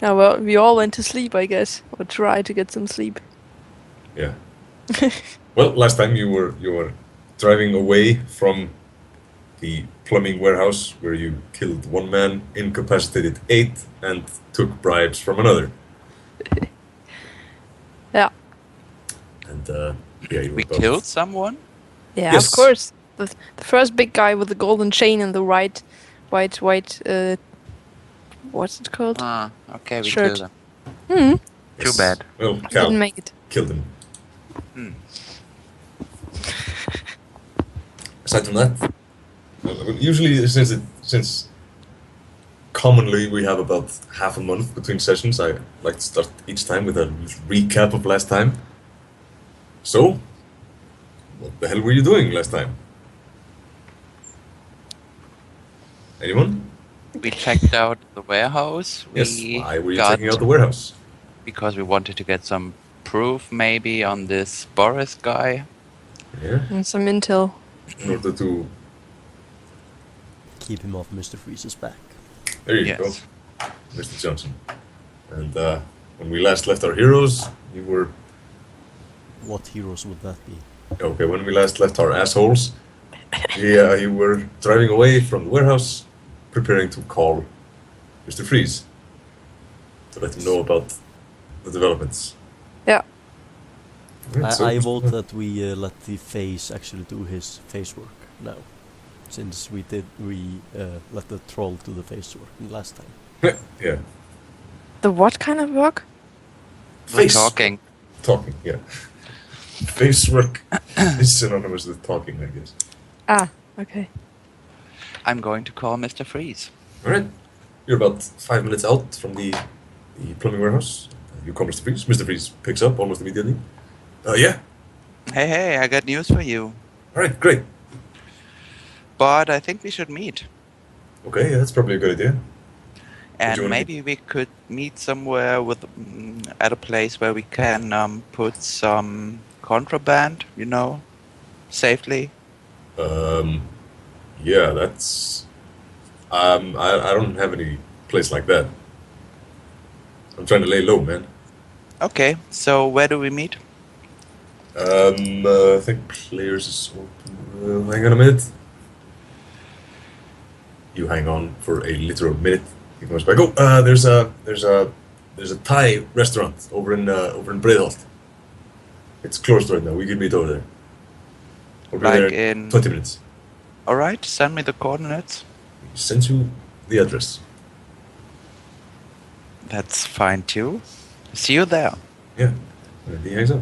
Oh, well, we all went to sleep, I guess. Or try to get some sleep. Yeah. Well, last time you were driving away from the plumbing warehouse where you killed one man, incapacitated eight, and took bribes from another. Yeah. And yeah, you were We killed about. someone? Yeah, of Yes. course. The first big guy with the golden chain and the white, what's it called? Ah, okay, we Shirt. killed him. Hmm. Too Yes. bad. Well, He Cal didn't make it. killed him. Hmm. Aside from that, usually since commonly we have about half a month between sessions, I like to start each time with a recap of last time. So, what the hell were you doing last time? Anyone? We checked out the warehouse. Yes. We Why were you got checking out the warehouse? because we wanted to get some proof maybe on this Boris guy. Yeah. And some intel. In order to. Keep him off Mr. Freeze's back. There you Yes. go, Mr. Johnson. And when we last left our heroes, you were. What heroes would that be? Okay, when we last left our assholes, you were driving away from the warehouse, preparing to call Mr. Freeze to let him know about the developments. Yeah. Right, so- I vote that we let the face actually do his face work now. Since we let the troll do the face work last time. Yeah. The what kind of work? We're Face talking. Talking, yeah. Face work is synonymous with talking, I guess. Ah, okay. I'm going to call Mr. Freeze. Alright. You're about 5 minutes out from the plumbing warehouse. You call Mr. Freeze. Mr. Freeze picks up almost immediately. Yeah. Hey, I got news for you. Alright, great. But I think we should meet. Okay, yeah, that's probably a good idea. you And wanna maybe we could meet somewhere with at a place where we can put some contraband, safely. Yeah, that's. I don't have any place like that. I'm trying to lay low, man. Okay, so where do we meet? I think players is open. Hang on a minute. You hang on for a literal minute. He comes back. Oh, there's a Thai restaurant over in Bredholt. It's closed right now. We could meet over there. We'll be Like there in- 20 minutes. Alright, send me the coordinates. Send you the address. That's fine too. See you there. Yeah, and he hangs up.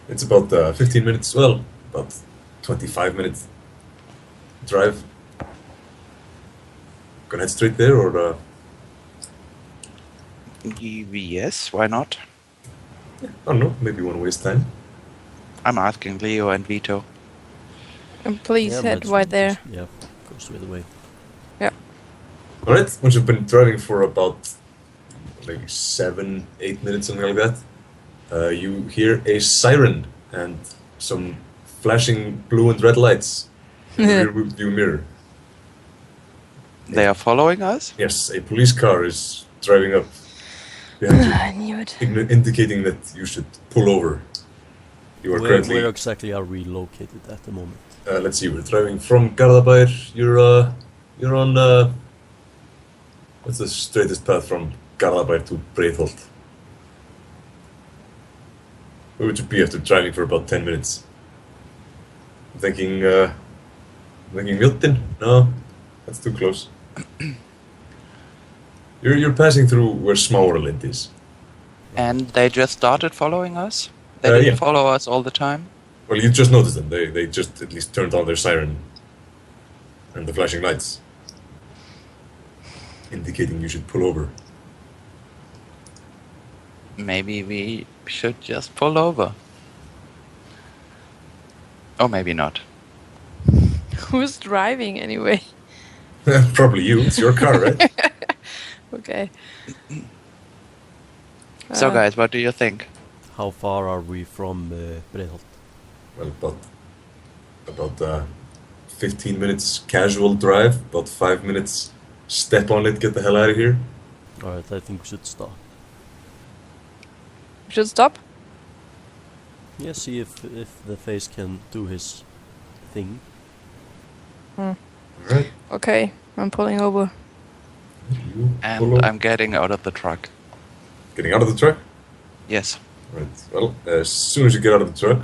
It's about 15 minutes. Well, about 25 minutes drive. Gonna head straight there, or Yes, why not? I don't know. Maybe you want to waste time. I'm asking Leo and Vietho. And please Yeah, head let's right there. just- Yeah, go straight away. All right. Once you've been driving for about maybe 7-8 minutes, something like that, you hear a siren and some flashing blue and red lights in the rear view mirror. They are following us? Yes, a police car is driving up behind you. I knew it. Indicating that you should pull over. You are currently. Where exactly are we located at the moment? Let's see. We're driving from Garðabær. You're on. What's the straightest path from Garðabær to Breiðholt? Where would you be after driving for about 10 minutes? I'm thinking. Mjöltin? No, that's too close. You're passing through where Smáralind is. And they just started following us? They didn't Yeah. follow us all the time? Well, you just noticed them. They just at least turned on their siren and the flashing lights, indicating you should pull over. Maybe we should just pull over. Or maybe not. Who's driving anyway? Probably you. It's your car, right? Okay. So guys, what do you think? How far are we from Bredholt? Well, about 15 minutes casual drive. About 5 minutes step on it. Get the hell out of here. Alright, I think we should stop. We should stop. Yeah, see if the face can do his thing. Alright. Okay, I'm pulling over. You And pull up. I'm getting out of the truck. Getting out of the truck? Yes. Right. Well, as soon as you get out of the truck,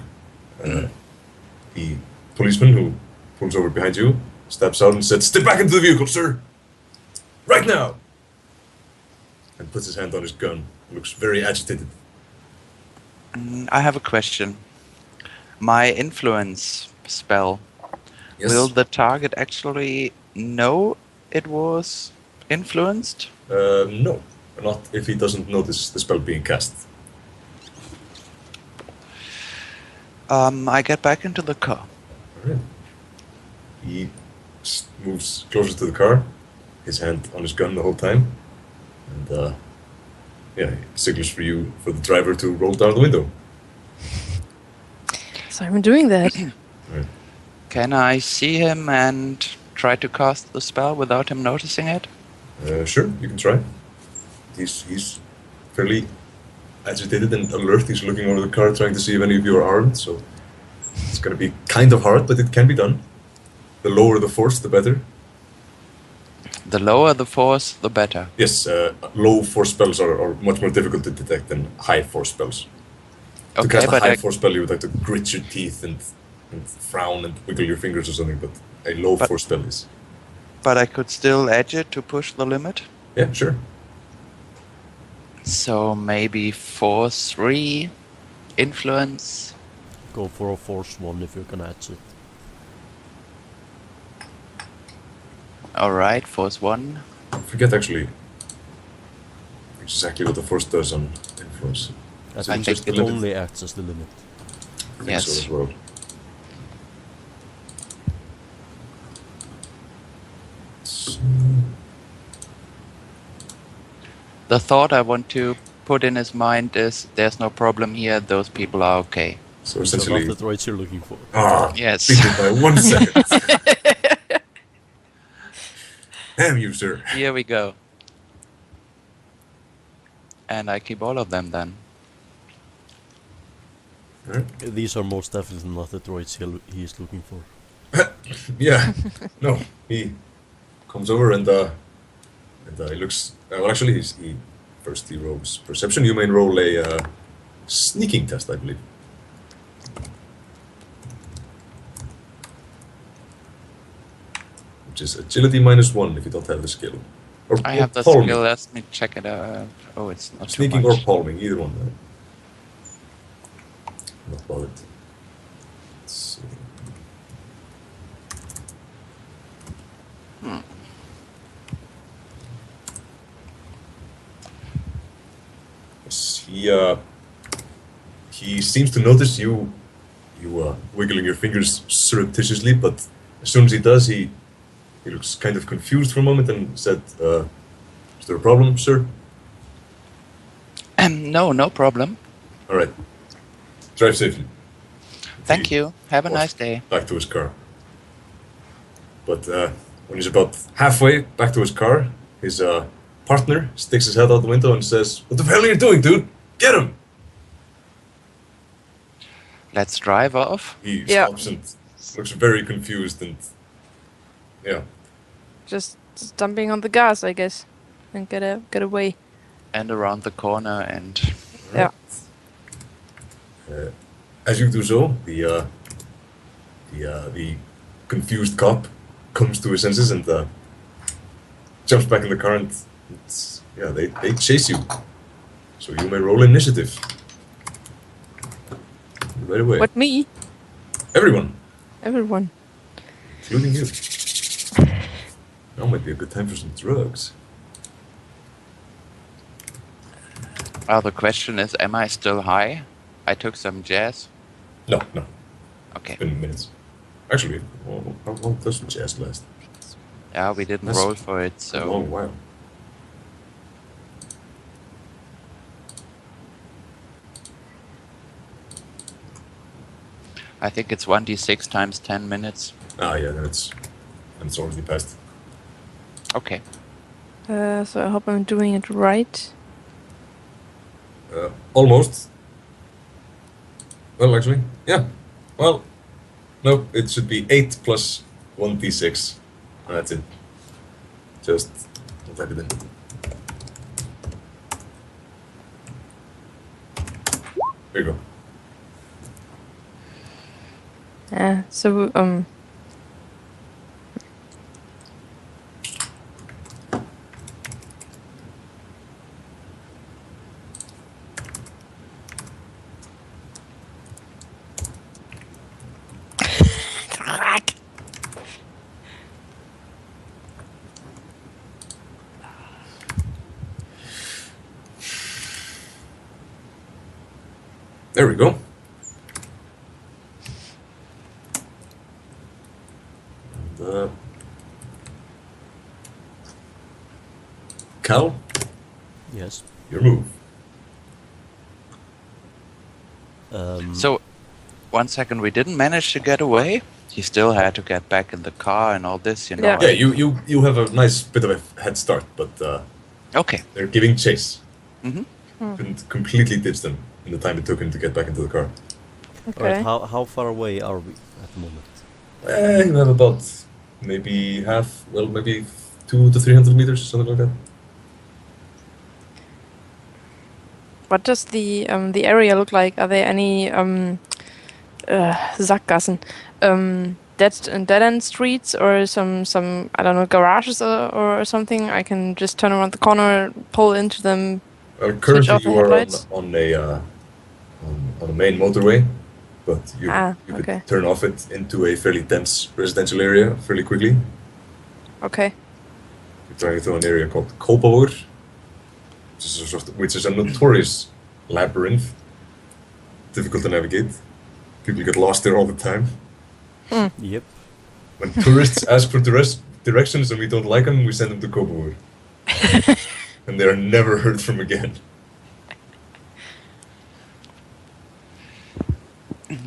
the policeman who pulls over behind you steps out and says, "Step back into the vehicle, sir! Right now!" And puts his hand on his gun. Looks very agitated. I have a question. My influence spell, Yes. will the target actually know it was influenced? No. Not if he doesn't notice the spell being cast. I get back into the car. Alright. He moves closer to the car, his hand on his gun the whole time. And, yeah, he signals for you, for the driver to roll down the window. So I'm doing that. Right. Can I see him and try to cast the spell without him noticing it? Sure, you can try. He's fairly agitated and alert. He's looking over the car, trying to see if any of you are armed. So it's going to be kind of hard, but it can be done. The lower the force, the better. The lower the force, the better. Yes, low force spells are much more difficult to detect than high force spells. To Okay, cast a but high force spell, you would have to grit your teeth and frown and wiggle your fingers or something. But a low But- force spell is. but I could still edge it to push the limit. Yeah, sure. So maybe force 3, influence. Go for a force 1 if you can edge it. Alright, force 1. I forget actually exactly what the force does on influence. I Is I think think it the limit? only acts as the limit. I think Yes. so as well. So, The thought I want to put in his mind is there's no problem here, those people are okay. so These are essentially, not the droids you're looking for. Yes. beat it by 1 second. Damn you, sir. Here we go. And I keep all of them then. Alright. These are most definitely not the droids he is looking for. Yeah, no, he comes over and he looks. Well, actually, he rolls perception. You may roll a sneaking test, I believe. Which is agility -1 if you don't have the skill. Or I have the palming. skill, let me check it out. Oh, it's not Sneaking too or much. palming, either one. Not bothered. Let's see. Yes, he seems to notice you wiggling your fingers surreptitiously, but as soon as he does, he looks kind of confused for a moment and said, "Is there a problem, sir?" No, no problem. All right. Drive safely. Thank you. Have a Well, nice day. Back to his car. But when he's about halfway back to his car, his partner sticks his head out the window and says, "What the hell are you doing, dude? Get him!" Let's drive off. He Yeah. stops and looks very confused and yeah. Just dumping on the gas, I guess, and get away. And around the corner and... Yeah. As you do so, the confused cop comes to his senses and jumps back in the car and they chase you. So you may roll initiative. Right away. What, me? Everyone, Everyone. including you. Now might be a good time for some drugs. Well, the question is, am I still high? I took some jazz. No. Okay. It's been minutes. Actually, how long does jazz last? Yeah, we didn't That's roll for it, A so... long while. I think it's 1d6 times 10 minutes. Ah, yeah, then it's already passed. Okay. So I hope I'm doing it right. Almost. Well, actually, yeah. Well, no, it should be 8 plus 1d6. That's it. Just type it in. There you go. So There we go. And, Cal, Yes. your move. So, 1 second, we didn't manage to get away. He still had to get back in the car and all this, you know. Yeah. Yeah, you have a nice bit of a head start, but Okay. they're giving chase. Mhm. Couldn't completely ditch them in the time it took him to get back into the car. okay. Alright, how far away are we at the moment? You have about maybe half, well, maybe 200 to 300 meters, something like that. What does the area look like? Are there any Sackgassen, dead end streets or some I don't know, garages or something? I can just turn around the corner, pull into them. Switch Currently, off the you are headlights? on a main motorway, but you could Okay. turn off it into a fairly dense residential area fairly quickly. Okay. You're driving through an area called Kopaur, which is a notorious labyrinth, difficult to navigate. People get lost there all the time. Yep. When tourists ask for directions and we don't like them, we send them to Kopaur. And they are never heard from again.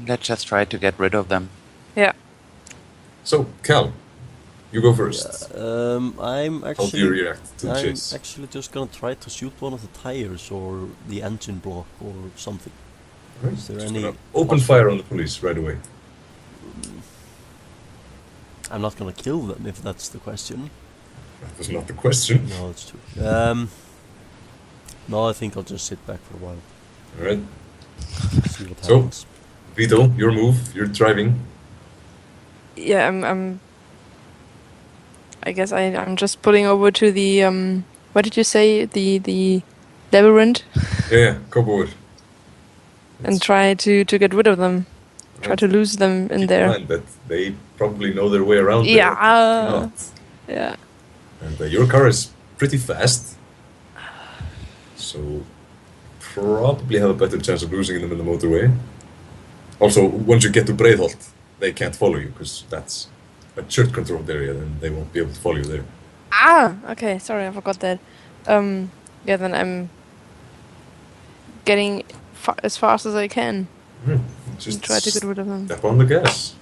Let's just try to get rid of them. Yeah. So, Cal, you go first. I'm How do you actually react to the I'm chase? actually just gonna try to shoot one of the tires or the engine block or something. Right. Is there Just any gonna open possible- fire on the police right away. I'm not gonna kill them if that's the question. That was not the question. No, it's true. No, I think I'll just sit back for a while. Alright. See what So- happens. Vietho, your move. You're driving. Yeah, I'm I guess I'm just pulling over to the what did you say? The labyrinth Yeah, Kopaur. and try to get rid of them. Try Right. to lose them in Keep there. in mind that they probably know their way around Yeah, there. Not. Yeah. And your car is pretty fast. So probably have a better chance of losing them in the motorway. Also, once you get to Breiðholt, they can't follow you because that's a church controlled area, then they won't be able to follow you there. Okay, sorry, I forgot that. Yeah, then I'm getting as fast as I can Just and try to get rid of them. step on the gas.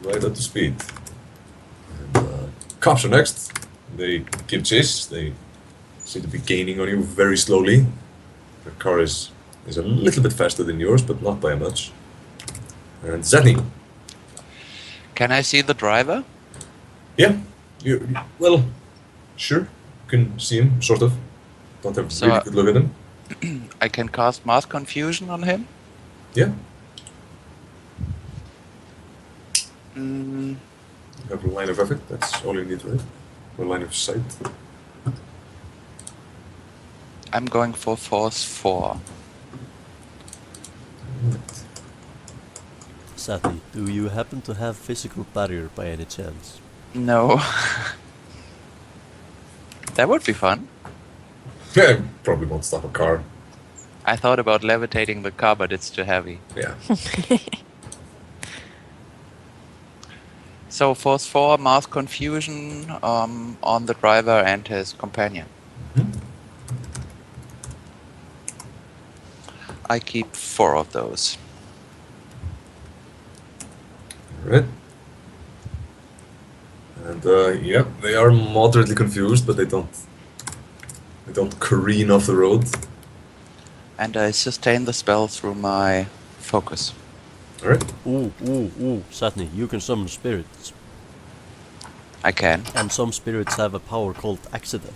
Right up to speed. And, cops are next. They give chase. They seem to be gaining on you very slowly. The car is a little bit faster than yours, but not by much. And Zatni. Can I see the driver? Yeah. Well, sure. You can see him, sort of. Don't have a So, really good look at him. I can cast mass confusion on him. Yeah. Mm, You have a line of effort. That's all you need, right? Or line of sight. I'm going for force 4. Zatni, do you happen to have physical barrier by any chance? No. That would be fun. Yeah, probably won't stop a car. I thought about levitating the car, but it's too heavy. Yeah. So force 4, mass confusion on the driver and his companion. I keep 4 of those. Alright. And yeah, they are moderately confused, but they don't careen off the road. And I sustain the spell through my focus. All right. Ooh, Zatni, you can summon spirits. I can. And some spirits have a power called accident.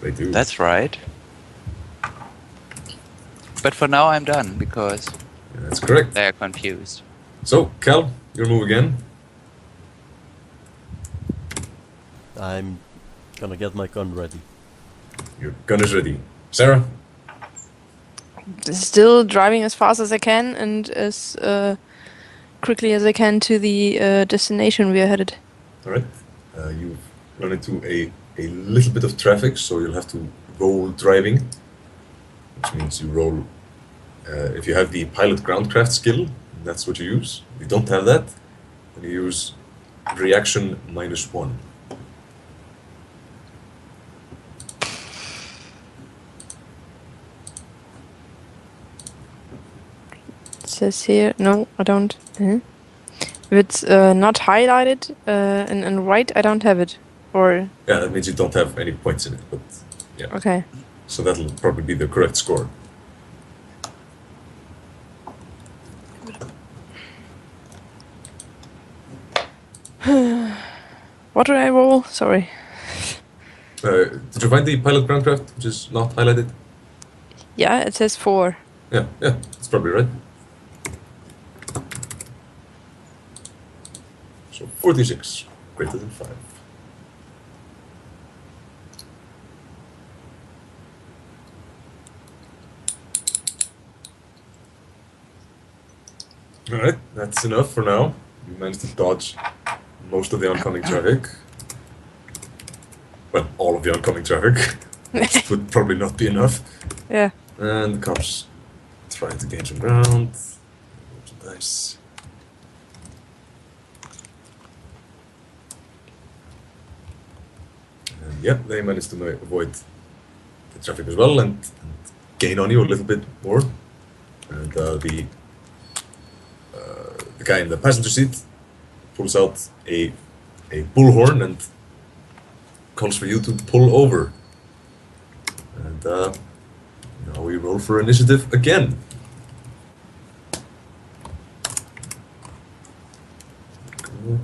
They do. That's right. But for now I'm done, because Yeah, that's correct. they're confused. So, Cal, your move again. I'm gonna get my gun ready. Your gun is ready. Sarah? Still driving as fast as I can and as quickly as I can to the destination we are headed. All right. You've run into a little bit of traffic, so you'll have to roll driving, which means you roll. If you have the pilot groundcraft skill, that's what you use. If you don't have that, then you use reaction -1. It says here, no, I don't. If it's not highlighted and white, I don't have it. Or Yeah, that means you don't have any points in it, but yeah. okay. So that'll probably be the correct score. What do I roll? Sorry. Did you find the pilot groundcraft, which is not highlighted? Yeah, it says 4. Yeah, that's probably right. So 46, greater than 5. Alright, that's enough for now. You managed to dodge most of the oncoming traffic. Well, all of the oncoming traffic. Which would probably not be enough. Yeah. And the cops trying to gain some ground. Nice. And yep, they managed to avoid the traffic as well and gain on you a little bit more. And the guy in the passenger seat pulls out a bullhorn and calls for you to pull over. And now we roll for initiative again. Cool.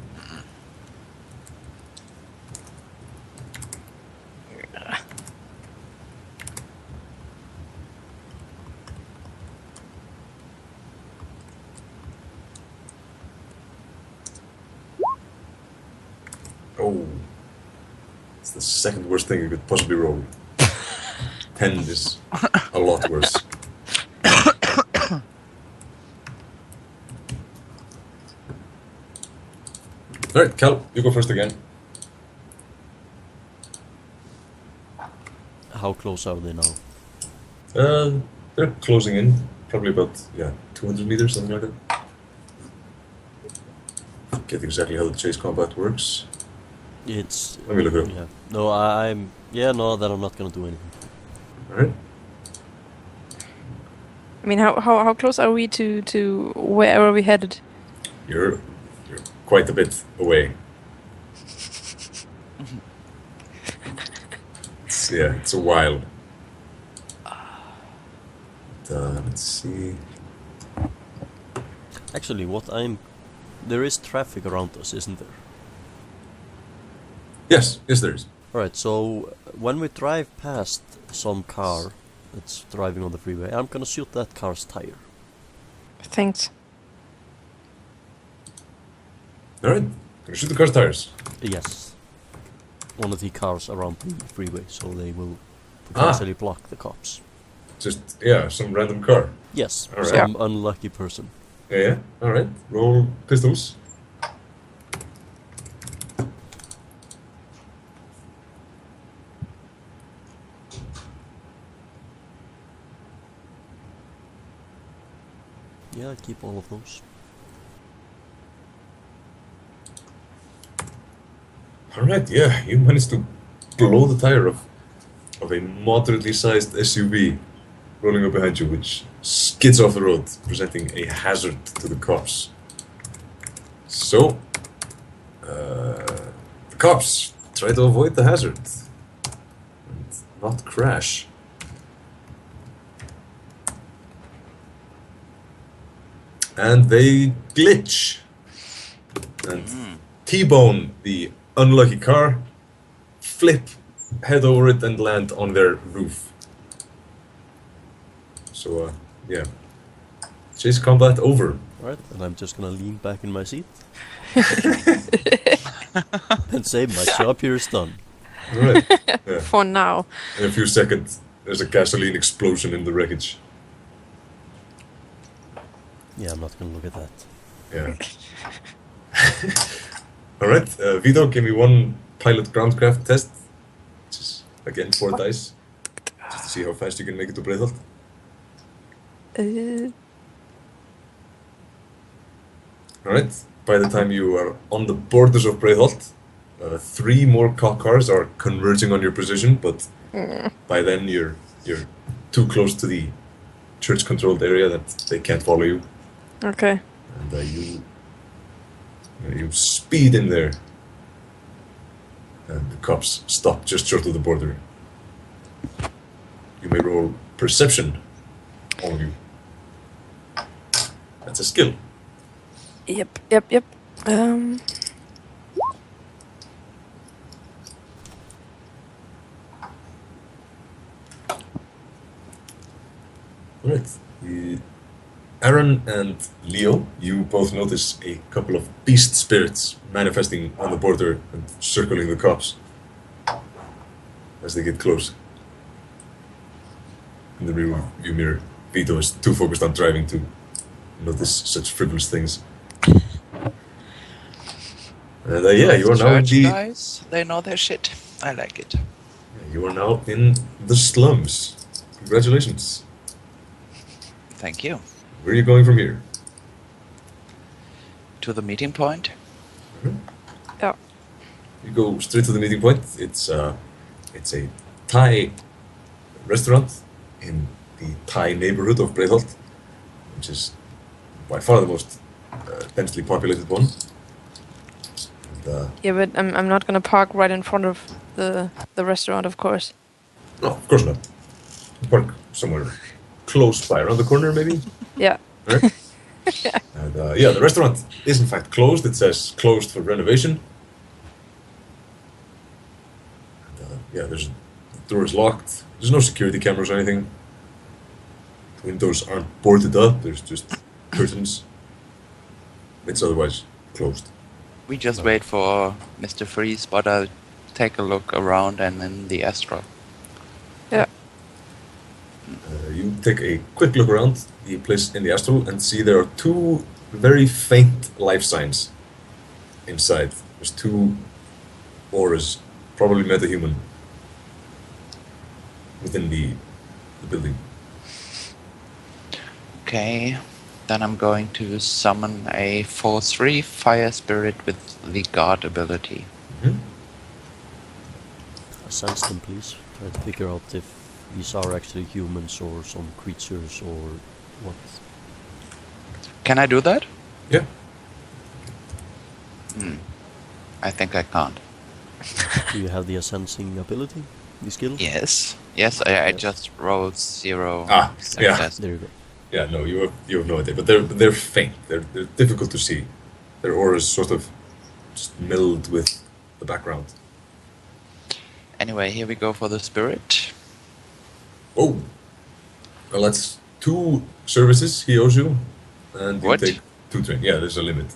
Oh, it's the second worst thing you could possibly roll. 10 is a lot worse. Alright, Cal, you go first again. How close are they now? They're closing in, probably about 200 meters, something like that. Forget exactly how the chase combat works. It's... Let me look it up. Yeah. No, I'm... Yeah, no, then I'm not gonna do anything. Alright. I mean, how close are we to where are we headed? You're quite a bit away. It's a while. Let's see. Actually, there is traffic around us, isn't there? Yes, there is. Alright, so when we drive past some car that's driving on the freeway, I'm gonna shoot that car's tire. Thanks. Alright, gonna shoot the car's tires. Yes. One of the cars around the freeway, so they will potentially block the cops. Just, some random car. Yes, All right. some unlucky person. Yeah, alright. Roll pistols. Yeah, keep all of those. Alright, you managed to blow the tire of a moderately sized SUV rolling up behind you, which skids off the road, presenting a hazard to the cops. So, The cops try to avoid the hazard and not crash. And they glitch and T-bone the unlucky car, flip, head over it, and land on their roof. So, yeah. Chase combat over. Alright, and I'm just gonna lean back in my seat. And say my job here is done. Alright. Yeah. For now. In a few seconds, there's a gasoline explosion in the wreckage. Yeah, I'm not gonna look at that. Yeah. Alright, Vietho, give me one pilot groundcraft test. Which is, again, 4 dice. Just to see how fast you can make it to Breiðholt. Alright, by the time you are on the borders of Breiðholt, 3 more cop cars are converging on your position, but by then you're too close to the church-controlled area that they can't follow you. Okay. And you speed in there, and the cops stop just short of the border. You may roll perception, all of you. That's a skill. Yep. Alright. Aaron and Leo, you both notice a couple of beast spirits manifesting on the border and circling the cops as they get close. In the rear view mirror, Vietho is too focused on driving to notice such frivolous things. And yeah, you are now in Church the... guys, they know their shit. I like it. You are now in the slums. Congratulations. Thank you. Where are you going from here? To the meeting point. Yeah. You go straight to the meeting point. It's a Thai restaurant in the Thai neighborhood of Breiðholt, which is by far the most densely populated one. And, Yeah, but I'm not gonna park right in front of the restaurant, of course. no, of course not. Park somewhere close by, around the corner maybe. Yeah. Right? And yeah, the restaurant is in fact closed. It says closed for renovation. And, yeah, the door is locked. There's no security cameras or anything. The windows aren't boarded up. There's just curtains. It's otherwise closed. We just wait for Mr. Freeze, but I'll take a look around and in the Astral. Yeah. You take a quick look around the place in the Astral and see there are 2 very faint life signs inside. There's 2 auras, probably metahuman, within the building. Okay, then I'm going to summon a 4/3 fire spirit with the guard ability. Sense them, please. Try to figure out if these are actually humans or some creatures or what. Can I do that? Yeah. I think I can't. Do you have the sensing ability? The skill? Yes. Yes, I just rolled 0 Ah, yeah. success. There you go. Yeah, no, you have no idea, but they're faint. They're difficult to see. Their auras sort of just meld with the background. Anyway, here we go for the spirit. Oh, well, that's 2 services he owes you, and you What? take 2 train. Yeah, there's a limit.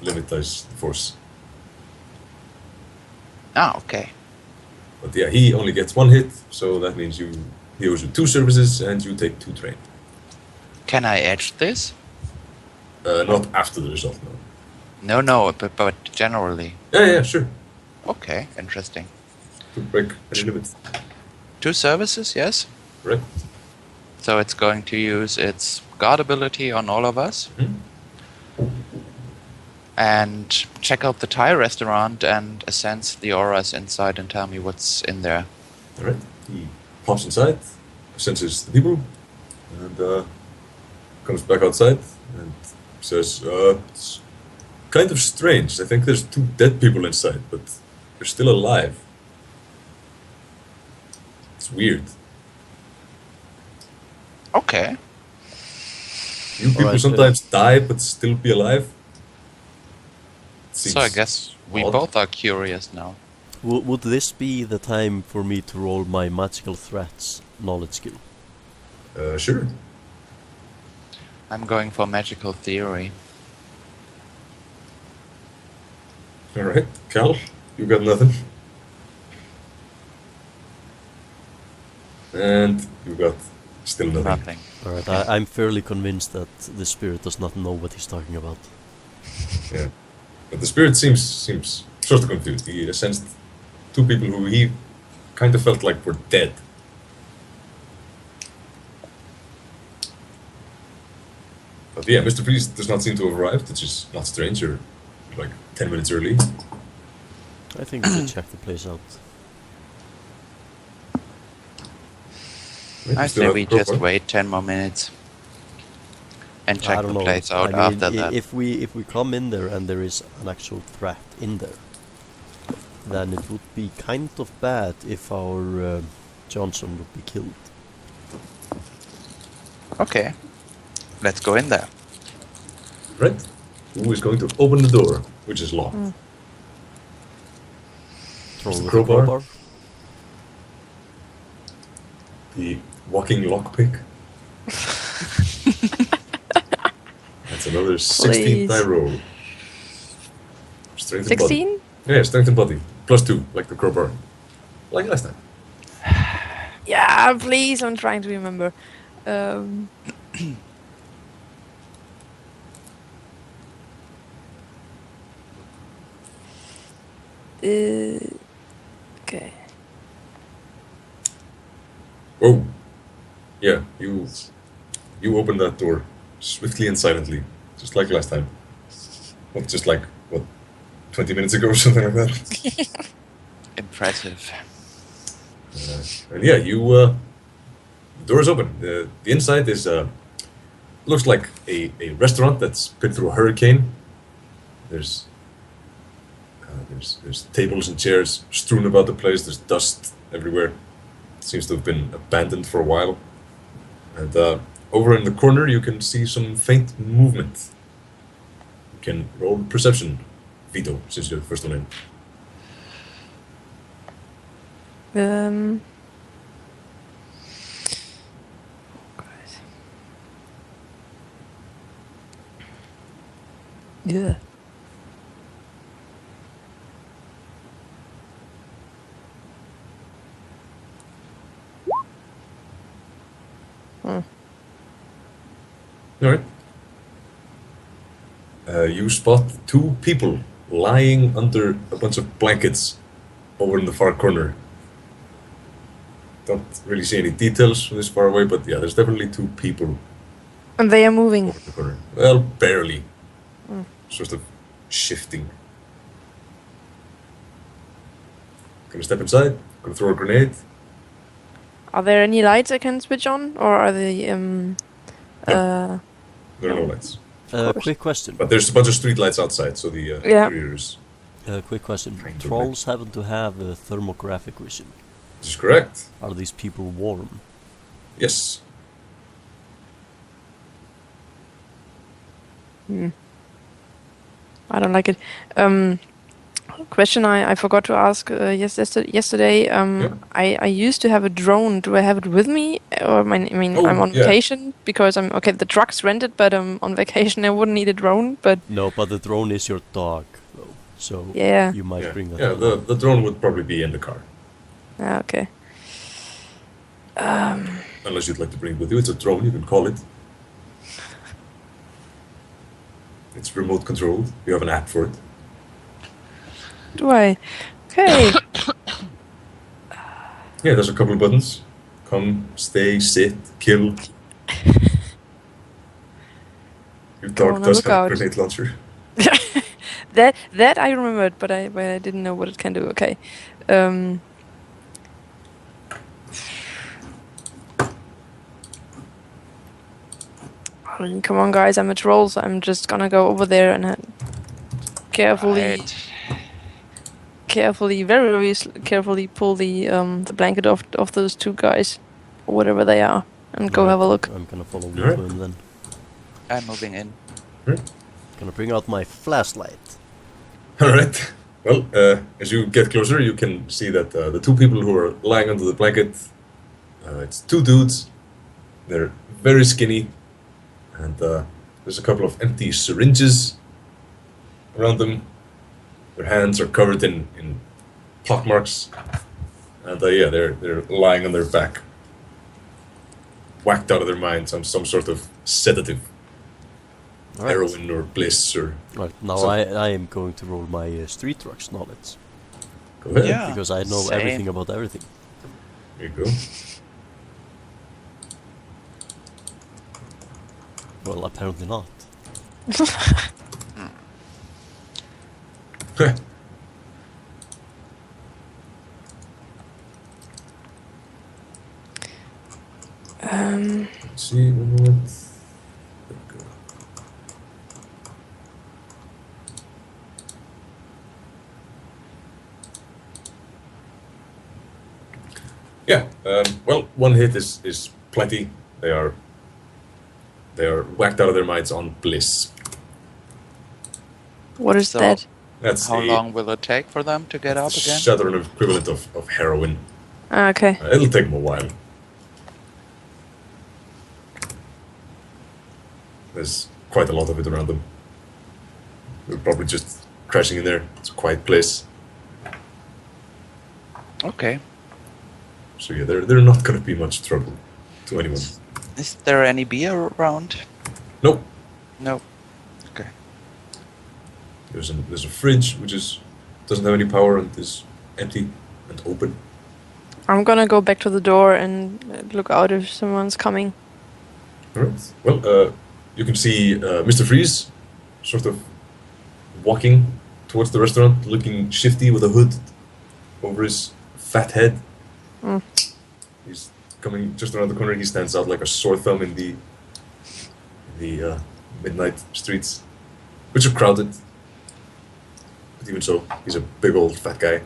Limit dice force. Ah, okay. But yeah, he only gets 1 hit, so that means he owes you 2 services, and you take 2 train. Can I edge this? Not after the result, no. No, but generally. Yeah, sure. Okay, interesting. To break any limit. 2 services, yes? Correct. So it's going to use its guard ability on all of us. And check out the Thai restaurant and sense the auras inside and tell me what's in there. Alright. He pops inside, senses the people, and comes back outside and says, it's kind of strange. I think there's 2 dead people inside, but they're still alive. It's weird. Okay. You people Alright, sometimes die but still be alive. So I Seems guess we odd. both are curious now. Would this be the time for me to roll my magical threats knowledge skill? Sure. I'm going for magical theory. Alright, Cal, you got nothing. And you got still nothing. Nothing. Alright, I'm fairly convinced that the spirit does not know what he's talking about. Yeah. But the spirit seems sort of confused. He sensed 2 people who he kind of felt like were dead. But yeah, Mr. Priest does not seem to have arrived, which is not strange. You're like 10 minutes early. I think we should check the place out. Right, I you still say have we crowbar. just wait 10 more minutes and I check don't the know. place out I mean, after that. if we come in there and there is an actual threat in there, then it would be kind of bad if our Johnson would be killed. Okay. Let's go in there. Right? Who is going to open the door, which is locked? Throw Mr. with a Crowbar? crowbar. The walking lockpick. That's another 16th Please. die roll. Strength and body. 16? Yeah, strength and body. +2, like the crowbar. Like last time. Yeah, please, I'm trying to remember. Okay. Oh. Yeah, you open that door swiftly and silently, just like last time. Not just like, what, 20 minutes ago or something like that? Impressive. And yeah, the door is open. The inside is looks like a restaurant that's been through a hurricane. There's tables and chairs strewn about the place. There's dust everywhere. It seems to have been abandoned for a while. And over in the corner, you can see some faint movement. You can roll perception, Vietho, since you're the first one in. Yeah. All right. You spot 2 people lying under a bunch of blankets over in the far corner. Don't really see any details from this far away, but yeah, there's definitely 2 people And they are moving. over the corner. Well, barely. Sort of shifting. Gonna step inside, gonna throw a grenade. Are there any lights I can switch on? Or are they, There are no lights. course. Quick question. But there's a bunch of street lights outside, so the Yeah. interior is... Quick question. Kind of Trolls happen to have thermographic vision. This is correct. Are these people warm? Yes. I don't like it. Question I forgot to ask yesterday. Yeah. I used to have a drone. Do I have it with me? Or Oh, I'm on yeah. vacation because I'm okay. The truck's rented, but on vacation I wouldn't need a drone. But No, but the drone is your dog, though. So yeah, you might Yeah, bring that yeah along. the drone would probably be in the car. okay. Unless you'd like to bring it with you. It's a drone, you can call it. It's remote controlled. You have an app for it. Do I? Okay. Yeah, there's a couple of buttons. Come, stay, sit, kill. Your Go dog on a does have a lookout. grenade launcher. that I remembered, but I didn't know what it can do. Okay. I mean, come on, guys! I'm a troll, so I'm just gonna go over there and carefully, Right. carefully pull the blanket off those two guys, or whatever they are, and go Alright, have a look. I'm gonna follow Alright. Vietho in then. I'm moving in. Gonna bring out my flashlight. All right. Well, as you get closer, you can see that the two people who are lying under the blanket, it's two dudes. They're very skinny, and there's a couple of empty syringes around them. Their hands are covered in pock marks, and yeah, they're lying on their back, whacked out of their minds on some sort of sedative, Alright. heroin or bliss or. Right, now So- I am going to roll my street drugs knowledge. Go ahead. Yeah. Because I know same. everything about everything. There you go. Well, apparently not. Let's see, one moment. There we go. Yeah, well, one hit is plenty. They are whacked out of their minds on bliss. What is So- that? That's How the long will it take for them to get up again? Southern equivalent of heroin. Ah, okay. It'll take them a while. There's quite a lot of it around them. They're probably just crashing in there. It's a quiet place. Okay. So yeah, they're not gonna be much trouble to anyone. Is there any beer around? Nope. No. Okay. There's a fridge which doesn't have any power and is empty and open. I'm gonna go back to the door and look out if someone's coming. Alright. Well, you can see Mr. Freeze sort of walking towards the restaurant, looking shifty with a hood over his fat head. Mm. He's coming just around the corner. He stands out like a sore thumb in the midnight streets, which are crowded. But even so, he's a big old fat guy.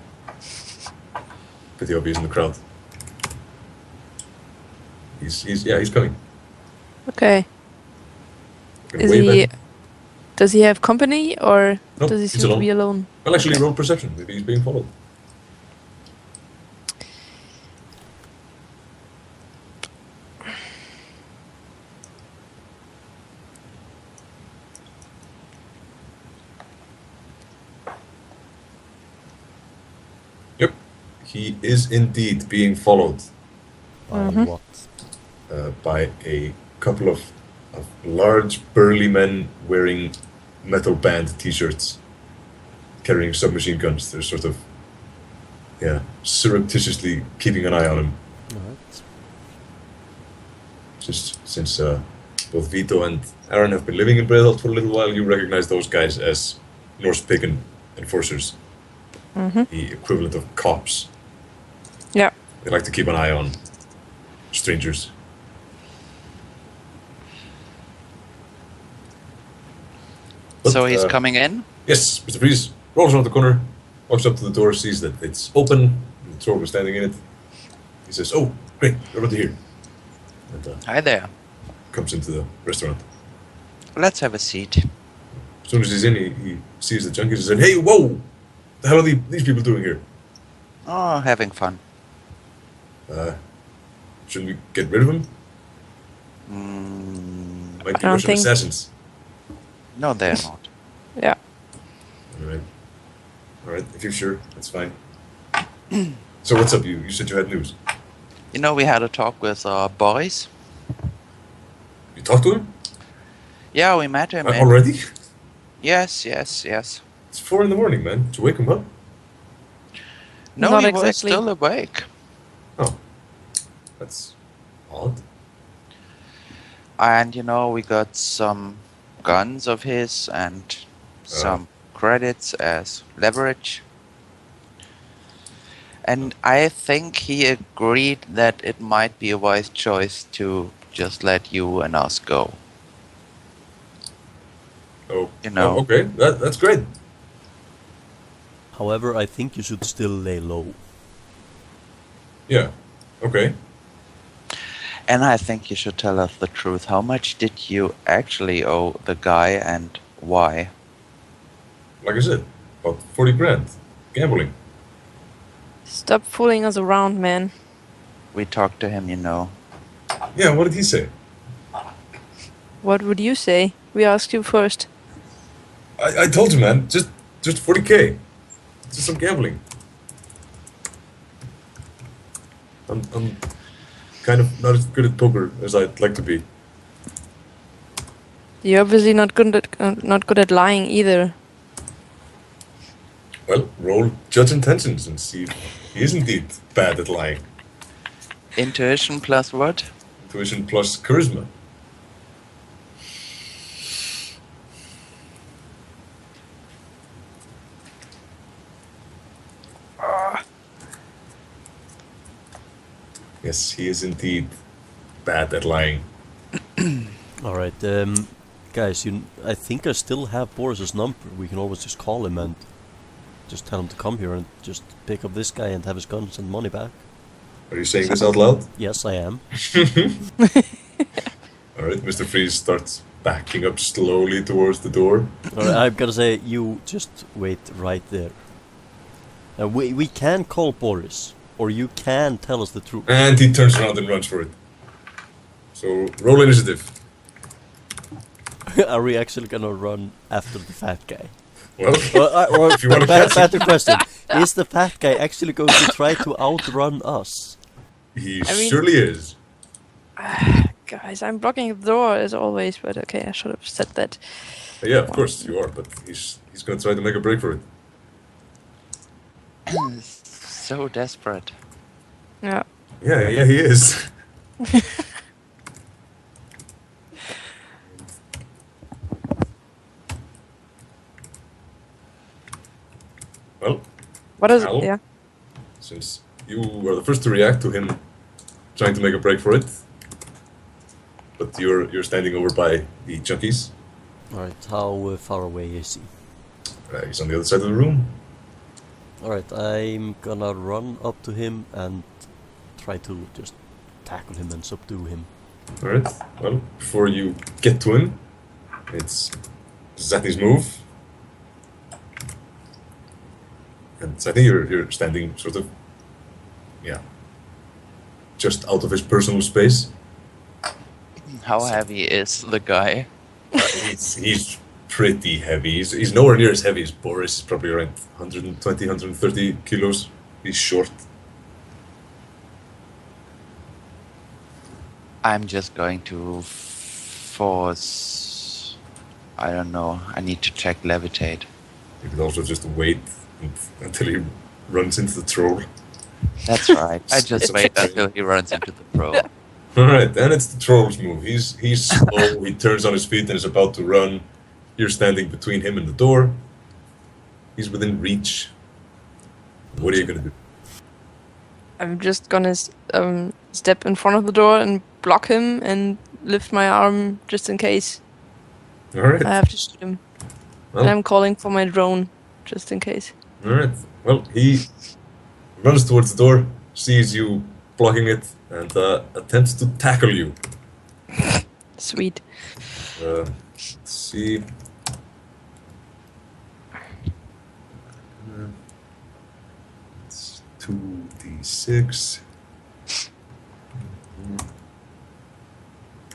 Pretty obvious in the crowd. He's coming. Okay. Gonna Is wave at he? him. Does he have company, or Nope, does he he's seem to alone. be alone? Well, actually, roll perception. Maybe he's being followed. Yep, he is indeed being followed By what? by a couple of large, burly men wearing metal band T-shirts, carrying submachine guns. They're sort of, surreptitiously keeping an eye on him. Alright. Just since both Vietho and Aaron have been living in Breiðholt for a little while, you recognize those guys as Norse pagan enforcers, the equivalent of cops. Yeah. They like to keep an eye on strangers. But, So he's coming in? Yes, Mr. Freeze rolls around the corner, walks up to the door, sees that it's open, and the Troll is standing in it. He says, "Oh, great, you're already here." And Hi there. comes into the restaurant. Let's have a seat. As soon as he's in, he sees the junkies and says, "Hey, whoa! What the hell are these people doing here? Oh, having fun. Shouldn't we get rid of them? Mm, Might be I don't Russian think- assassins." no, they're not. Yeah. All right. If you're sure, that's fine. So what's up? You said you had news. You know, we had a talk with Boris. You talked to him Yeah, we met him. already? Yes. It's 4 a.m, man. Did you wake him up? No, Not he was exactly. still awake. Oh, that's odd. And, you know, we got some guns of his and some credits as leverage. And I think he agreed that it might be a wise choice to just let you and us go. Oh, You know. okay. That's great. However, I think you should still lay low. Yeah. Okay. And I think you should tell us the truth. How much did you actually owe the guy and why? Like I said, about 40 grand. Gambling. Stop fooling us around, man. We talked to him, you know. Yeah, what did he say? What would you say? We asked you first. I told you, man. Just 40K. Just some gambling. I'm kind of not as good at poker as I'd like to be. You're obviously not good at lying either. Well, roll judge intentions and see if he is indeed bad at lying. Intuition plus what? Intuition plus charisma. Yes, he is indeed bad at lying. Alright, guys, I think I still have Boris's number. We can always just call him and just tell him to come here and just pick up this guy and have his guns and money back. Are you saying this out loud? Yes, I am. Alright, Mr. Freeze starts backing up slowly towards the door. Alright, I've got to say, you just wait right there. We can call Boris, or you can tell us the truth. And he turns around and runs for it. So, roll initiative. Are we actually gonna run after the fat guy? Well, Or if you want to catch him. better question, is the fat guy actually going to try to outrun us? He I mean- surely is. Guys, I'm blocking the door as always, but okay, I should have said that. Yeah, of course you are, but he's going to try to make a break for it. So desperate. Yeah. Yeah, he is. Well, What is Al? it? Yeah. since you were the first to react to him trying to make a break for it, but you're standing over by the junkies. Alright, how far away is he? He's on the other side of the room. Alright, I'm gonna run up to him and try to just tackle him and subdue him. Alright, well, before you get to him, it's Zatni's move. And Zatni, you're standing sort of, just out of his personal space. How heavy is the guy? He's pretty heavy. He's nowhere near as heavy as Boris. He's probably around 120, 130 kilos. He's short. I'm just going to force... I don't know. I need to check levitate. You could also just wait until he runs into the troll. That's right. I just wait until he runs into the pro. Alright, then it's the troll's move. He's slow, he turns on his feet and is about to run. You're standing between him and the door. He's within reach. What are you gonna do? I'm just gonna step in front of the door and block him and lift my arm just in case Alright. I have to shoot him. Well, And I'm calling for my drone just in case. Alright. Well, he runs towards the door, sees you blocking it, and attempts to tackle you. Sweet. Let's see. It's 2d6.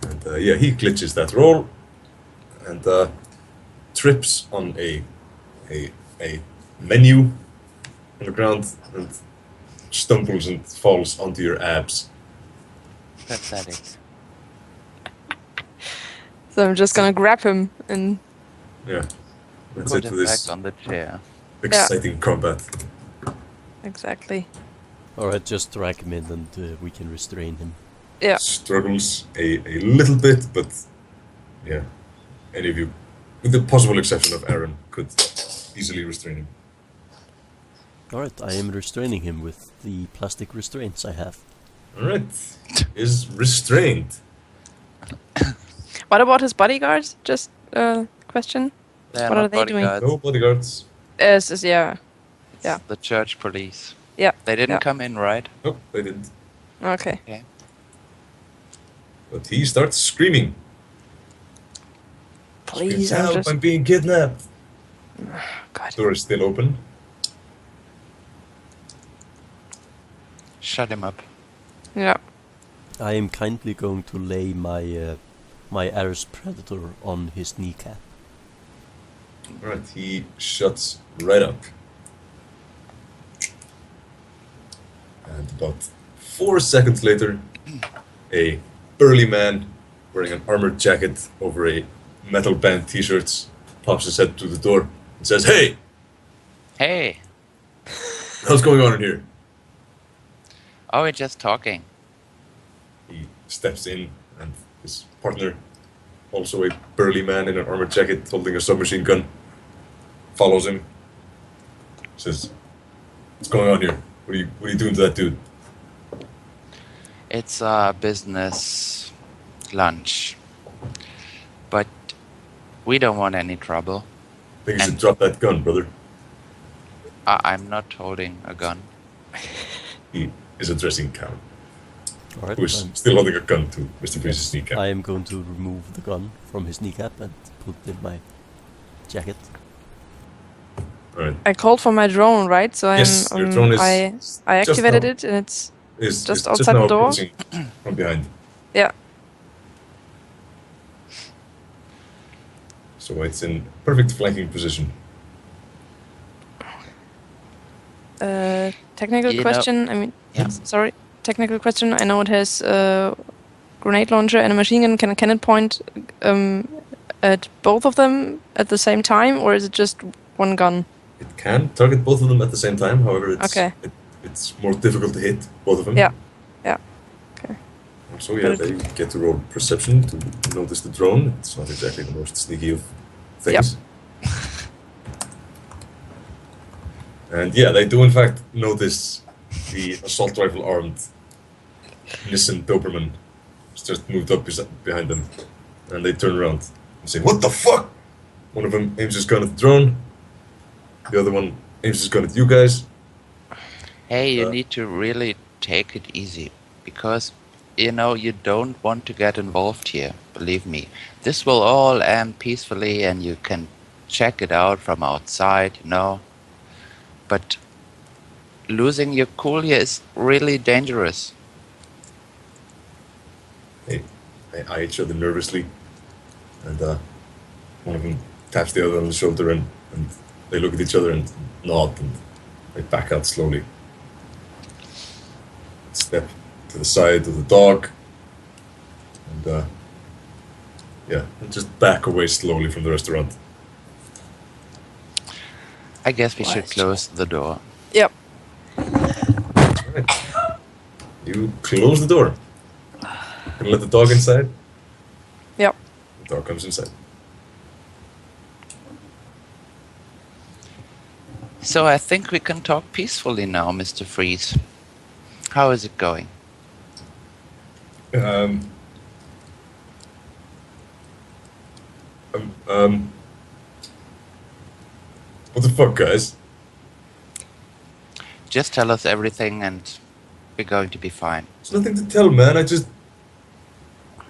And he glitches that roll and trips on a menu on the ground and stumbles and falls onto your abs. Pathetic. So I'm just gonna grab him and Yeah. That's Put it for him this back on the chair. exciting combat. exactly. Alright, just drag him in and we can restrain him. Yeah. Struggles a little bit, but yeah, any of you, with the possible exception of Aaron, could easily restrain him. Alright, I am restraining him with the plastic restraints I have. Alright, is restrained. What about his bodyguards? Just question. They're What not are they doing? bodyguards. No bodyguards. Yeah. Yeah. the church police. Yeah. They didn't Yeah. come in, right? Nope, they didn't. Okay. Okay. But he starts screaming. Please, Screams, I'm help, just. I'm being kidnapped. God. Door is still open. Shut him up. Yeah. I am kindly going to lay my Ares Predator on his kneecap. Alright, he shuts right up. And about 4 seconds later, a burly man wearing an armored jacket over a metal band t-shirts pops his head through the door and says, "Hey, Hey! what's going on in here?" Oh, we're just talking. He steps in, and his partner, also a burly man in an armored jacket holding a submachine gun, follows him. Says, "What's going on here? What are you doing to that dude?" It's a business lunch. But we don't want any trouble. I think you should drop that gun, brother. I'm not holding a gun. He is addressing Cal, Alright, who is still holding a gun to Mr. Prince's kneecap. I am going to remove the gun from his kneecap and put it in my jacket. Alright. I called for my drone, right? So Yes, your drone is I just activated now- it, and it's Is just is outside now the door? approaching from behind. yeah. So it's in perfect flanking position. Technical You know- question. I mean, Yeah. sorry. Technical question. I know it has a grenade launcher and a machine gun. Can it point at both of them at the same time, or is it just one gun? It can target both of them at the same time. However, it's more difficult to hit both of them. Yeah. Yeah. Okay. So yeah, But they get to roll perception to notice the drone. It's not exactly the most sneaky of things. And yeah, they do in fact notice the assault rifle armed Nissan Doberman just moved up behind them, and they turn around and say, "What the fuck?" One of them aims his gun at the drone. The other one aims his gun at you guys. Hey, you need to really take it easy. Because, you don't want to get involved here. Believe me. This will all end peacefully and you can check it out from outside, But losing your cool here is really dangerous. They eye each other nervously, and one of them taps the other on the shoulder, and they look at each other and nod, and they back out slowly. Step to the side of the dog, and and just back away slowly from the restaurant. I guess we should Right. close the door. Yep. Alright. You close the door. Gonna let the dog inside? Yep. The dog comes inside. So I think we can talk peacefully now, Mr. Freeze. How is it going? What the fuck, guys? Just tell us everything and we're going to be fine. There's nothing to tell, man. I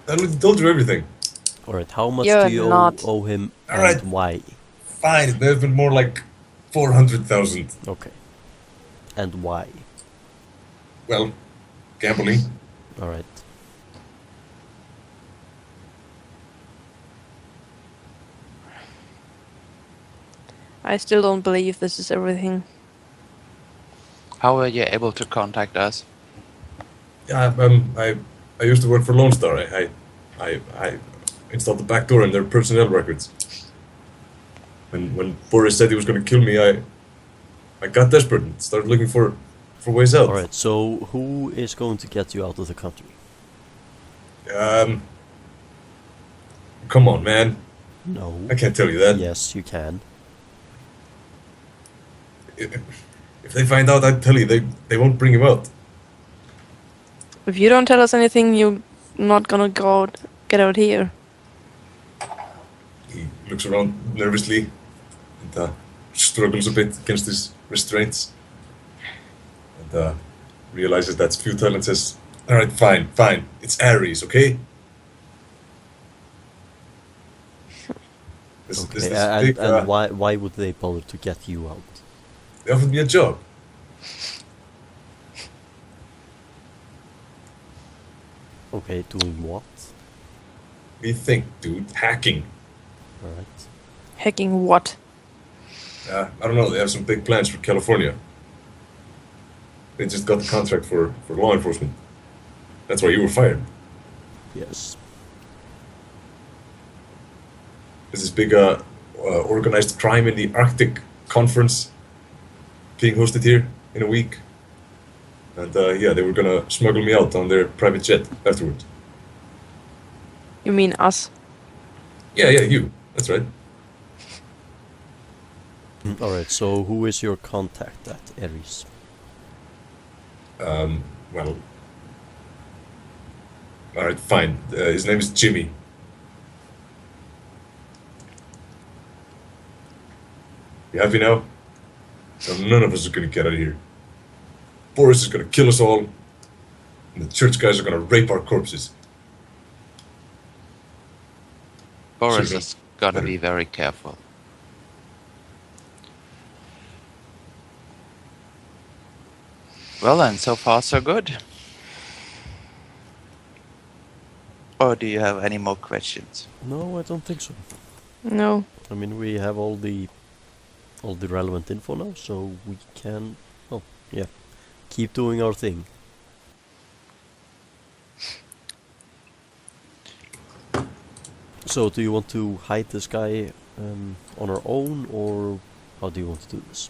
already told you everything. Alright, how much You're do you not. owe him and Alright. why? Fine, there's been more like 400,000. Okay. And why? Well, gambling. Alright. I still don't believe this is everything. How were you able to contact us? Yeah, I used to work for Lone Star. I installed the back door in their personnel records. When Boris said he was going to kill me, I got desperate and started looking for ways out. Alright, so who is going to get you out of the country? Come on, man. No. I can't tell you that. Yes, you can. If they find out, I'd tell you. They won't bring him out. If you don't tell us anything, you're not gonna get out here. He looks around nervously, and struggles a bit against his restraints and realizes that's futile and says, "All right, fine. It's Ares, okay?" This big, and why would they bother to get you out? they offered me a job. Okay, doing what? What do you think, dude? Hacking. Alright. Hacking what? I don't know. They have some big plans for California. They just got the contract for law enforcement. That's why you were fired. Yes. There's this big organized crime in the Arctic conference being hosted here in a week. And yeah, they were gonna smuggle me out on their private jet afterwards. You mean us? Yeah, you. That's right. Alright, so who is your contact at Ares? Well, all right, fine. His name is Jimmy. You happy now? So none of us are gonna get out of here. Boris is gonna kill us all, and the church guys are gonna rape our corpses. Boris Sure. is gonna be very careful. Well then, so far so good. Or do you have any more questions? No, I don't think so. No. I mean, we have all the relevant info now, so we can, keep doing our thing. So, do you want to hide this guy on our own, or how do you want to do this?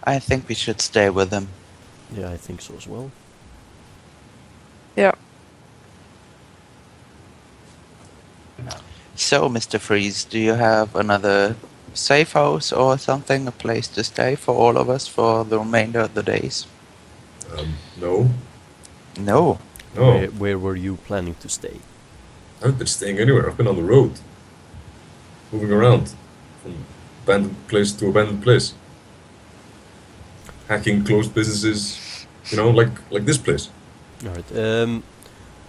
I think we should stay with him. Yeah, I think so as well. Yeah. So, Mr. Freeze, do you have another safe house or something, a place to stay for all of us for the remainder of the days? No. No. No. Where were you planning to stay? I haven't been staying anywhere. I've been on the road. Moving around. From abandoned place to abandoned place. Hacking closed businesses. You know, like this place. Alright,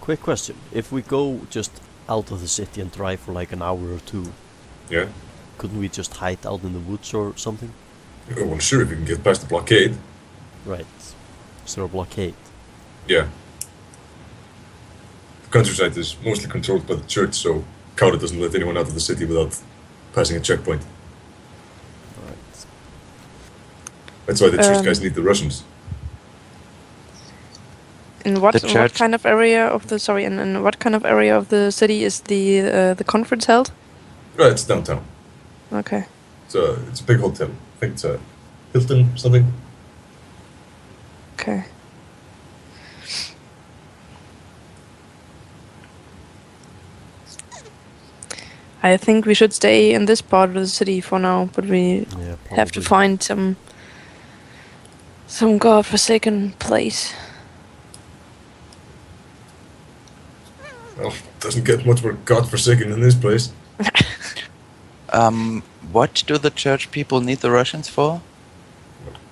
quick question. If we go just out of the city and drive for like an hour or two, Yeah. couldn't we just hide out in the woods or something? Oh, well, sure, if you can get past the blockade. Right. Is there a blockade? Yeah. The countryside is mostly controlled by the church, so Kauda doesn't let anyone out of the city without passing a checkpoint. Alright. That's why the church guys need the Russians. In what The church- kind of area of the in what kind of area of the city is the conference held? Right, it's downtown. Okay. It's a big hotel. I think it's a Hilton something. Okay. I think we should stay in this part of the city for now, but we Yeah, have to probably. find some godforsaken place. Well, doesn't get much more godforsaken than this place. What do the church people need the Russians for?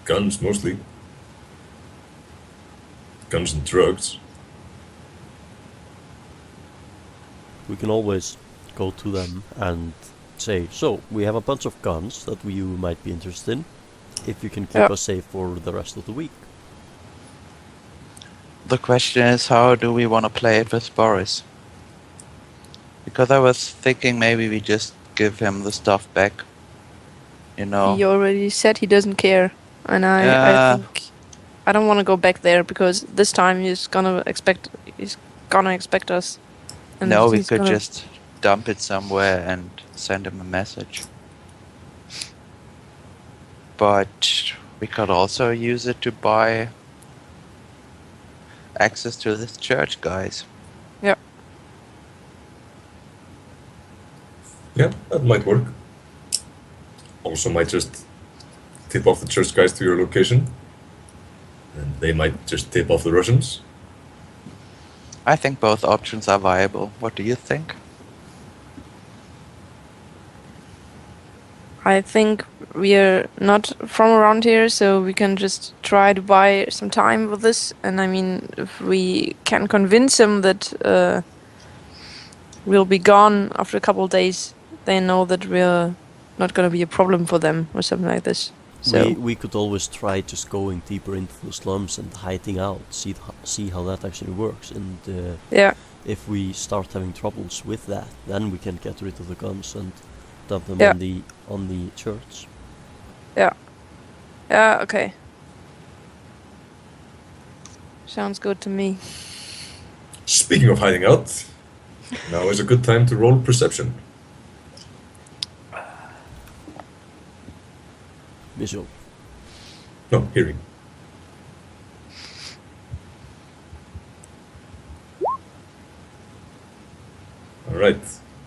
Guns, mostly. Guns and drugs. We can always go to them and say, so, we have a bunch of guns that you might be interested in, if you can keep Yeah. us safe for the rest of the week. The question is, how do we want to play it with Boris? Because I was thinking maybe we just give him the stuff back. You know? He already said he doesn't care, and I Yeah. think I don't want to go back there because this time he's gonna expect us. And No, we he's could gonna- just dump it somewhere and send him a message. But we could also use it to buy access to this church, guys. Yeah. Yeah, that might work. Also might just tip off the church guys to your location. And they might just tip off the Russians. I think both options are viable. What do you think? I think we're not from around here, so we can just try to buy some time with this. And I mean, if we can convince him that we'll be gone after a couple of days, they know that we're not going to be a problem for them or something like this. So We could always try just going deeper into the slums and hiding out, see how that actually works, and yeah, if we start having troubles with that, then we can get rid of the guns and dump them Yeah. on the church. yeah, okay. Sounds good to me. Speaking of hiding out, now is a good time to roll perception. Visual. No, hearing. All right,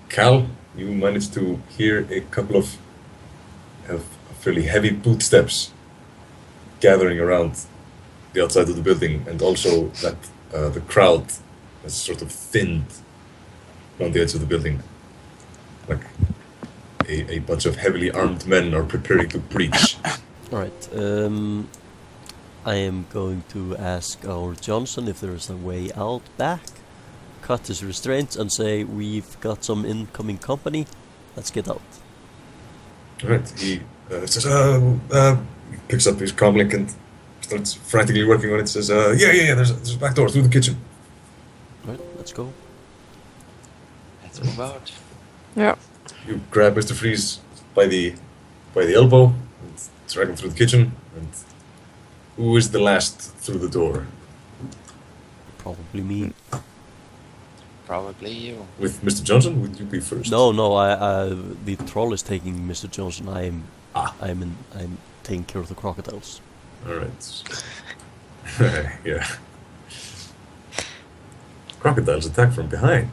Cal, you managed to hear a couple of fairly heavy footsteps gathering around the outside of the building, and also that the crowd has sort of thinned around the edge of the building. Like a bunch of heavily armed men are preparing to breach. Alright, I am going to ask our Johnson if there is a way out back, cut his restraints and say, we've got some incoming company, let's get out. Alright, he says, he picks up his comlink and starts frantically working on it, says, yeah, there's a back door through the kitchen. Alright, let's go. Let's move out. Yeah. You grab Mr. Freeze by the elbow and drag him through the kitchen, and who is the last through the door? Probably me. Probably you. With Mr. Johnson, would you be first? No, the troll is taking Mr. Johnson. I'm taking care of the crocodiles. Alright. Yeah. Crocodiles attack from behind.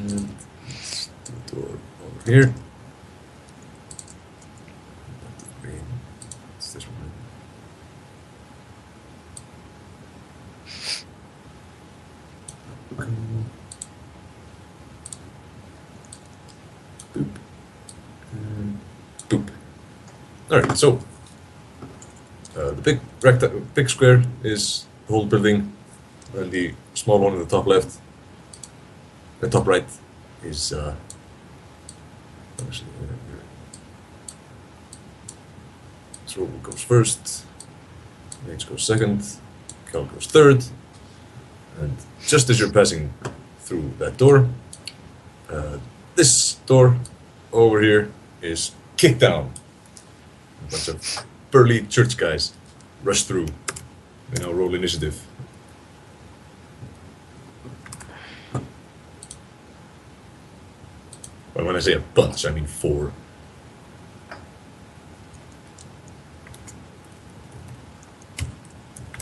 And let's do the door over here. What's this one? Boop. And boop. Alright, so the big square is the whole building, and the small one in the top left, the top right, is actually, so goes first, H goes second, Cal goes third, and just as you're passing through that door, this door over here is kicked down. A bunch of burly church guys rush through. They now roll initiative. Well, when I say a bunch, I mean 4.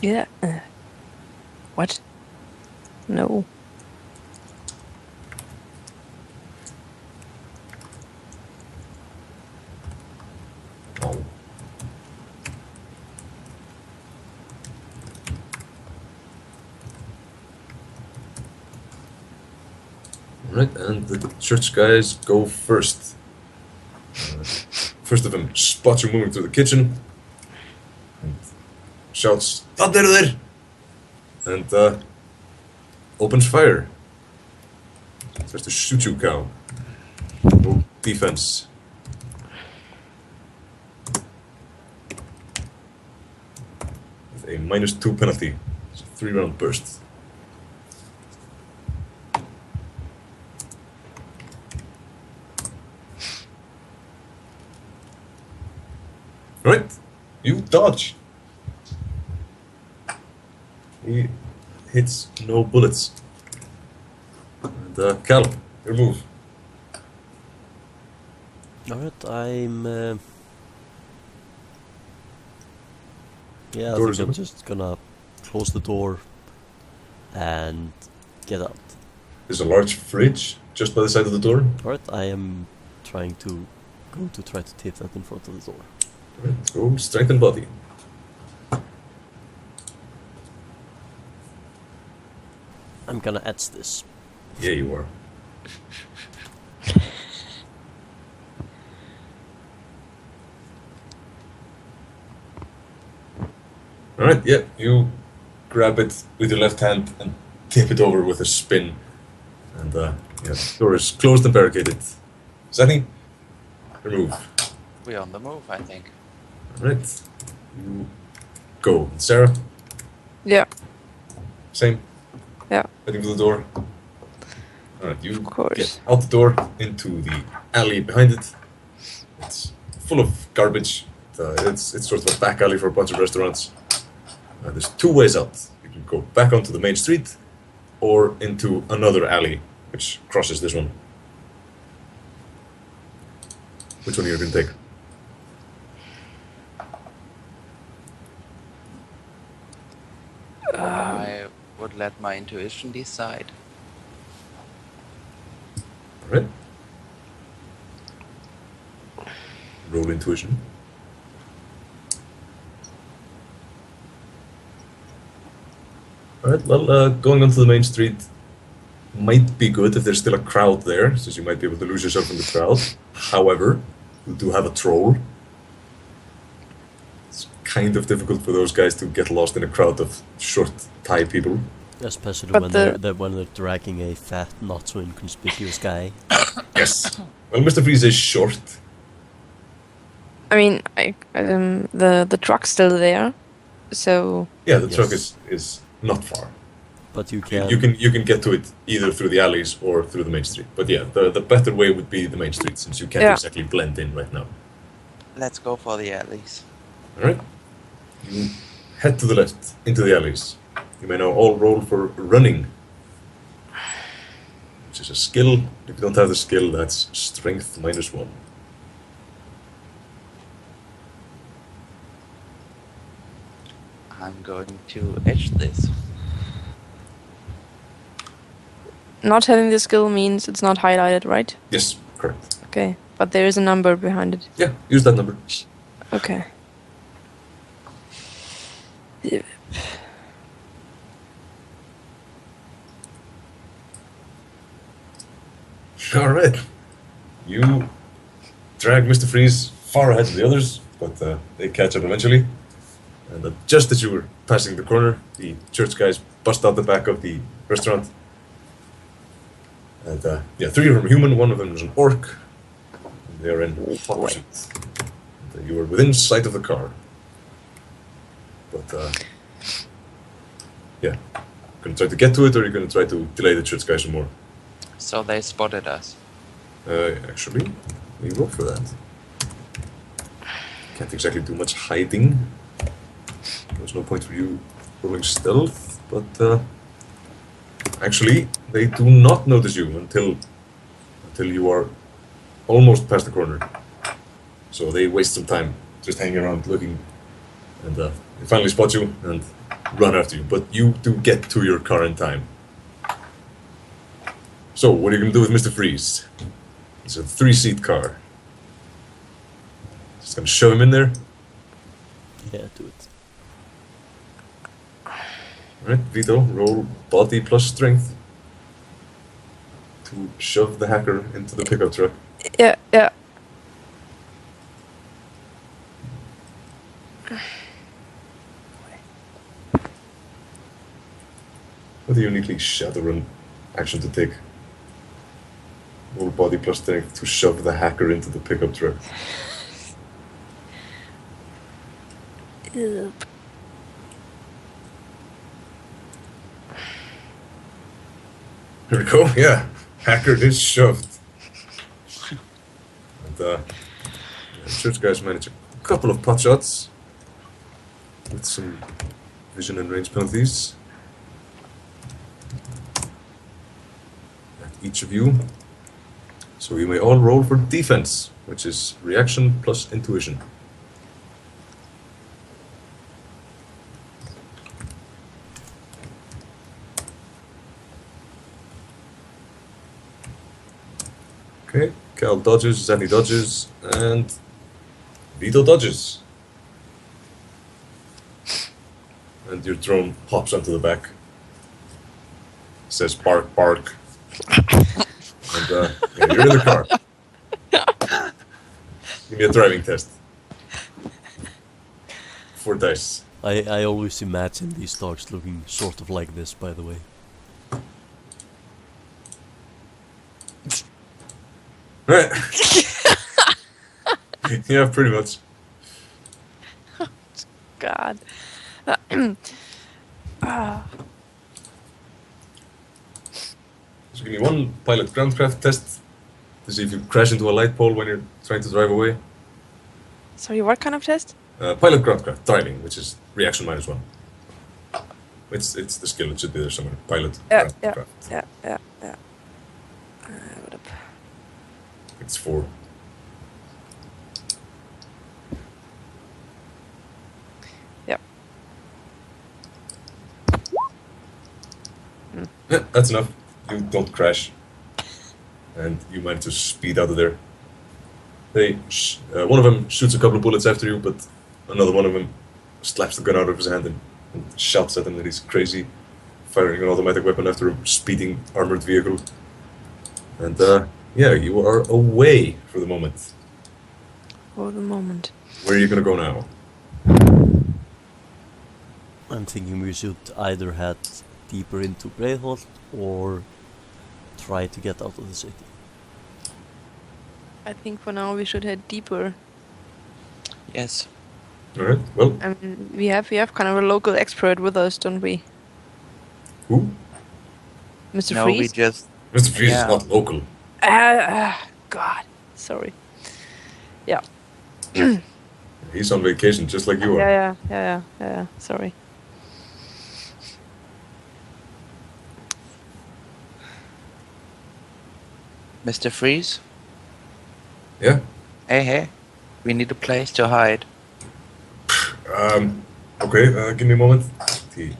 Yeah. What? No. Oh. Alright, and the church guys go first. First of them spots you moving through the kitchen and shouts, "Wat er!" and opens fire. Tries to shoot you, Cal. Roll defense. With a -2 penalty. It's a 3-round burst. Alright, you dodge. He hits no bullets. And Cal, your move. Alright, I'm... yeah, I Door think is I'm open. just gonna close the door and get out. There's a large fridge just by the side of the door. Alright, I am going to try to tip that in front of the door. Alright, roll strength and body. I'm gonna edge this. Yeah, you are. Alright, yeah, you grab it with your left hand and tip it over with a spin. And yeah, the door is closed and barricaded. Zatni, remove. We're on the move, I think. Alright, you go. Sarah, Yeah. same. Yeah. Heading to the door. Alright, you Of course. get out the door into the alley behind it. It's full of garbage. It's sort of a back alley for a bunch of restaurants. There's two ways out. You can go back onto the main street or into another alley, which crosses this one. Which one are you going to take? I would let my intuition decide. Alright. Roll intuition. Alright, well, going onto the main street might be good if there's still a crowd there, since you might be able to lose yourself in the crowd. However, you do have a troll. It's kind of difficult for those guys to get lost in a crowd of short Thai people. Especially But when they're dragging a fat, not so inconspicuous guy. Yes. Well, Mr. Freeze is short. I mean, the truck's still there, so Yeah, the Yes. truck is not far. But you can. You can get to it either through the alleys or through the main street. But yeah, the better way would be the main street, since you can't Yeah. exactly blend in right now. Let's go for the alleys. Alright. You head to the left, into the alleys. You may now all roll for running, which is a skill. If you don't have the skill, that's strength -1. I'm going to edge this. not having the skill means it's not highlighted, right? Yes, correct. Okay, but there is a number behind it. Yeah, use that number. Okay. Yeah. Alright. You drag Mr. Freeze far ahead of the others, but they catch up eventually. And just as you were passing the corner, the church guys bust out the back of the restaurant. And yeah, 3 of them are human, 1 of them is an orc. And they are in hot pursuit. And, you were within sight of the car. But yeah, gonna try to get to it, or are you gonna try to delay the church guys some more? So they spotted us. Actually, we roll for that. Can't exactly do much hiding. There's no point for you rolling stealth, but actually, they do not notice you until you are almost past the corner. So they waste some time just hanging around looking, and they finally spot you and run after you. But you do get to your car in time. So, what are you going to do with Mr. Freeze? It's a 3-seat car. Just going to shove him in there. Yeah, do it. Alright, Vietho, roll body plus strength to shove the hacker into the pickup truck. Yeah, yeah. What a uniquely Shadowrun action to take. Roll body plus strength to shove the hacker into the pickup truck. Yep. Here we go, yeah. Hacker is shoved. And yeah, church guys manage a couple of pot shots with some vision and range penalties at each of you. So you may all roll for defense, which is reaction plus intuition. Okay, Cal dodges, Zatni dodges, and Vietho dodges. And your drone hops onto the back. Says bark, bark. And yeah, you're in the car. Give me a driving test. 4 dice. I always imagine these dogs looking sort of like this, by the way. Right. Yeah, pretty much. God. So give me one pilot groundcraft test to see if you crash into a light pole when you're trying to drive away. Sorry, what kind of test? Pilot groundcraft, driving, which is reaction -1. It's the skill, it should be there somewhere. Pilot groundcraft. Yeah. What up? It's 4. Yep. Yeah, that's enough. You don't crash. And you manage to speed out of there. One of them shoots a couple of bullets after you, but another one of them slaps the gun out of his hand and shouts at him that he's crazy, firing an automatic weapon after a speeding armored vehicle. And yeah, you are away for the moment. For the moment. Where are you gonna go now? I'm thinking we should either head deeper into Breiðholt or try to get out of the city. I think for now we should head deeper. Yes. Alright, well, I mean, we have kind of a local expert with us, don't we? who? Mr. No, we Freeze? just... Mr. Freeze Yeah. is not local. God. Sorry. Yeah. He's on vacation just like you are. Yeah. Sorry. Mr. Freeze? Yeah? Hey. We need a place to hide. Okay, give me a moment. He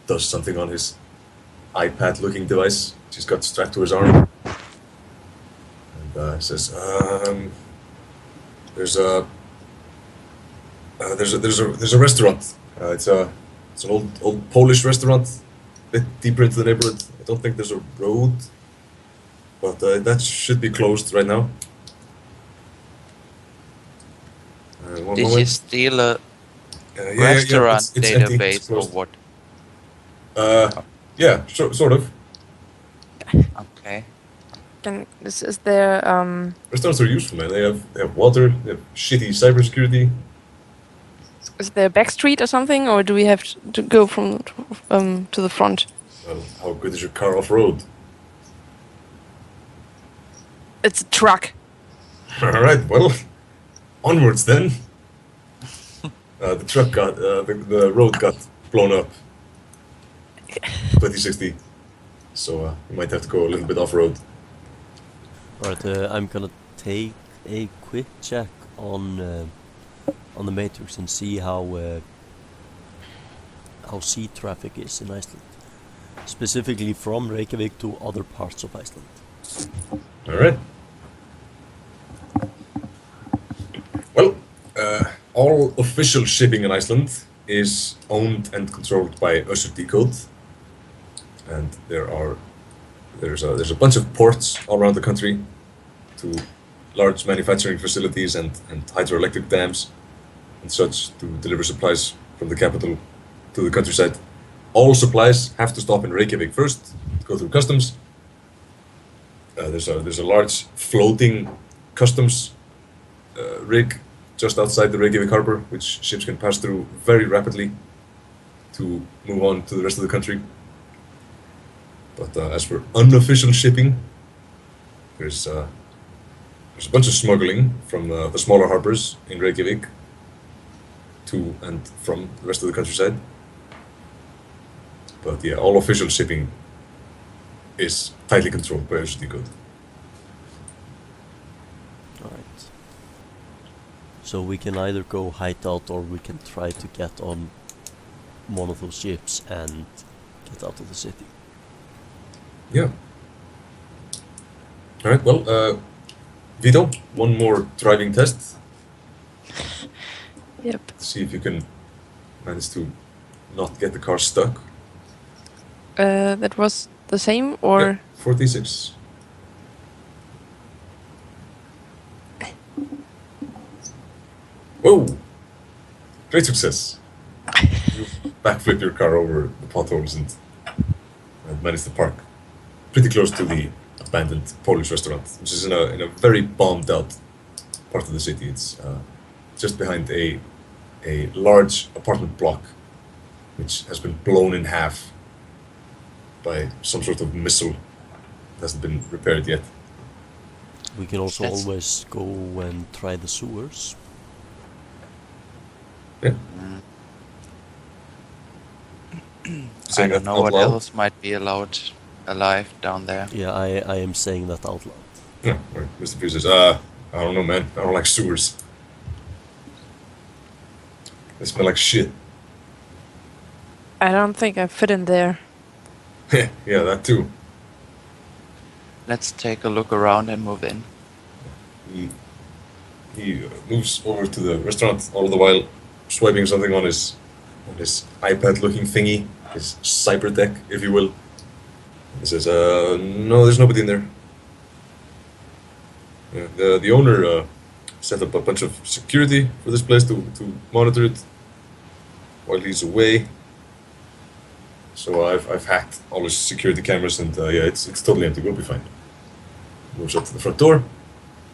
does something on his iPad-looking device, which he's got strapped to his arm. And says, there's a restaurant. It's an old Polish restaurant, a bit deeper into the neighborhood. I don't think there's a road, but that should be closed right now. One Did you moment. steal a Yeah, restaurant it's empty, it's database or closed. what? Yeah, sort of. Okay. Is there Restaurants are useful, man. They have water, they have shitty cybersecurity. is there a back street or something, or do we have to go from to the front? Well, how good is your car off-road? It's a truck. Alright, well, onwards then. The truck got, the road got blown up. 2060. So you might have to go a little bit off-road. Alright, I'm gonna take a quick check on the Matrix and see how sea traffic is in Iceland, specifically from Reykjavik to other parts of Iceland. Alright. Well, all official shipping in Iceland is owned and controlled by Össur Decode. And there's a bunch of ports all around the country to large manufacturing facilities and hydroelectric dams and such to deliver supplies from the capital to the countryside. All supplies have to stop in Reykjavik first, go through customs. There's a large floating customs rig just outside the Reykjavik harbor, which ships can pass through very rapidly to move on to the rest of the country. But as for unofficial shipping, there's a bunch of smuggling from the smaller harbors in Reykjavik to and from the rest of the countryside. But yeah, all official shipping is tightly controlled by Össur Decode. Alright. So we can either go hide out or we can try to get on one of those ships and get out of the city. Yeah. Alright, well, Vietho, one more driving test. Yep. See if you can manage to not get the car stuck. That was the same, or 46. Whoa! Great success. You backflip your car over the potholes and manage to park pretty close to the abandoned Polish restaurant, which is in a very bombed out part of the city. It's just behind a large apartment block, which has been blown in half by some sort of missile that hasn't been repaired yet. We can also That's- always go and try the sewers. Yeah. I Saying don't that know out what loud? else might be allowed alive down there. Yeah, I am saying that out loud. Yeah, right. Mr. P says, I don't know, man. I don't like sewers. They smell like shit. I don't think I fit in there. Yeah, that too. Let's take a look around and move in. He moves over to the restaurant, all the while swiping something on his iPad-looking thingy, his cyber deck, if you will. He says, "No, there's nobody in there." Yeah, the owner set up a bunch of security for this place to monitor it while he's away. So I've hacked all his security cameras, and yeah, it's totally empty. We'll be fine. Moves up to the front door,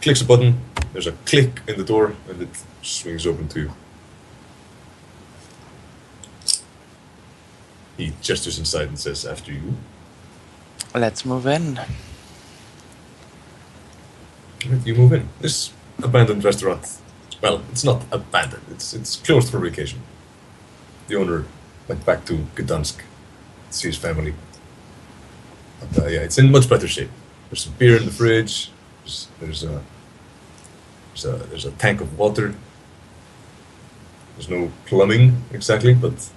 clicks a button. There's a click in the door, and it swings open to you. He gestures inside and says, "After you." Let's move in. And you move in. This abandoned restaurant. Well, it's not abandoned. It's closed for vacation. The owner went back to Gdansk to see his family. But yeah, it's in much better shape. There's some beer in the fridge. There's a tank of water. There's no plumbing exactly, but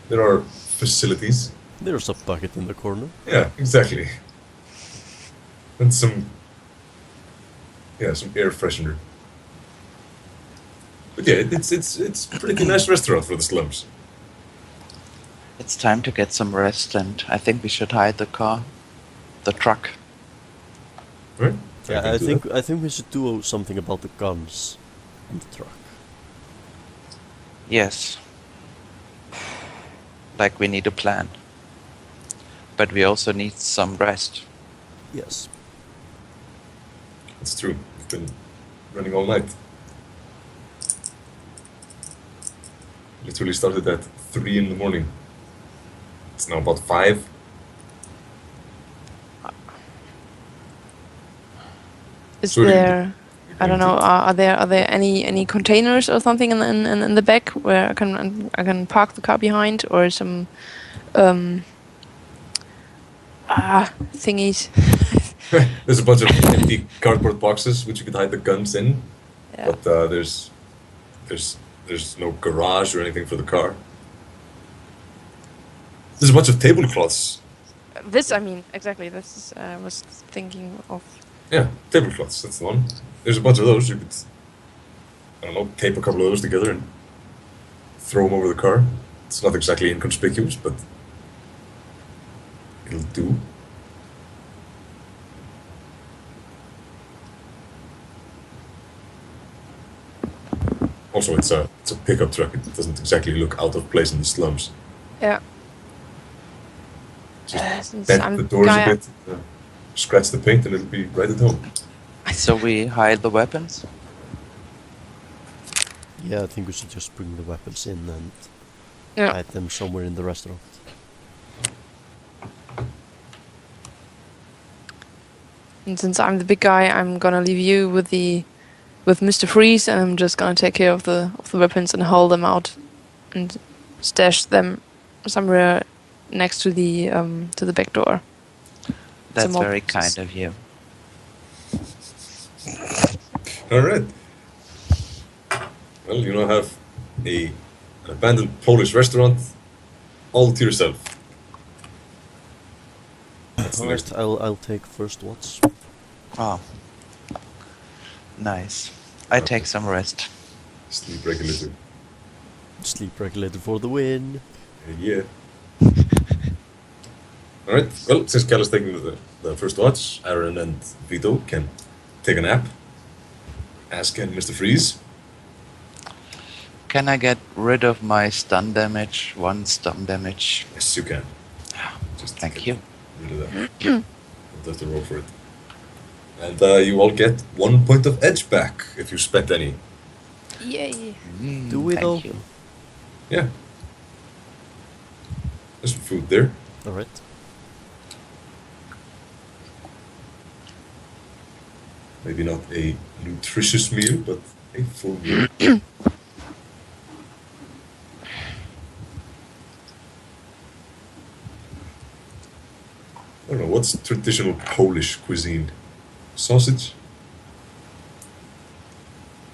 there are facilities. There's a bucket in the corner. Yeah, exactly. And some air freshener. But yeah, it's a pretty nice restaurant for the slums. It's time to get some rest, and I think we should hide the truck. Right? Yeah, can do that. I think we should do something about the guns in the truck. Yes. Like we need a plan. But we also need some rest. Yes. It's true. We've been running all night. Literally started at 3 in the morning. It's now about 5. Is So you- there? I don't know. Are there any containers or something in the back where I can park the car behind, or some thingies? There's a bunch of empty cardboard boxes which you could hide the guns in, Yeah. but there's no garage or anything for the car. There's a bunch of tablecloths. This, I mean, exactly. This is I was thinking of. Yeah, tablecloths. That's the one. There's a bunch of those. You could, I don't know, tape a couple of those together and throw them over the car. It's not exactly inconspicuous, but it'll do. Also, it's a pickup truck. It doesn't exactly look out of place in the slums. Yeah. Just Since bend I'm the doors guy- a bit, scratch the paint, and it'll be right at home. So we hide the weapons? Yeah, I think we should just bring the weapons in and Yeah. hide them somewhere in the restaurant. And since I'm the big guy, I'm gonna leave you with Mr. Freeze, and I'm just gonna take care of the weapons and haul them out and stash them somewhere next to the back door. That's more very boxes. kind of you. All right. Well, you now have an abandoned Polish restaurant all to yourself. That's the next. Alright, I'll take first watch. Oh. Nice. I Okay. take some rest. Sleep regulator. Sleep regulator for the win. Yeah. All right. Well, since Cal is taking the the first watch, Aaron and Vietho can take a nap. As can Mr. Freeze. Can I get rid of my stun damage? 1 stun damage. Yes, you can. Just Thank get you. rid of that. Don't have to roll for it. And you all get 1 point of edge back if you spent any. Yay! Do we though? Thank you. Yeah. There's some food there. Alright. Maybe not a nutritious meal, but a full meal. I don't know, what's traditional Polish cuisine? Sausage?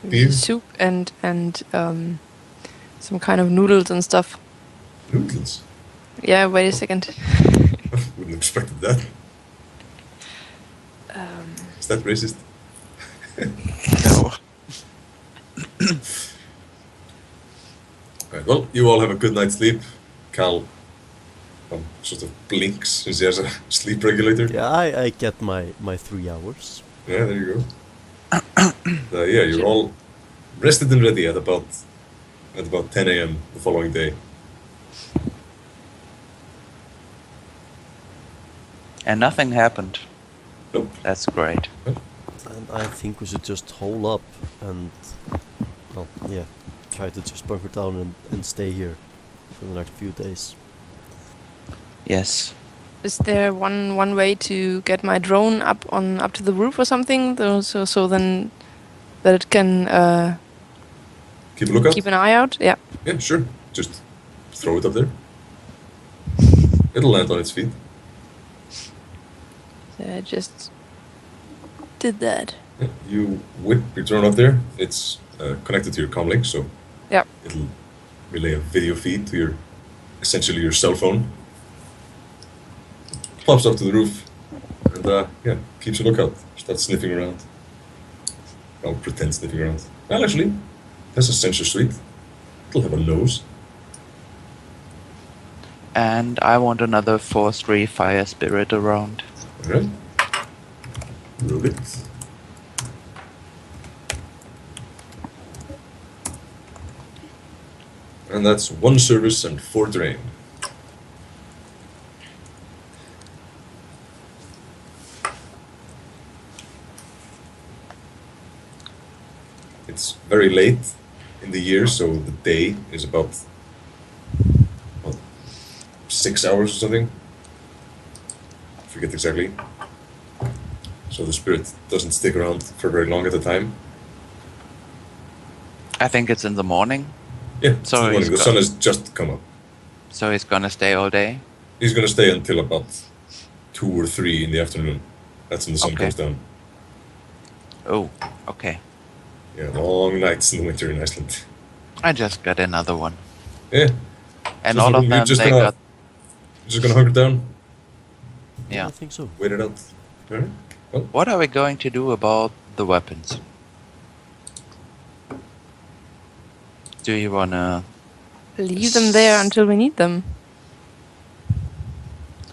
Beer? Soup and some kind of noodles and stuff. Noodles? Yeah, wait a second. Wouldn't have expected that. Is that racist? No. Right, well, you all have a good night's sleep. Cal sort of blinks since he has a sleep regulator. Yeah, I get my 3 hours. Yeah, there you go. Yeah, you're all rested and ready at about 10 a.m. the following day. And nothing happened. Nope. That's great. And I think we should just hole up and, well, yeah, try to just bunker down and stay here for the next few days. Yes. Is there one way to get my drone up to the roof or something, so then that it can Keep a lookout? keep an eye out? Yeah. Yeah, sure. Just throw it up there. It'll land on its feet. So I just did that. Yeah, you whip your drone up there. It's connected to your comlink, so Yeah. it'll relay a video feed to essentially your cell phone. Pops up to the roof, and yeah, keeps a lookout. Starts sniffing around. I'll pretend sniffing around. Well, actually, there's a sensor suite. It'll have a nose. And I want another Force 3 Fire Spirit around. Alright. Roll it. And that's 1 service and 4 drain. It's very late in the year, so the day is about 6 hours or something. I forget exactly. So the spirit doesn't stick around for very long at a time. I think it's in the morning, Yeah, it's So in the morning. he's The sun has just come up. so he's gonna stay all day. He's gonna stay until about 2 or 3 in the afternoon. That's when the sun Okay. goes down. Oh, okay. Yeah, long nights in the winter in Iceland. I just got another one. Yeah, And Just all of you're them, just they gonna- got... you're just gonna hunker down, Yeah. I think so. wait it out. Alright. What are we going to do about the weapons? Do you wanna, Leave them there until we need them.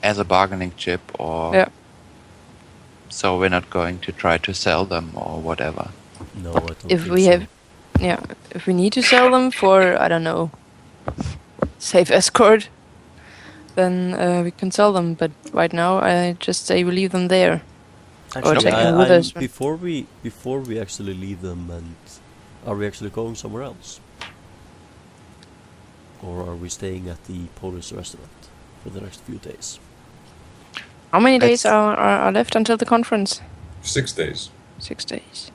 as a bargaining chip, or... Yeah. So we're not going to try to sell them or whatever? No, I don't If think we so. have, yeah, if we need to sell them for, I don't know, safe escort, then we can sell them. But right now, I just say we leave them there. Actually, take them with us. before we actually leave them, and are we actually going somewhere else, or are we staying at the Polish restaurant for the next few days? How many days Let's- are left until the conference? 6 days. 6 days.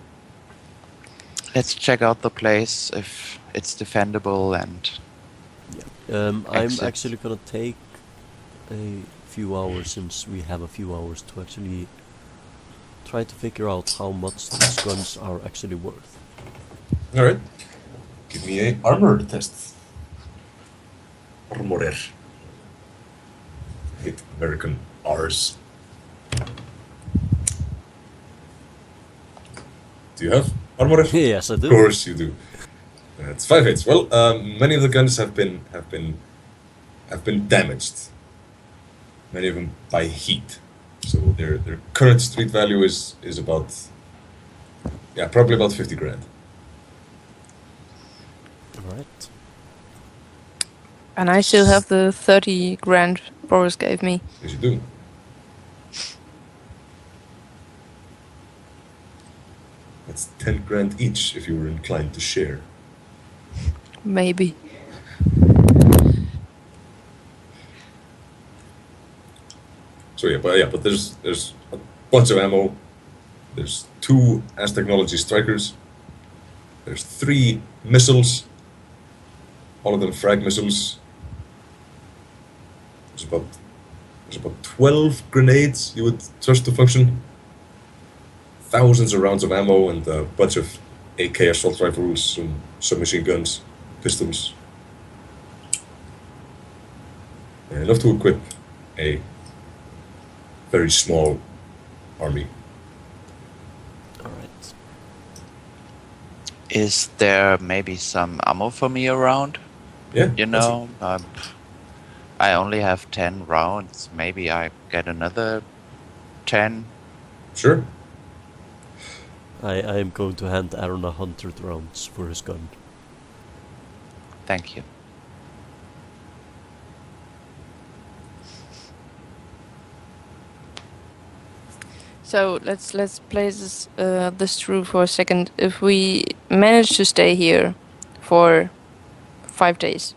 Let's check out the place if it's defendable and... I'm Exit. actually gonna take a few hours, since we have a few hours, to actually try to figure out how much these guns are actually worth. Alright. Give me a armor test. Armorer. I hate American R's. Do you have armorer? Yes, I do. Of course you do. It's 5 hits. Well, many of the guns have been damaged. Many of them by heat. So their current street value is about, probably about 50 grand. Alright. And I still have the 30 grand Boris gave me. Yes, you do. That's 10 grand each if you were inclined to share. Maybe. So but there's a bunch of ammo. There's 2 as technology strikers. There's 3 missiles. All of them frag missiles. There's about 12 grenades you would trust to function. Thousands of rounds of ammo and a bunch of AK assault rifles, some submachine guns, pistols. Enough to equip a very small army. Alright. Is there maybe some ammo for me around? Yeah. You know, I only have 10 rounds. Maybe I get another 10. Sure. I am going to hand Aaron 100 rounds for his gun. Thank you. So let's play this through for a second. If we manage to stay here for 5 days,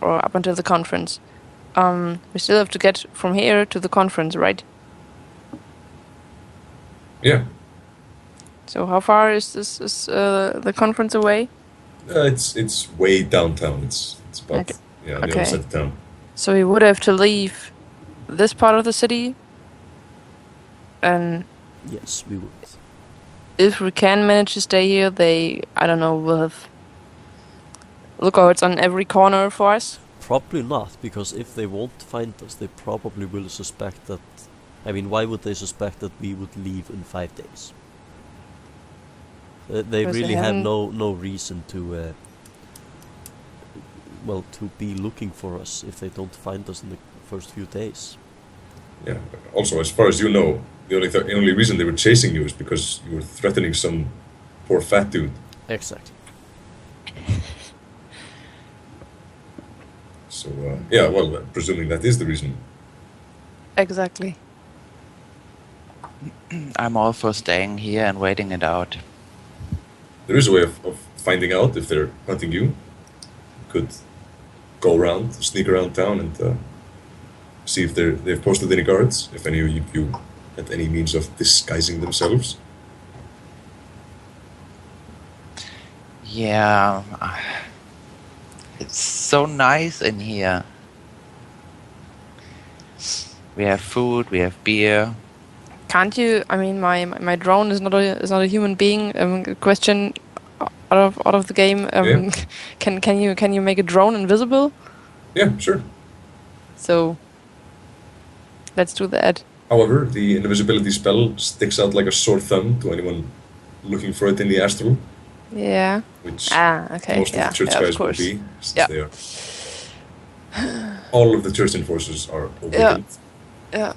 or up until the conference, we still have to get from here to the conference, right? Yeah. So how far is the conference away? It's way downtown. It's about Okay. on the Okay. other side of town. So we would have to leave this part of the city, and Yes, we would. if we can manage to stay here, will have lookouts on every corner for us. Probably not, because if they won't find us, they probably will suspect that... I mean, why would they suspect that we would leave in 5 days? They Because they really have haven't- no reason to... to be looking for us if they don't find us in the first few days. Yeah. Also, as far as you know, the only reason they were chasing you is because you were threatening some poor fat dude. Exactly. So presuming that is the reason. Exactly. I'm all for staying here and waiting it out. There is a way of finding out if they're hunting you. You could go around, sneak around town, and see if they've posted any guards. If any of you had any means of disguising themselves. Yeah, it's so nice in here. We have food, we have beer. Can't you? I mean, my drone is not a human being. Question out of the game. Yeah. Can you make a drone invisible? Yeah, sure. So let's do that. However, the invisibility spell sticks out like a sore thumb to anyone looking for it in the astral, Yeah. which Okay. most of the church of guys will course. be, since Yeah. they are. All of the church enforcers are awakened. Yeah.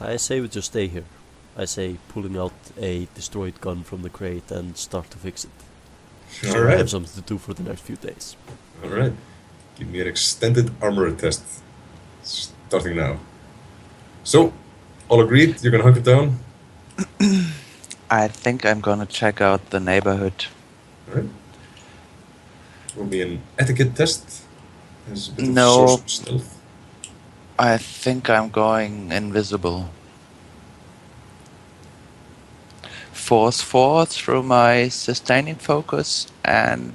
I say we just stay here. I say pulling out a destroyed gun from the crate and start to fix it. So All I have right. something to do for the next few days. All right. Give me an extended armor test. Starting now. So, all agreed? You're gonna hunt it down? I think I'm gonna check out the neighborhood. All right. Will be an etiquette test. There's a bit of No. source of stealth. I think I'm going invisible. Force 4 through my sustaining focus, and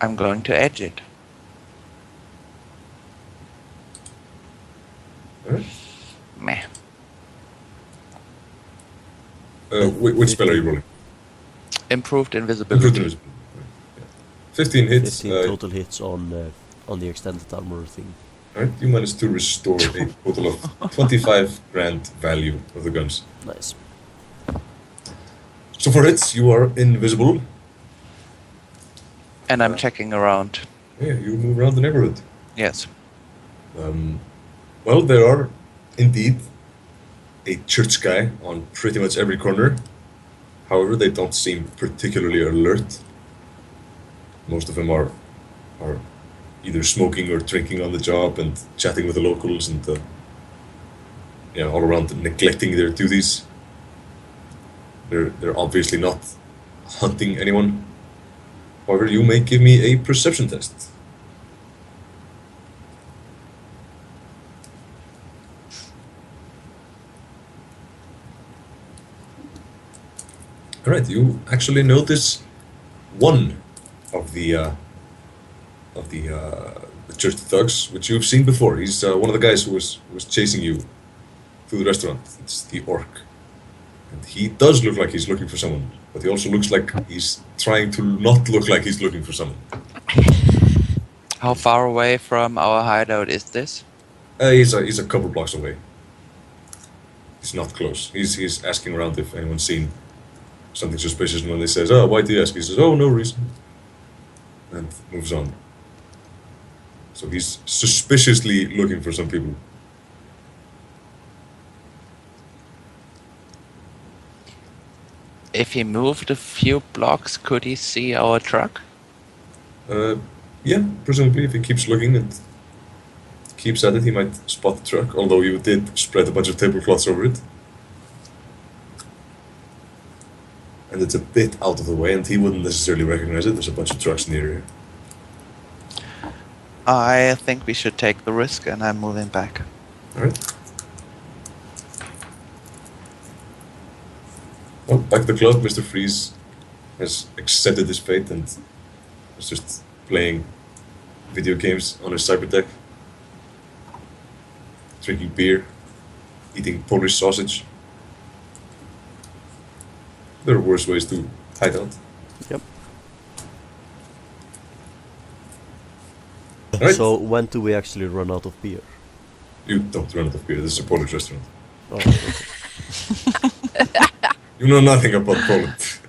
I'm going to edge it. All right. Meh. Which spell are you rolling? Improved invisibility. Improved invisibility. Yeah. 15 hits. 15 total hits on the extended armor thing. Alright, you managed to restore a total of 25 grand value of the guns. Nice. So for hits, you are invisible. And I'm checking around. Yeah, you move around the neighborhood. Yes. Well, there are indeed a church guy on pretty much every corner. However, they don't seem particularly alert. Most of them are either smoking or drinking on the job and chatting with the locals and all around neglecting their duties. They're obviously not hunting anyone. However, you may give me a perception test. All right, you actually notice one of the church thugs, which you've seen before. He's one of the guys who was chasing you through the restaurant. It's the orc, and he does look like he's looking for someone, but he also looks like he's trying to not look like he's looking for someone. How far away from our hideout is this? He's a couple blocks away. He's not close. He's asking around if anyone's seen something suspicious, and when they says, "Oh, why do you ask?" He says, "Oh, no reason," and moves on. So he's suspiciously looking for some people. If he moved a few blocks, could he see our truck? Yeah, presumably if he keeps looking and keeps at it, he might spot the truck, although you did spread a bunch of tablecloths over it. And it's a bit out of the way, and he wouldn't necessarily recognize it. There's a bunch of trucks near here. I think we should take the risk, and I'm moving back. Alright. Well, back at the club, Mr. Freeze has accepted his fate and is just playing video games on his cyberdeck, drinking beer, eating Polish sausage. There are worse ways to hide out. Yep. Right. So when do we actually run out of beer? You don't run out of beer. This is a Polish restaurant. Oh, okay. You know nothing about Poland.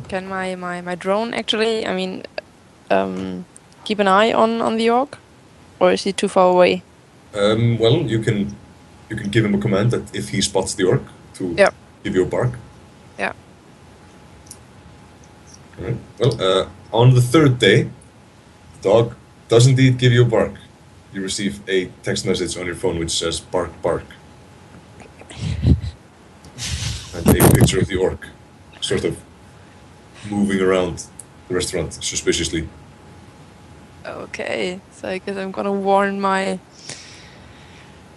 Can my drone actually, keep an eye on the orc? Or is he too far away? Well, you can give him a command that if he spots the orc to give you a bark. Yeah. Alright. Well, on the third day, the dog does indeed give you a bark. You receive a text message on your phone which says "bark, bark," and a picture of the orc, sort of moving around the restaurant suspiciously. Okay, so I guess I'm gonna warn my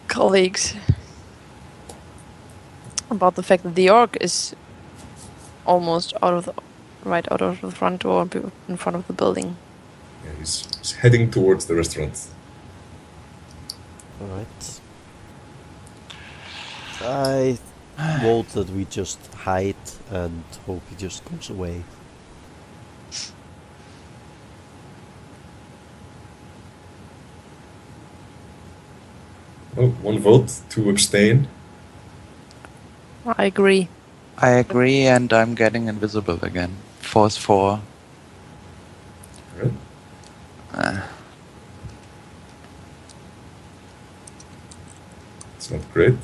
colleagues about the fact that the orc is almost right out of the front door in front of the building. Yeah, he's heading towards the restaurant. Alright. I vote that we just hide and hope he just goes away. Well, one vote to abstain. I agree. I agree, and I'm getting invisible again. Force 4. Alright. It's not great.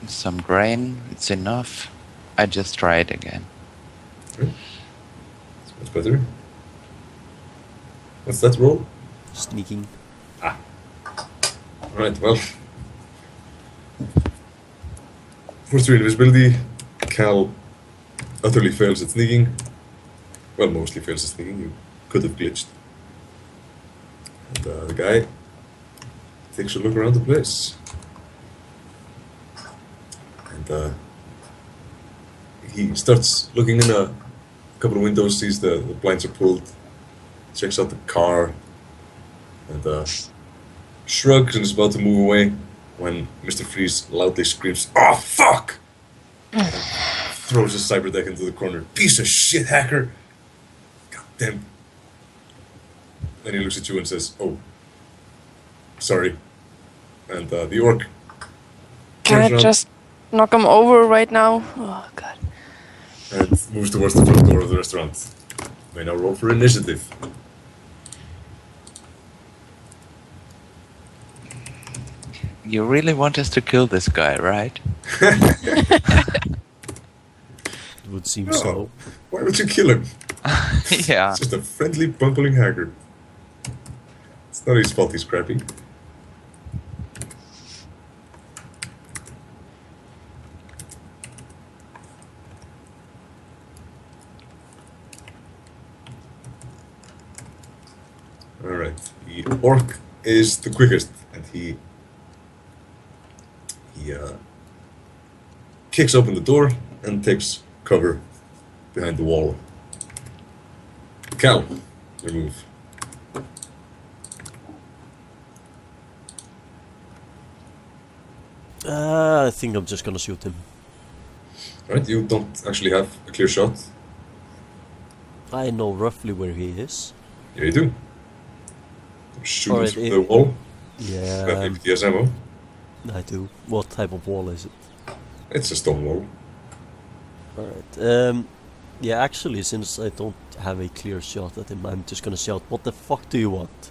Some grain, it's enough. I just try it again. It's much better. What's that roll? Sneaking. Alright, well. For 3 invisibility, Cal utterly fails at sneaking. Well, mostly fails at sneaking. You could have glitched. And the guy takes a look around the place. And he starts looking in a couple of windows, sees the blinds are pulled, checks out the car, and shrugs and is about to move away when Mr. Freeze loudly screams, "Oh, fuck!" and throws his cyberdeck into the corner. "Piece of shit, hacker!" God damn. Then he looks at you and says, "Oh, sorry." And the orc Can turns I around just knock him over right now? Oh, God. and moves towards the front door of the restaurant. You may now roll for initiative. You really want us to kill this guy, right? It would seem No. so. Why would you kill him? Yeah. It's just a friendly, bumbling hacker. It's not his fault he's crappy. Alright, the orc is the quickest, and he kicks open the door and takes cover behind the wall. Cal, your move. I think I'm just gonna shoot him. Alright, you don't actually have a clear shot. I know roughly where he is. Yeah, you do. Shoot Alright, through the wall. Yeah, With APTS ammo. I do. What type of wall is it? It's a stone wall. Alright, yeah, actually, since I don't have a clear shot at him, I'm just gonna shout, what the fuck do you want?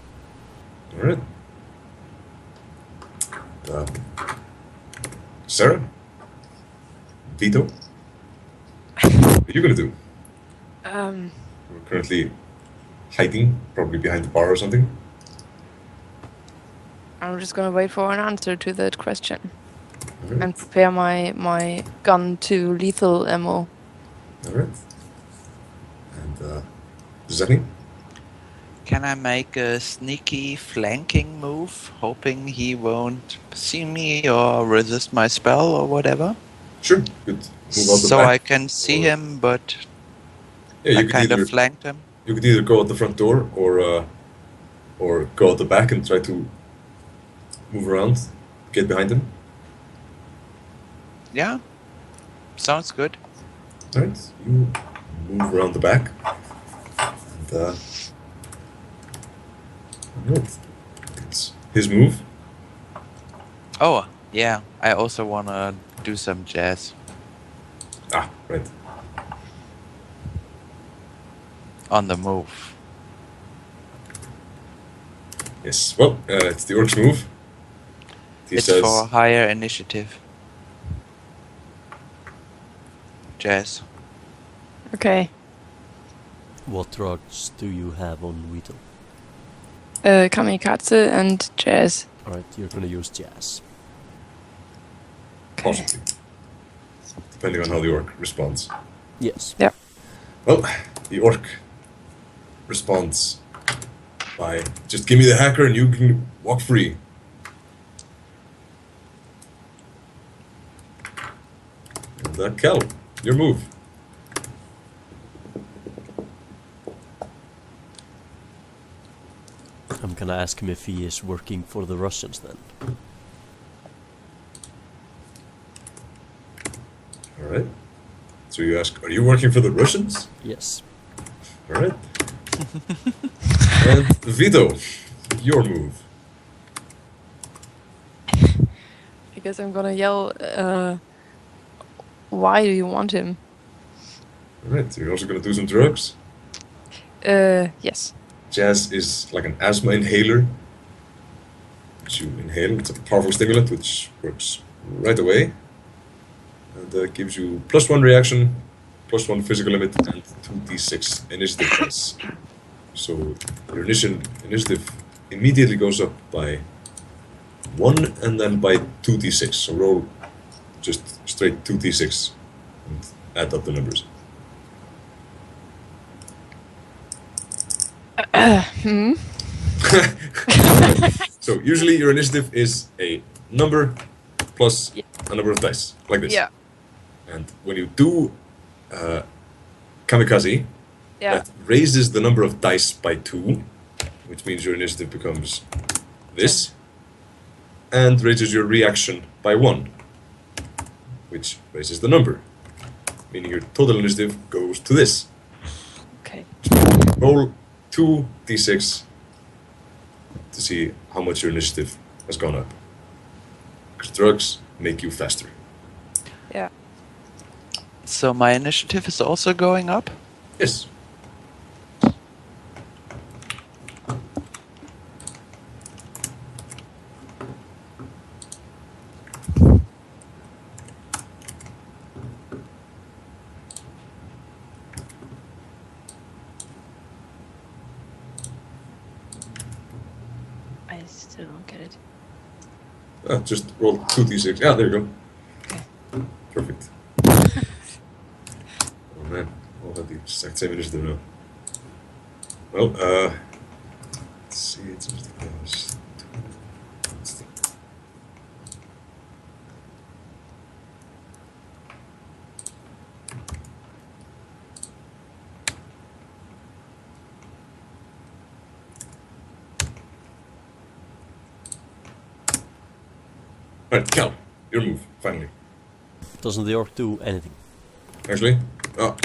Alright. Sarah? Vietho? What are you gonna do? We're currently hiding, probably behind the bar or something. I'm just gonna wait for an answer to that question Alright. and prepare my gun to lethal ammo. Alright. And, Zatni? Can I make a sneaky flanking move, hoping he won't see me or resist my spell or whatever? Sure. Good. Move out the So back. I can see or- him, but Yeah, I you could kind either of flanked him. you could either go out the front door or go out the back and try to move around, get behind him. Yeah, sounds good. Alright. You move around the back. And alright. It's his move. Oh, yeah, I also want to do some jazz Ah, right. on the move. Yes. Well, it's the orc's move. He It's says, for higher initiative. Jazz. Okay. What drugs do you have on Vietho? Kamikaze and jazz. Alright, you're gonna use jazz. possibly. Depending on how the orc responds. Yes. Yeah. Well, the orc responds by just give me the hacker and you can walk free. And Cal, your move. I'm gonna ask him if he is working for the Russians then. Alright. So you ask, are you working for the Russians? Yes. Alright. And Vietho, your move. I guess I'm gonna yell, why do you want him? Alright, you're also gonna do some drugs. Yes. Jazz is like an asthma inhaler, which you inhale. It's a powerful stimulant which works right away. And gives you +1 reaction, +1 physical limit, and 2d6 initiative dice. So your initiative immediately goes up by 1 and then by 2d6. So roll just straight 2d6 and add up the numbers. So usually your initiative is a number plus a number of dice, like this. Yeah. And when you do kamikaze, Yeah. that raises the number of dice by 2, which means your initiative becomes this, and raises your reaction by 1, which raises the number, meaning your total initiative goes to this. Okay. Roll 2d6 to see how much your initiative has gone up. Because drugs make you faster. Yeah. So my initiative is also going up? Yes. I still don't get it. Just roll 2d6. Yeah, there you go. Okay. Perfect. Oh man, all have the exact same initiative now. Well, let's see, it's just Alright, Cal, your move, finally. Doesn't the orc do anything? Actually, never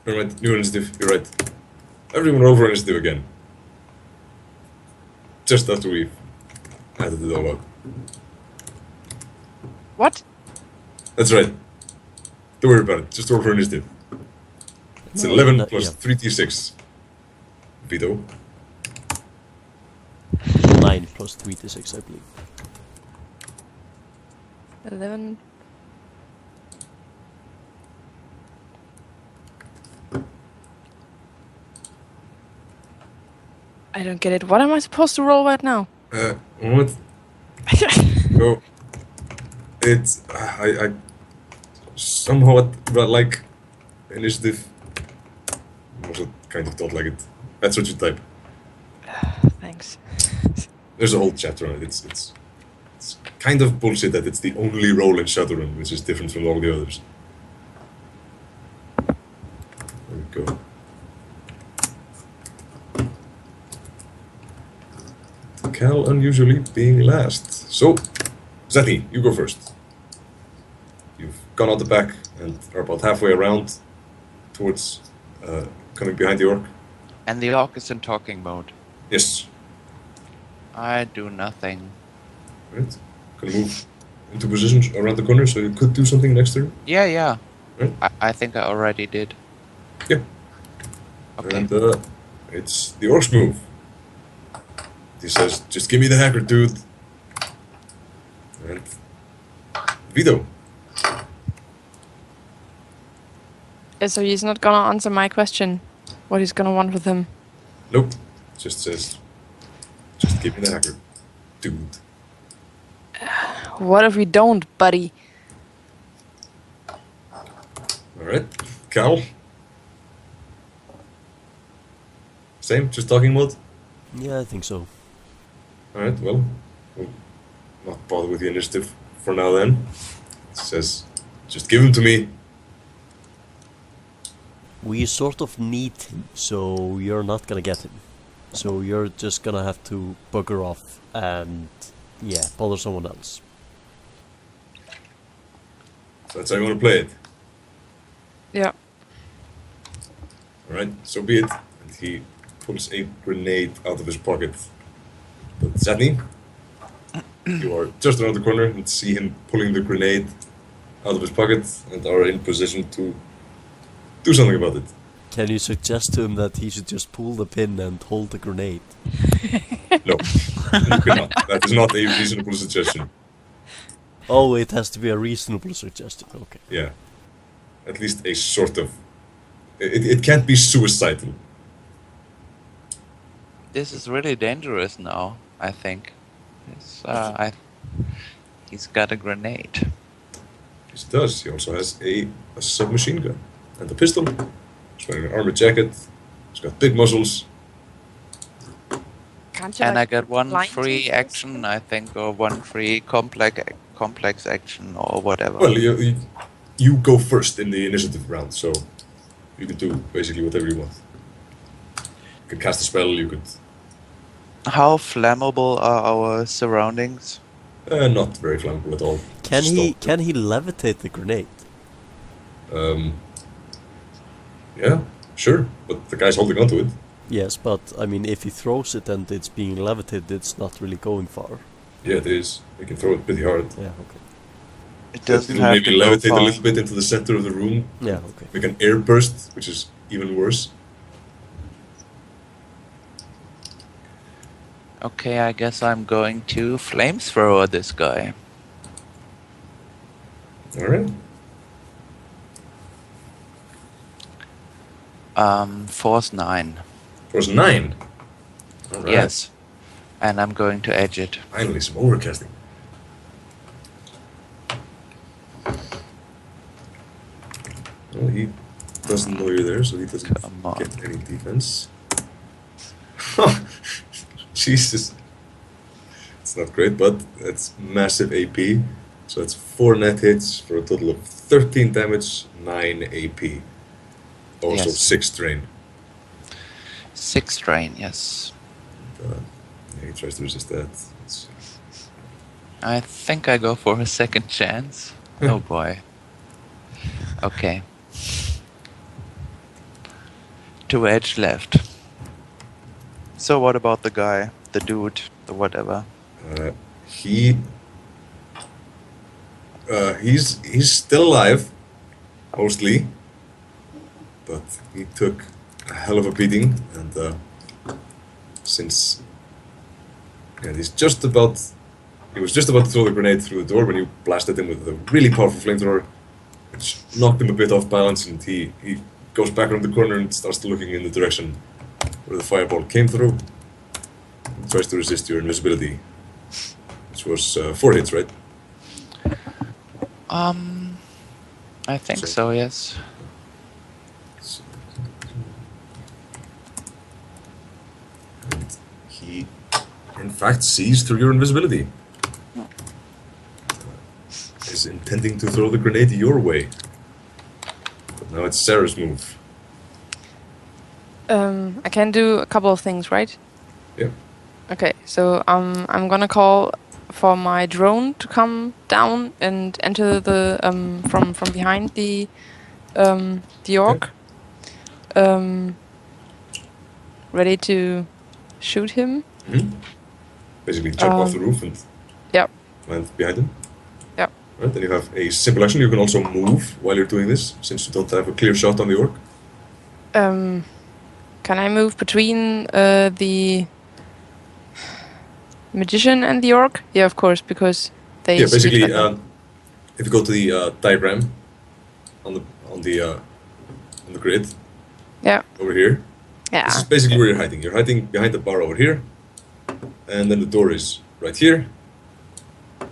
mind, new initiative, you're right. Everyone over initiative again. Just after we added it all up. What? That's right. Don't worry about it, just roll for initiative. It's No, 11 no, plus yeah. 3d6. Vietho. 9 plus 3d6, I believe. 11. I don't get it. What am I supposed to roll right now? What? No. It's... I somewhat like initiative. I also kind of don't like it. That's what you type. Thanks. There's a whole chapter on it. It's kind of bullshit that it's the only role in Shadowrun, which is different from all the others. There we go. Cal unusually being last. So, Zatni, you go first. You've gone out the back and are about halfway around towards coming behind the orc. And the orc is in talking mode. Yes. I do nothing. Right. Can move into positions around the corner so you could do something next turn. Yeah. Right. I think I already did. Yeah. Okay. And it's the orc's move. He says, just give me the hacker, dude. And Vietho. So he's not gonna answer my question. What he's gonna want with him. Nope. Just says, just give me the hacker, dude. What if we don't, buddy? Alright. Cal. Same, just talking mode. Yeah, I think so. Alright, well, we'll not bother with the initiative for now then. It says, just give him to me. We sort of need him, so you're not gonna get him. So you're just gonna have to bugger off and, yeah, bother someone else. So that's how you want to play it. Yeah. Alright, so be it. And he pulls a grenade out of his pocket. But Zatni, you are just around the corner and see him pulling the grenade out of his pocket and are in position to do something about it. Can you suggest to him that he should just pull the pin and hold the grenade? No, you cannot. That is not a reasonable suggestion. Oh, it has to be a reasonable suggestion, okay. Yeah. At least a sort of... It can't be suicidal. This is really dangerous now, I think. He's got a grenade. Yes, he does. He also has a submachine gun and a pistol. He's wearing an armored jacket. He's got big muscles. Can't you And I like, get one blind free him? action, I think, or one free complex action or whatever. Well, you go first in the initiative round, so you can do basically whatever you want. You can cast a spell, you could... How flammable are our surroundings? Not very flammable at all. Can Stop. he levitate the grenade? Yeah, sure, but the guy's holding onto it. Yes, but I mean, if he throws it and it's being levitated, it's not really going far. Yeah, it is. You can throw it pretty hard. Yeah, okay. It doesn't It'll have maybe to go levitate a far. little bit into the center of the room. Yeah, okay. Make an air burst, which is even worse. Okay, I guess I'm going to flamethrower this guy. Alright. Force 9. Force 9. Alright. Yes. And I'm going to edge it. Finally, some overcasting. Well, he doesn't know you're there, so he doesn't Come on. get any defense. Jesus. It's not great, but it's massive AP. So it's 4 net hits for a total of 13 damage, 9 AP. Also Yes. 6 strain. 6 strain, yes. Yeah, he tries to resist that. It's, I think I go for a second chance. Oh boy. Okay. 2 edge left. So what about the guy? The dude? The whatever? he he's still alive, mostly, but he took a hell of a beating, and since he was just about to throw the grenade through the door when you blasted him with a really powerful flamethrower, which knocked him a bit off balance, and he goes back around the corner and starts looking in the direction where the fireball came through. He tries to resist your invisibility, which was 4 hits, right? I think so, yes. And he, in fact, sees through your invisibility. Is intending to throw the grenade your way. But now it's Sarah's move. I can do a couple of things, right? Yeah. Okay, so I'm gonna call for my drone to come down and enter the from behind the orc. Ready to shoot him. Basically jump off the roof and Yep. land behind him. Yep. Right, then you have a simple action. You can also move while you're doing this, since you don't have a clear shot on the orc. Can I move between the magician and the orc? Yeah, of course, because they. Yeah, speak basically, like that. if you go to the diagram on the grid Yeah. over here, Yeah. this is basically where you're hiding. You're hiding behind the bar over here, and then the door is right here,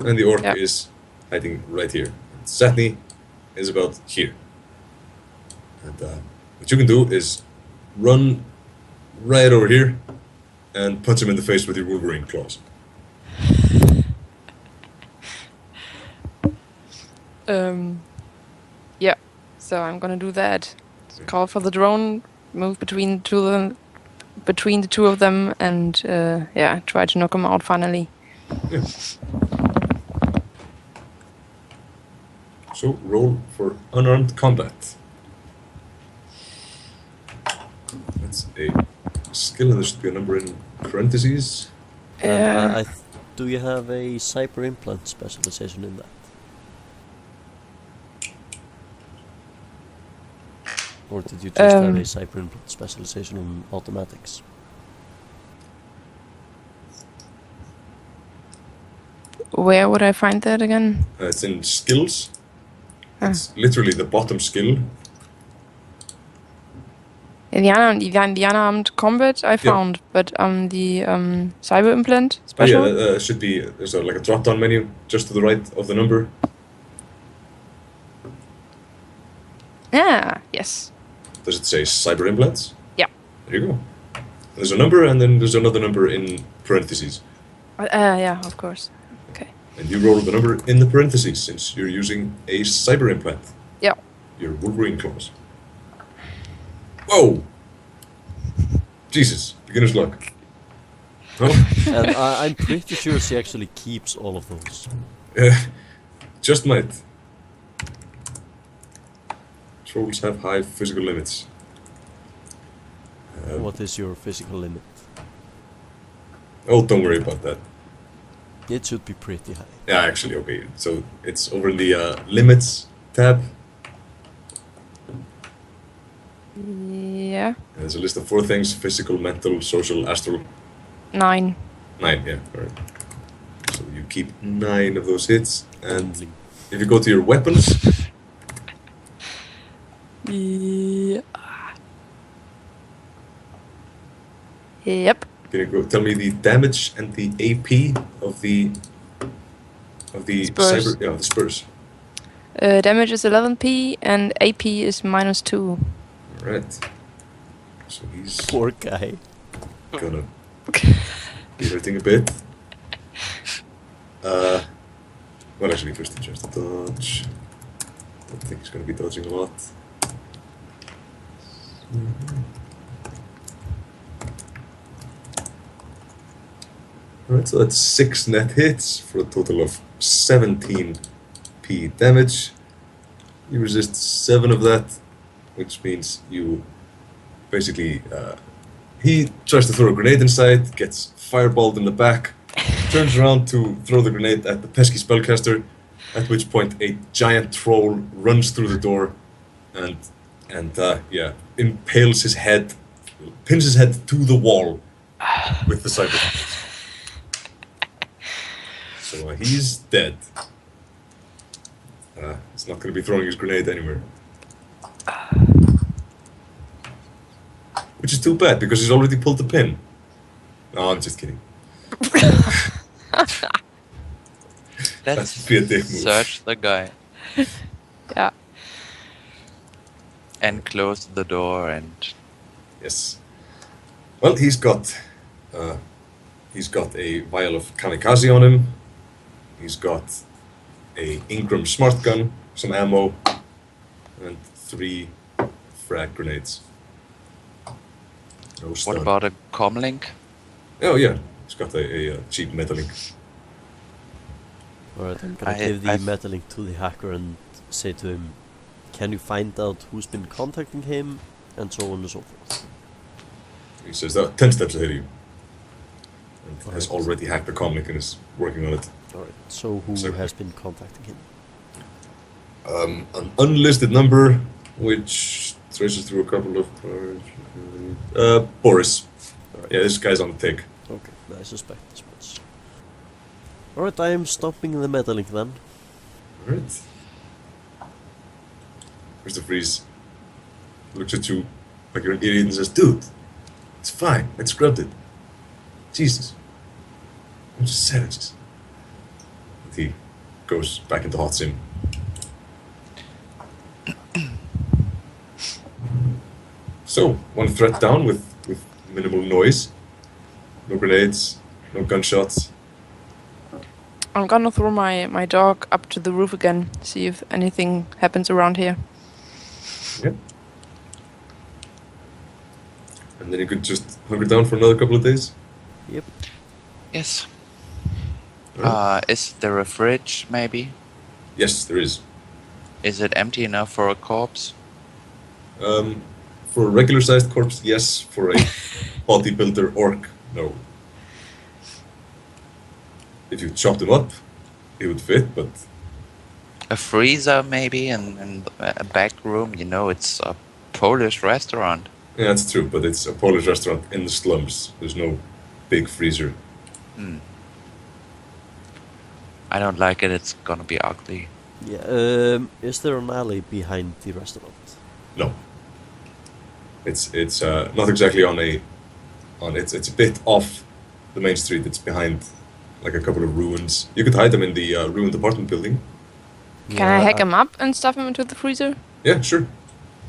and the orc Yep. is hiding right here. Zatni is about here. And what you can do is run right over here and punch him in the face with your Wolverine claws. Yeah. So I'm gonna do that. Call for the drone, move between the two of them, and try to knock them out finally. Yeah. So roll for unarmed combat. That's a skill, and there should be a number in parentheses. Do you have a cyber implant specialization in that? Or did you just have a cyber implant specialization on automatics? Where would I find that again? It's in skills. It's literally the bottom skill. In the unarmed combat I found, but the cyber implant special. Yeah, should be there's like a drop down menu just to the right of the number. Yeah. Yes. Does it say cyber implants? Yeah. There you go. There's a number, and then there's another number in parentheses. Yeah. Of course. Okay. And you roll the number in the parentheses since you're using a cyber implant. Yeah. Your Wolverine claws. Whoa! Jesus, beginner's luck. No? And I'm pretty sure she actually keeps all of those. Just might. Trolls have high physical limits. What is your physical limit? Oh, don't worry about that. It should be pretty high. Yeah, actually, okay. So it's over in the limits tab. Yeah. There's a list of 4 things: physical, mental, social, astral. 9. 9, yeah, alright. So you keep 9 of those hits, and Only. if you go to your weapons, Yeah. Yep. Can you go tell me the damage and the AP of the Spurs. cyber? Yeah, the Spurs. Damage is 11p and AP is -2. All right. So he's Poor guy. gonna be hurting a bit. Well, actually, first he tries to dodge. Don't think he's gonna be dodging a lot. Alright, so that's 6 net hits for a total of 17p damage. You resist 7 of that, which means you basically. He tries to throw a grenade inside, gets fireballed in the back, turns around to throw the grenade at the pesky spellcaster, at which point a giant troll runs through the door and impales his head, pins his head to the wall with the cyber. So he's dead. He's not going to be throwing his grenade anywhere. Which is too bad, because he's already pulled the pin. No, I'm just kidding. Let's be a dick move. search the guy Yeah. and close the door and... Yes. Well, he's got a vial of kamikaze on him. He's got a Ingram smart gun, some ammo, and 3 frag grenades. No stun. What about a comlink? Oh yeah, he's got a cheap metalink. Alright, I'm gonna give the metalink to the hacker and say to him, can you find out who's been contacting him, and so on and so forth. He says that 10 steps ahead of you. And has Alright. already hacked the comlink and is working on it. Alright, so who So- has been contacting him? An unlisted number, which traces through a couple of... Boris. Alright. Yeah, this guy's on the take. Okay, I suspect as much. Alright, I am stomping the metalink then. Alright. Mr. Freeze looks at you like you're an idiot and says, dude, it's fine, I scrubbed it. Jesus. I'm just savages. And he goes back into hot sim. So, one threat down with minimal noise. No grenades, no gunshots. I'm gonna throw my dog up to the roof again, see if anything happens around here. Yep. And then you could just hunker down for another couple of days. Yep. Yes. Alright. Is there a fridge, maybe? Yes, there is. Is it empty enough for a corpse? For a regular-sized corpse, yes. For a bodybuilder orc, no. If you chopped him up, he would fit, but A freezer, maybe, in a back room? You know, it's a Polish restaurant. yeah, that's true. But it's a Polish restaurant in the slums. There's no big freezer. I don't like it, it's gonna be ugly. Yeah, is there an alley behind the restaurant? No. It's not exactly it's a bit off the main street. It's behind like a couple of ruins. You could hide them in the ruined apartment building. Can I hack him up and stuff him into the freezer? Yeah, sure.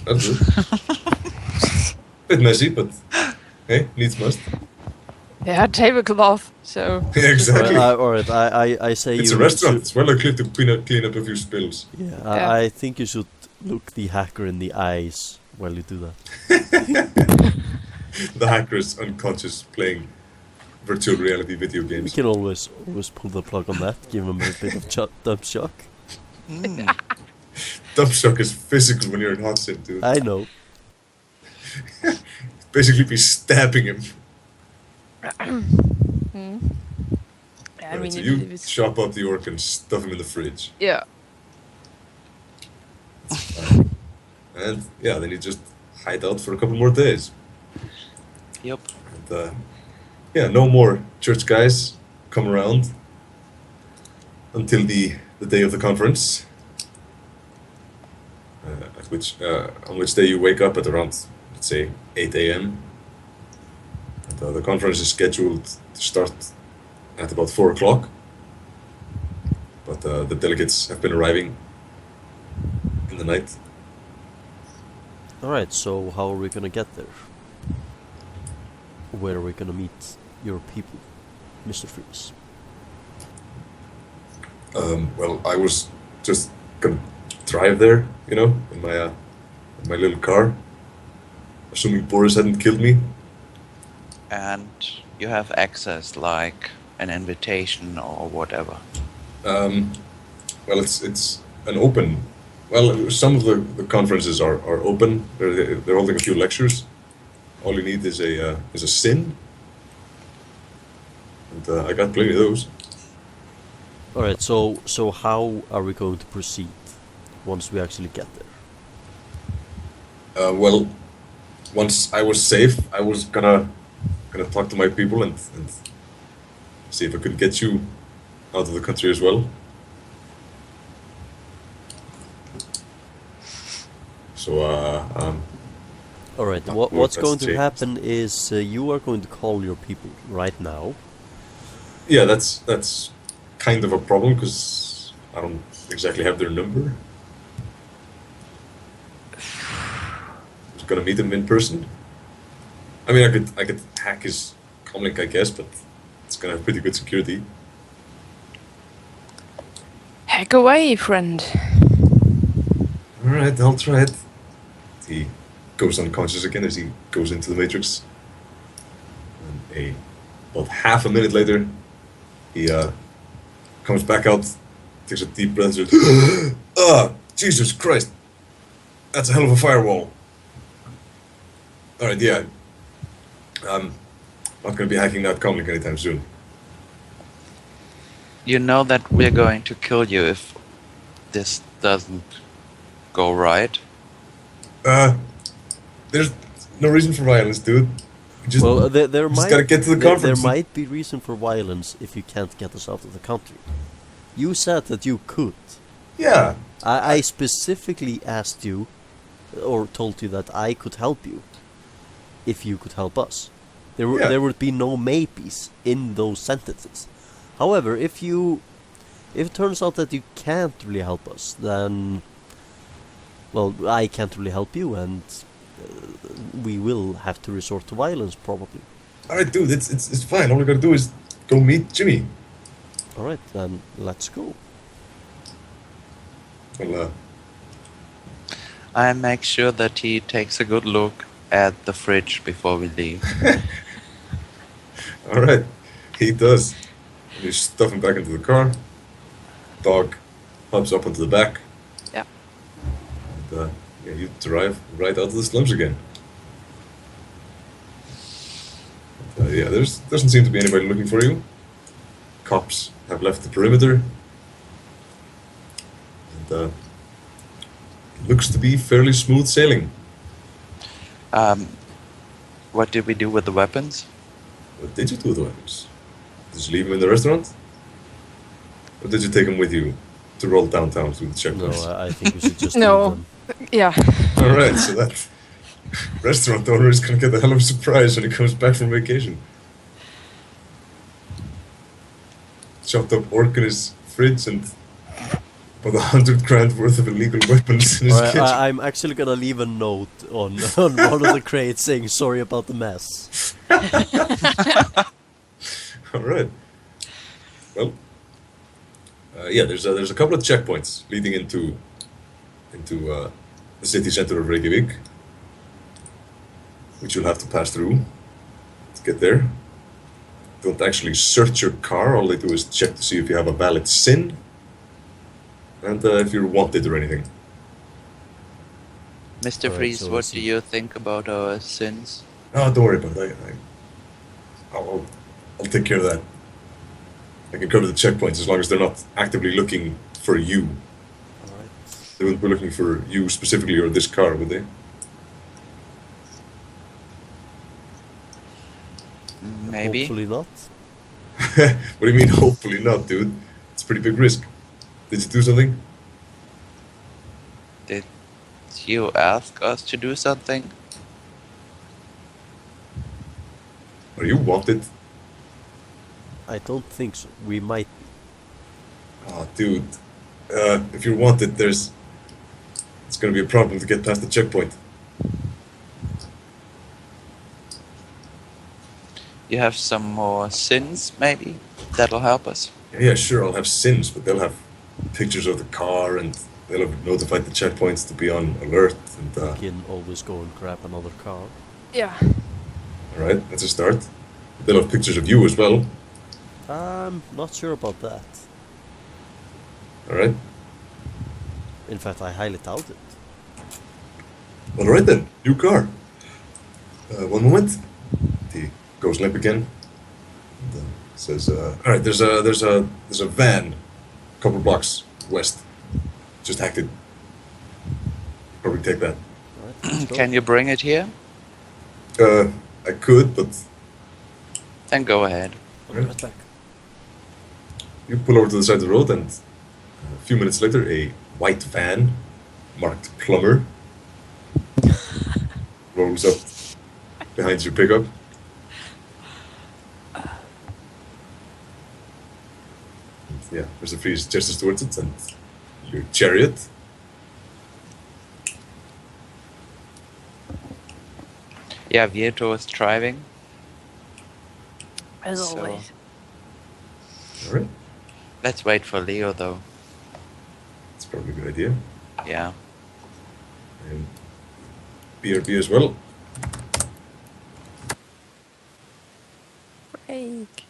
That'll do. Bit messy, but hey, needs must. Yeah, tablecloth. So Yeah, exactly. Alright, I say It's you a restaurant. should- It's well likely to clean up a few spills. Yeah, Yeah. I think you should look the hacker in the eyes while you do that. The hacker is unconscious playing virtual reality video We games. can always pull the plug on that, give him a bit of dump shock. Dump shock is physical when you're in hot sim, dude. I know. Basically be stabbing him. yeah, I Right, mean, so if you it's, chop up the orc and stuff him in the fridge. yeah. And yeah, then you just hide out for a couple more days. Yep. And yeah, no more church guys come around until the day of the conference. On which day you wake up at around, let's say, 8 a.m. And And the conference is scheduled to start at about 4 o'clock. But the delegates have been arriving in the night. Alright, so how are we gonna get there? Where are we gonna meet your people, Mr. Freeze? Well, I was just gonna drive there, you know, in my little car, assuming Boris hadn't killed me. And you have access, like an invitation or whatever. Well, it's an open. Well, some of the conferences are open. They're holding a few lectures. All you need is a sin, and I got plenty of those. Alright, so how are we going to proceed once we actually get there? Well, once I was safe, I was gonna talk to my people and see if I could get you out of the country as well. So, Alright, Well, what's that's going to changed. happen is you are going to call your people right now. yeah, that's kind of a problem because I don't exactly have their number. I was gonna meet them in person. I mean, I could hack his comlink, I guess, but it's gonna have pretty good security. Hack away, friend. All right, I'll try it. He goes unconscious again as he goes into the matrix. And about half a minute later, he comes back out, takes a deep breath, and says, "Ah, Jesus Christ, that's a hell of a firewall." All right, yeah. I'm not going to be hacking that comlink anytime soon. You know that we're going to kill you if this doesn't go right. There's no reason for violence, dude. Just, Well, there just might gotta get to the there conference. might be reason for violence if you can't get us out of the country. You said that you could. Yeah. I specifically asked you, or told you that I could help you, if you could help us. Yeah. There would be no maybes in those sentences. However, if it turns out that you can't really help us, then, well, I can't really help you, and we will have to resort to violence probably. All right, dude. It's fine. All we gotta do is go meet Jimmy. All right, then let's go. Well, I make sure that he takes a good look at the fridge before we leave. all right. He does. And you stuff him back into the car. Dog hops up onto the back. Yeah. And yeah, you drive right out of the slums again. Yeah, doesn't seem to be anybody looking for you. Cops have left the perimeter. And looks to be fairly smooth sailing. What did we do with the weapons? What did you do with the weapons? Did you leave them in the restaurant? Or did you take them with you to roll downtown through the No, checkpoints? I think we should just No. leave them. Yeah. Alright, so that restaurant owner is gonna get a hell of a surprise when he comes back from vacation. Chopped up orc in his fridge and about 100 grand worth of illegal weapons in his Alright, kitchen. I'm actually gonna leave a note on one of the crates saying sorry about the mess. Alright. Well, yeah, there's a couple of checkpoints leading into the city center of Reykjavik, which you'll have to pass through to get there. Don't actually search your car. All they do is check to see if you have a valid SIN and if you're wanted or anything. Mr. Alright, Freeze, so what let's do see. you think about our sins? Oh, don't worry about it. I'll take care of that. I can cover the checkpoints as long as they're not actively looking for you. Alright. They wouldn't be looking for you specifically or this car, would they? Maybe. Hopefully not. What do you mean, hopefully not, dude? It's a pretty big risk. Did you do something? Did you ask us to do something? Are you wanted? I don't think so. We might be. Oh, dude. If you're wanted, it's gonna be a problem to get past the checkpoint. You have some more sins, maybe? That'll help us. Yeah, sure, I'll have sins, but they'll have pictures of the car and they'll have notified the checkpoints to be on alert. And We can always go and grab another car. Yeah. all right, that's a start. They'll have pictures of you as well. I'm not sure about that. All right. In fact, I highly doubt it. All right then, new car. One moment. He goes limp again. And, says, "All right, there's a van, a couple blocks west. Just hacked it. Probably take that. Alright, let's go. Can you bring it here? I could, but Then go ahead. I'll be right back. you pull over to the side of the road, and a few minutes later, a white van marked plumber rolls up behind your pickup. And, yeah, Mr. Freeze gestures towards it, and your chariot. Yeah, Vietho is driving. As So- always. All right, Let's wait for Leo, though. that's probably a good idea. Yeah. And BRB as well. Break.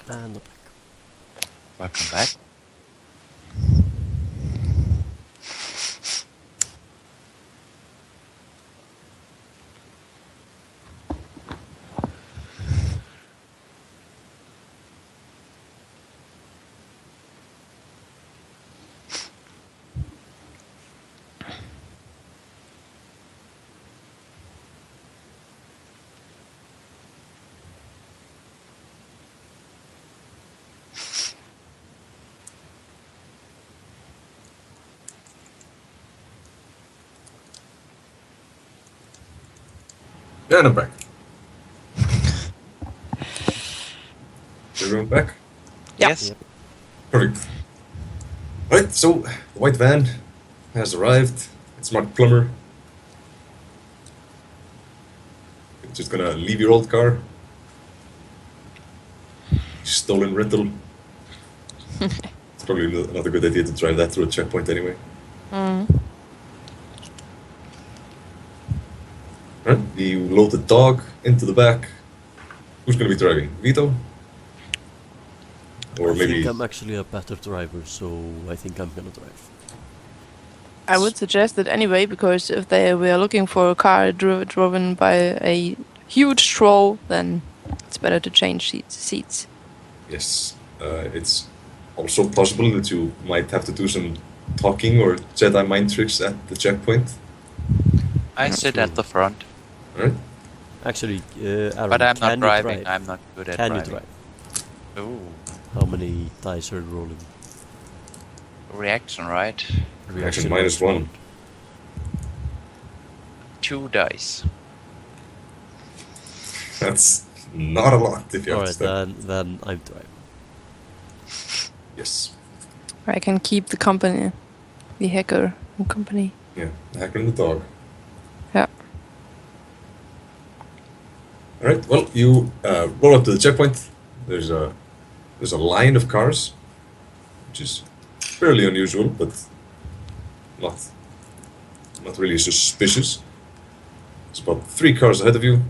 And back. Welcome back. Yeah, and I'm back. Everyone back? Yeah. Yes. Yep. Perfect. Right, so the white van has arrived. It's marked plumber. You're just gonna leave your old car. Stolen rental. It's probably not a good idea to drive that through a checkpoint anyway. Right, you load the dog into the back. Who's gonna be driving? Vietho? Or I maybe... think I'm actually a better driver, so I think I'm gonna drive. I would suggest it anyway, because if we are looking for a car driven by a huge troll, then it's better to change seats. Yes, it's also possible that you might have to do some talking or Jedi mind tricks at the checkpoint. I sit at the front, Alright? Actually, Aaron, but I'm can not you driving. drive? I'm not good at Can you driving. drive? Ooh, How many dice are you rolling? reaction, right? Reaction -1. 2 dice. That's not a lot if you have to Alright, step. then I'm driving. Yes. I can keep the company, the hacker company. Yeah, the hacker and the dog. Yeah. Alright, well, you roll up to the checkpoint. There's a line of cars, which is fairly unusual, but not really suspicious. It's about 3 cars ahead of you.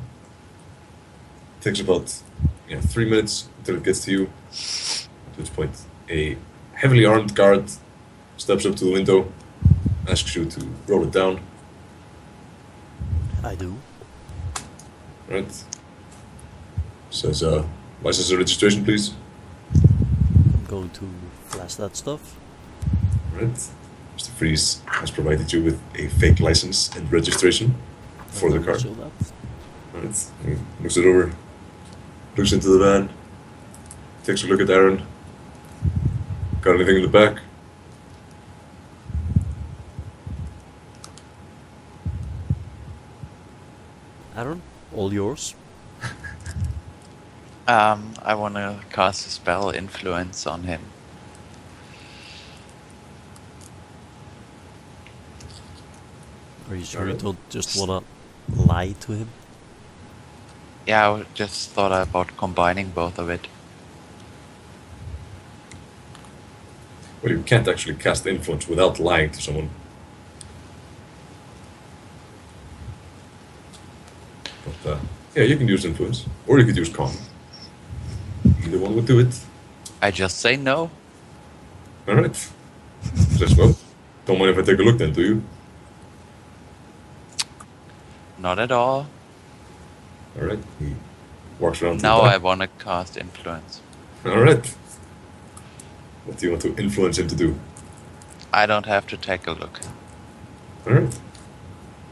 Takes about 3 minutes until it gets to you. At which point, a heavily armed guard steps up to the window, asks you to roll it down. I do. Right. Says, license and registration, please. I'm going to flash that stuff. Right. Mr. Freeze has provided you with a fake license and registration for the car. Show that. Right. He looks it over, looks into the van, takes a look at Aaron. Got anything in the back? Aaron, all yours. I want to cast a spell influence on him. Are you sure you Alright. don't just wanna lie to him? Yeah, I just thought about combining both of it. Well, you can't actually cast influence without lying to someone. But, yeah, you can use influence. Or you could use calm. Either one would do it. I just say no. Alright. Says, well, don't mind if I take a look then, do you? Not at all. Alright. He walks around to Now the I back. want to cast influence. Alright. What do you want to influence him to do? I don't have to take a look. Alright.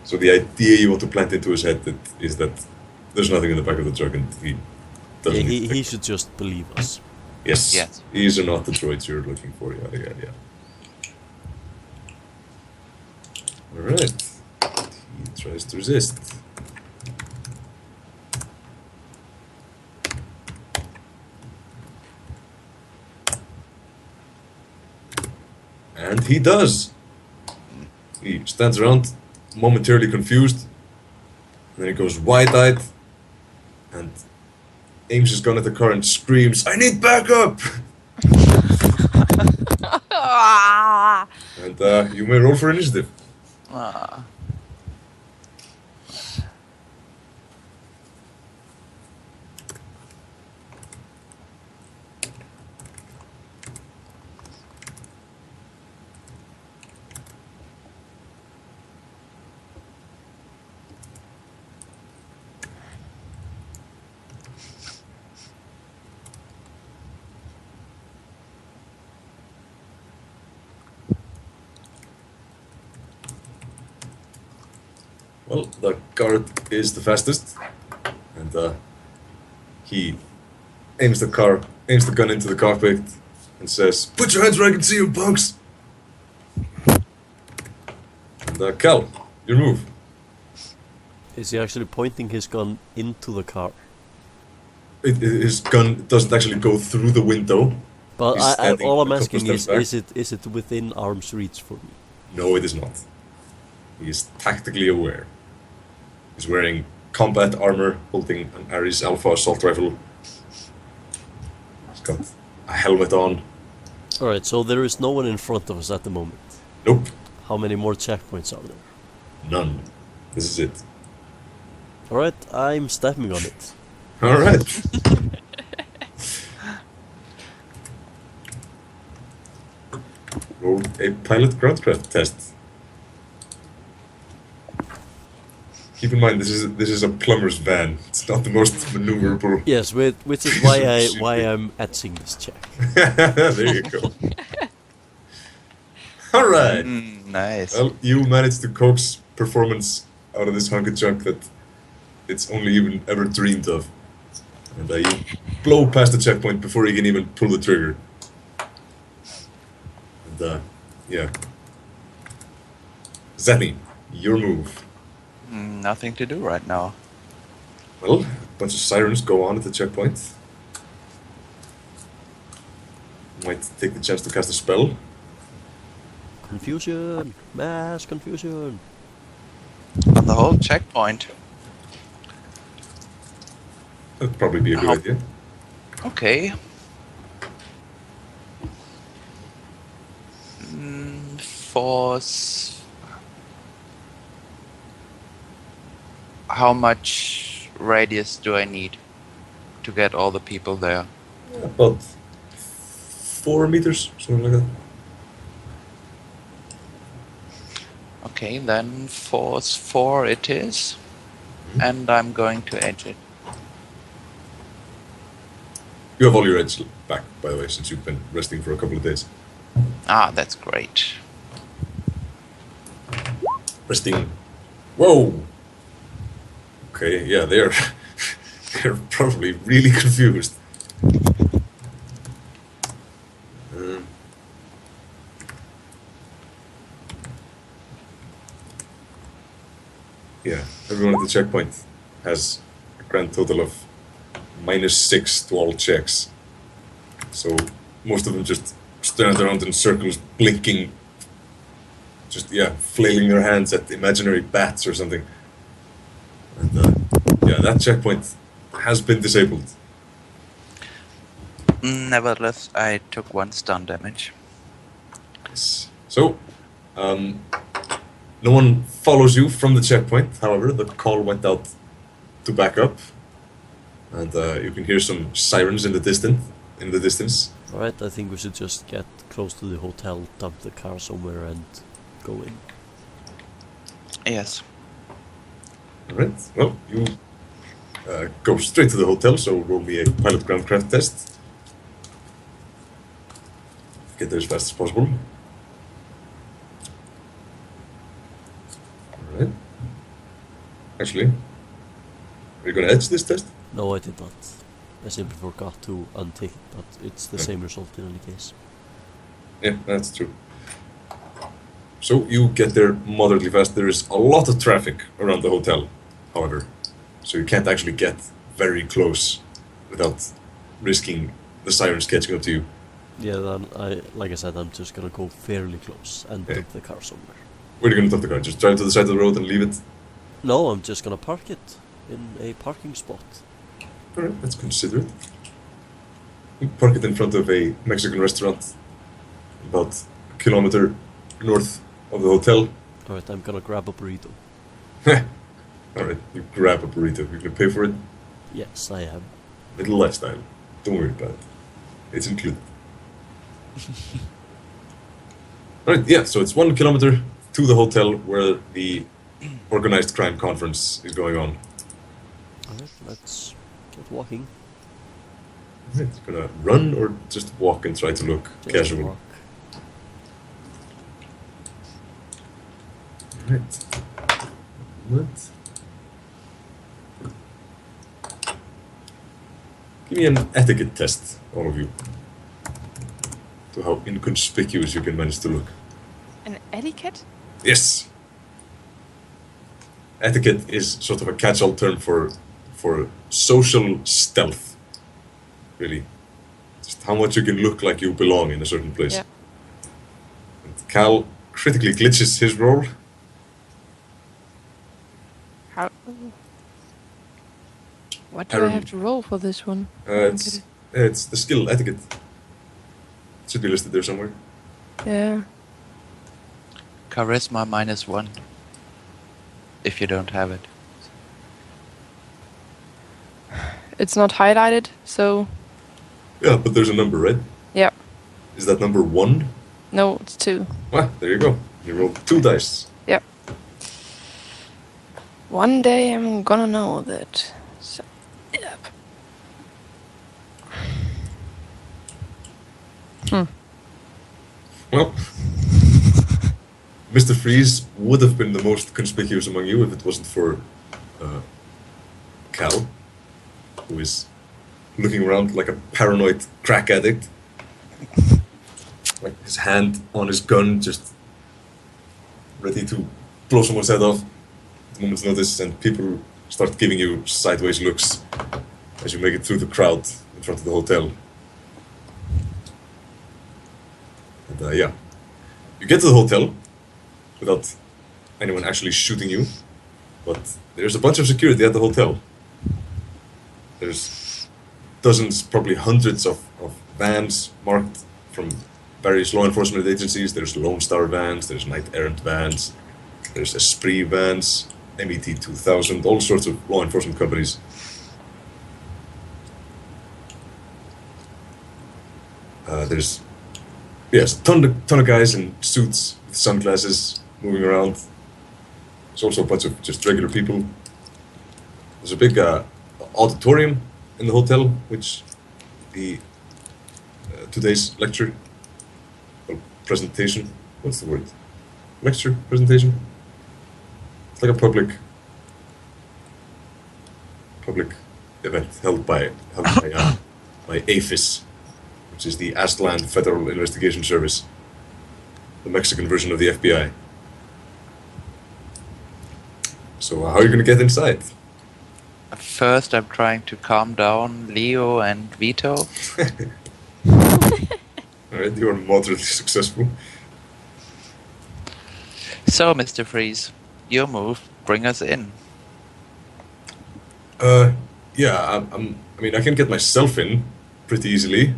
So the idea you want to plant into his head is that there's nothing in the back of the truck and he doesn't Yeah, need to he take- should just believe us. Yes. Yes. These are not the droids you're looking for, yada yada yada. Alright. He tries to resist. And he does. He stands around, momentarily confused, and then he goes wide-eyed and aims his gun at the car and screams, "I need backup!" And you may roll for initiative. Ah. Well, the guard is the fastest, and he aims the gun into the cockpit, and says, "Put your hands where I can see you, punks!" And Cal, your move. Is he actually pointing his gun into the car? His gun doesn't actually go through the window. But He's standing all I'm a couple asking steps back. is it within arm's reach for me? No, it is not. He is tactically aware. He's wearing combat armor, holding an Ares Alpha assault rifle. He's got a helmet on. Alright, so there is no one in front of us at the moment. Nope, How many more checkpoints are there? none. This is it. Alright, I'm stepping on it. Alright. Roll a pilot groundcraft test. Keep in mind, this is a plumber's van. It's not the most maneuverable. Yes, which is why I'm etching this check. There you go. All right. Nice. Well, you managed to coax performance out of this hunk of junk that it's only even ever dreamed of, and you blow past the checkpoint before you can even pull the trigger. And yeah. Zatni, your move. Nothing to do right now. Well, a bunch of sirens go on at the checkpoint. Might take the chance to cast a spell. Confusion! Mass confusion! On the whole checkpoint. That'd probably be a good How- idea. Okay. Force. How much radius do I need to get all the people there? About 4 meters, something like that. Okay, then force 4 it is. And I'm going to edge it. You have all your edge back, by the way, since you've been resting for a couple of days. Ah, that's great. Resting. Whoa! Okay, yeah, they're probably really confused. Yeah, everyone at the checkpoint has a grand total of -6 to all checks. So most of them just stand around in circles, blinking, just, yeah, flailing their hands at imaginary bats or something. And yeah, that checkpoint has been disabled. Nevertheless, I took 1 stun damage. Yes. So, no one follows you from the checkpoint. However, the call went out to back up, and you can hear some sirens in the distance. Alright, I think we should just get close to the hotel, dump the car somewhere and go in. Yes. All right. Well, you go straight to the hotel. So roll me a pilot groundcraft test. Get there as fast as possible. All right. Actually, are you going to edge this test? No, I did not. I simply forgot to untick it, but it's the same result in any case. Yeah, that's true. So you get there moderately fast. There is a lot of traffic around the hotel, however, so you can't actually get very close without risking the sirens catching up to you. Yeah, then like I said, I'm just gonna go fairly close and dump the car somewhere. Where are you going to dump the car? Just drive to the side of the road and leave it? No, I'm just gonna park it in a parking spot. Alright, that's considerate. You park it in front of a Mexican restaurant about a kilometer north of the hotel. Alright, I'm gonna grab a burrito. Alright, you grab a burrito. You can pay for it. Yes, I am. Little lifestyle. Don't worry about it. It's included. Alright, yeah, so it's 1 kilometer to the hotel where the organized crime conference is going on. Alright, let's get walking. Alright, you gonna run or just walk and try to look Just casual? walk. Alright. What? Give me an etiquette test, all of you. To how inconspicuous you can manage to look. An etiquette? Yes! Etiquette is sort of a catch-all term for social stealth. Really. Just how much you can look like you belong in a certain place. Yeah. And Cal critically glitches his roll. How? What do I Aaron. have to roll for this one? I don't get it. It's the skill etiquette. It should be listed there somewhere. Yeah. Charisma -1. If you don't have it. It's not highlighted, so Yeah, but there's a number, right? yeah. Is that number 1? No, it's 2. Ah, there you go. You rolled 2 dice. Yep. One day I'm gonna know that. So, yep. Well, Mr. Freeze would have been the most conspicuous among you if it wasn't for Cal, who is looking around like a paranoid crack addict. Like his hand on his gun, just ready to blow someone's head off at the moment's notice, and people start giving you sideways looks as you make it through the crowd in front of the hotel. And yeah, you get to the hotel without anyone actually shooting you, but there's a bunch of security at the hotel. There's dozens, probably hundreds of vans marked from various law enforcement agencies. There's Lone Star vans, there's Knight Errant vans, there's Esprit vans, MET 2000, all sorts of law enforcement companies. There's a ton of guys in suits with sunglasses moving around. There's also a bunch of just regular people. There's a big auditorium in the hotel, which the today's lecture, presentation, what's the word? Lecture, presentation? It's like a public event held by AFIS, which is the Aztlan Federal Investigation Service, the Mexican version of the FBI. So how are you going to get inside? First, I'm trying to calm down Leo and Vietho. Alright, you are moderately successful. So, Mr. Freeze, your move. Bring us in. Yeah, I mean, I can get myself in pretty easily.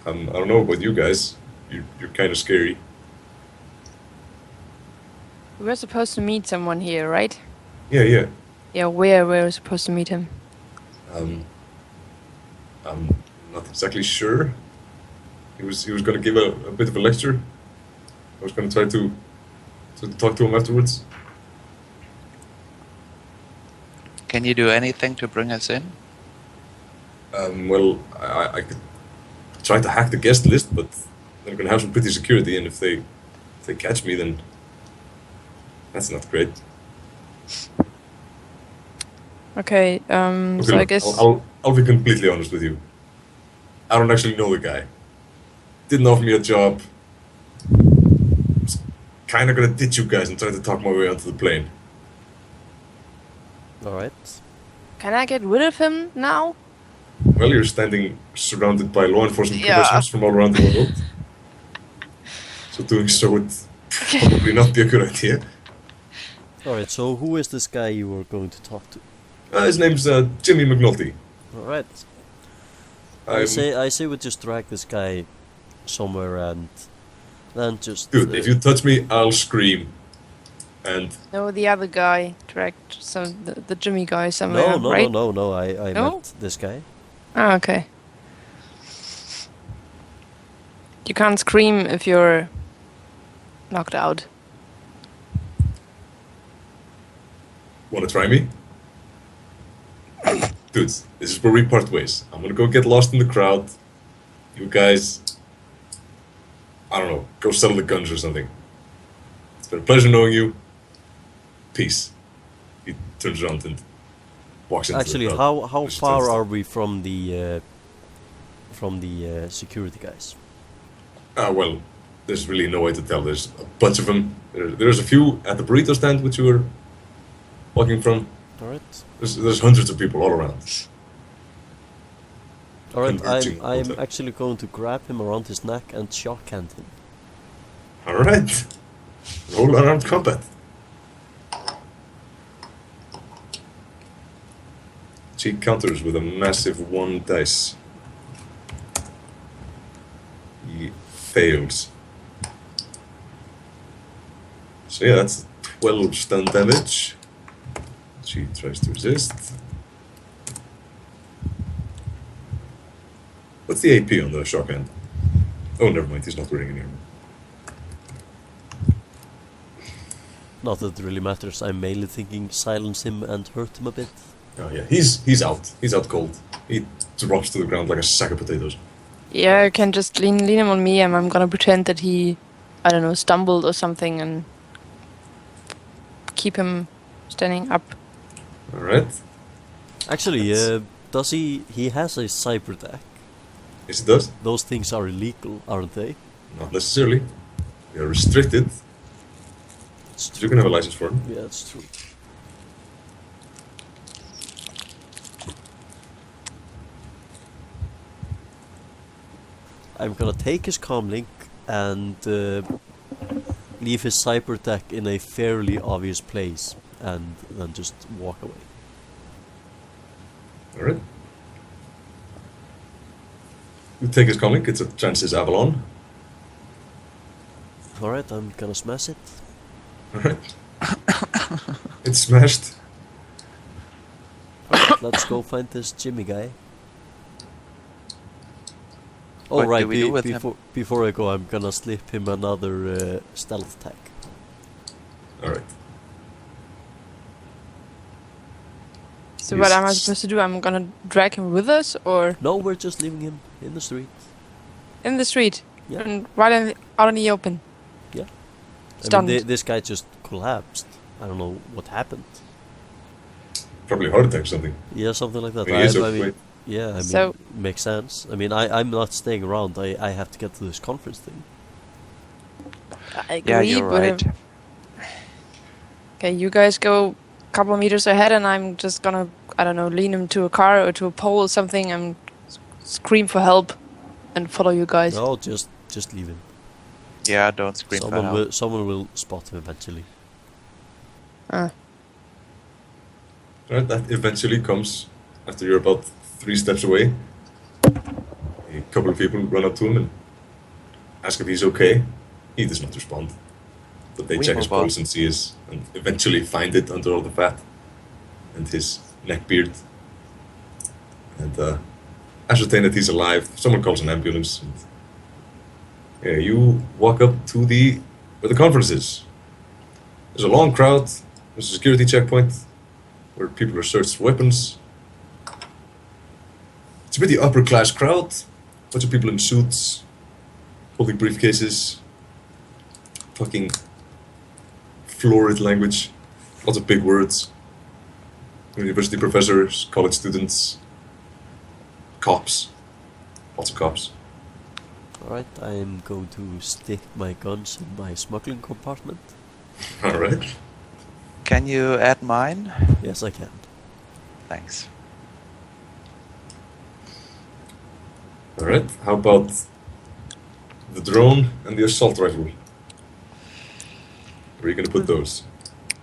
I don't know about you guys. You're kind of scary. We were supposed to meet someone here, right? Yeah. Yeah, where were we supposed to meet him? I'm not exactly sure. He was going to give a bit of a lecture. I was going to try to talk to him afterwards. Can you do anything to bring us in? Well, I could try to hack the guest list, but I'm going to have some pretty security, and if they catch me, then that's not great. Okay, Okay, so I look, guess... I'll be completely honest with you. I don't actually know the guy. Didn't offer me a job. Was kind of gonna ditch you guys and try to talk my way onto the plane. Alright. Can I get rid of him now? Well, you're standing surrounded by law enforcement Yeah. professionals from all around the world. So doing so would probably not be a good idea. Alright, so who is this guy you were going to talk to? His name's Jimmy McNulty. Alright. I say we just drag this guy somewhere and then just... Dude, if you touch me, I'll scream. And No, the other guy dragged the Jimmy guy somewhere, right? No, I No? meant this guy. Ah, okay. You can't scream if you're knocked out. wanna try me? Dudes, this is where we part ways. I'm gonna go get lost in the crowd. You guys, I don't know, go settle the guns or something. It's been a pleasure knowing you. Peace. He turns around and walks into Actually, the crowd. how Just far turns- are we from the security guys? Well, there's really no way to tell. There's a bunch of them. There's a few at the burrito stand which you were walking from. Alright. There's hundreds of people all around. Alright, converging I'm hotel. actually going to grab him around his neck and shock hand him. Alright. Roll unarmed combat. She counters with a massive 1 dice. He fails. So yeah, that's 12 stun damage. She tries to resist. What's the AP on the shock hand? Oh, never mind, he's not wearing any armor. Not that it really matters, I'm mainly thinking silence him and hurt him a bit. Oh yeah, he's out. He's out cold. He drops to the ground like a sack of potatoes. Yeah, you can just lean him on me, and I'm gonna pretend that he, I don't know, stumbled or something, and keep him standing up. Alright. Actually, does he has a cyber deck. Yes, it does. Those things are illegal, aren't they? Not necessarily. They are restricted. It's You can have a license for them. Yeah, that's true. I'm gonna take his comlink and leave his cyber deck in a fairly obvious place and then just walk away. Alright. You take his comic, it's a Chances Avalon. Alright, I'm gonna smash it. Alright. It's smashed. Alright, let's go find this Jimmy guy. Oh What right, do we do with him? before I go, I'm gonna slip him another stealth attack. Alright. So what am I Yes. supposed to do? I'm gonna drag him with us, or No, we're just leaving him in the street. in the street, Yeah. and out in the open. Yeah. I Stunned. mean, this guy just collapsed. I don't know what happened. Probably a heart attack or something. Yeah, something like that. He is I mean, overweight. yeah, I mean, So- makes sense. I mean, I'm not staying around. I have to get to this conference thing. I agree, Yeah, you're but right. okay, you guys go a couple of meters ahead, and I'm just gonna, I don't know, lean him to a car or to a pole or something, and scream for help, and follow you guys. No, just leave him. Yeah, don't scream for help. Someone will spot him eventually. Alright, that eventually comes after you're about 3 steps away. A couple of people run up to him and ask if he's okay. He does not respond. But they We check his move on. pulse and see his, and eventually find it under all the fat and his neck beard. And ascertain that he's alive. Someone calls an ambulance. And, yeah, you walk up to where the conference is. There's a long crowd. There's a security checkpoint where people are searched for weapons. It's a pretty upper class crowd. Bunch of people in suits, holding briefcases, talking florid language, lots of big words. University professors, college students, cops, lots of cops. Alright, I'm going to stick my guns in my smuggling compartment. All right. Can you add mine? Yes, I can. Thanks. All right. How about the drone and the assault rifle? Where are you going to put those?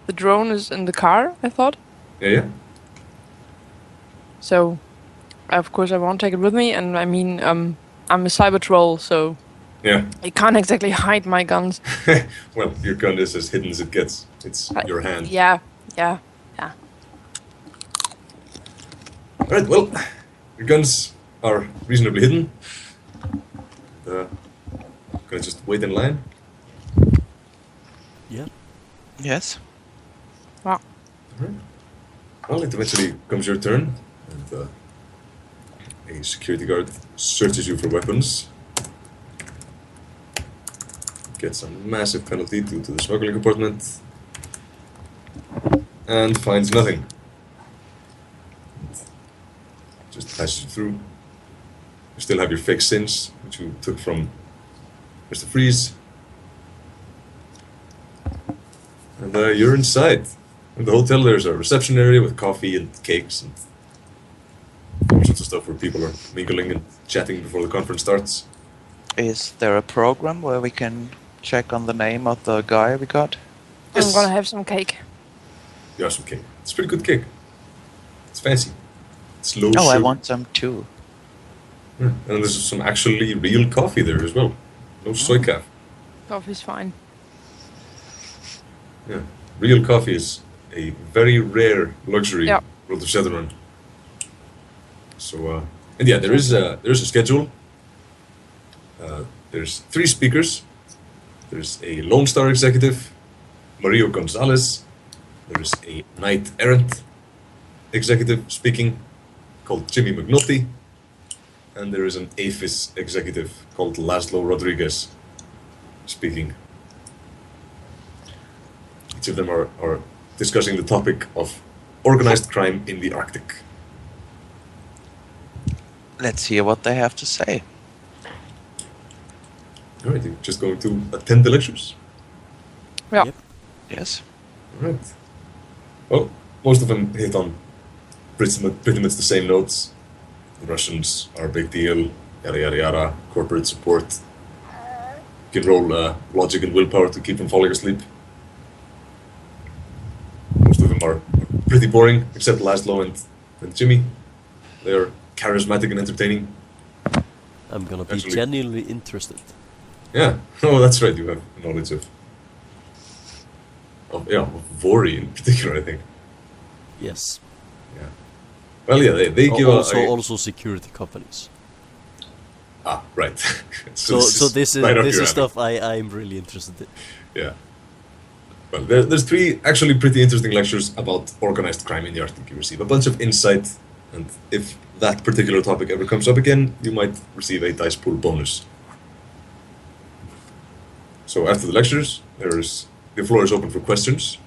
The drone is in the car, I thought. Yeah. So, of course, I won't take it with me. And I mean, I'm a cyber troll, so Yeah. I can't exactly hide my guns. Well, your gun is as hidden as it gets. It's your hand. Yeah. All right. Well, your guns are reasonably hidden. Gonna just wait in line. Yeah. Yes. Wow. Well, it eventually comes your turn, and a security guard searches you for weapons. Gets a massive penalty due to the smuggling compartment, and finds nothing. Just passes you through. You still have your fake sins, which you took from Mr. Freeze. And you're inside. In the hotel, there's a reception area with coffee and cakes and all sorts of stuff where people are mingling and chatting before the conference starts. Is there a program where we can check on the name of the guy we got? I'm Yes. gonna have some cake. You have some cake. It's pretty good cake. It's fancy. It's low Oh, I sugar. want some too. Yeah. And there's some actually real coffee there as well. No soy calf. Coffee's fine. Yeah. Real coffee is a very rare luxury Yeah. World of Shadowrun. So, and yeah, there is a schedule. There's 3 speakers. There's a Lone Star executive, Mario Gonzalez. There's a Knight Errant executive speaking called Jimmy McNulty. And there is an APHIS executive called Laszlo Rodriguez speaking. Each of them are discussing the topic of organized crime in the Arctic. Let's hear what they have to say. All right, you're just going to attend the lectures? Yeah. Yep. Yes. All right. Well, most of them hit on pretty much the same notes. The Russians are a big deal, yada yada yada, corporate support. You can roll logic and willpower to keep from falling asleep. Most of them are pretty boring, except Laszlo and Jimmy. They are charismatic and entertaining. I'm gonna be Actually- genuinely interested. Yeah, oh, that's right, you have knowledge of Vori in particular, I think. Yes. Yeah. Well, yeah, they give Also security companies. Ah, right. So this is right up this your is alley. stuff I'm really interested in. Yeah. Well, there's 3 actually pretty interesting lectures about organized crime in the Arctic. You receive a bunch of insight, and if that particular topic ever comes up again, you might receive a dice pool bonus. So after the lectures, the floor is open for questions.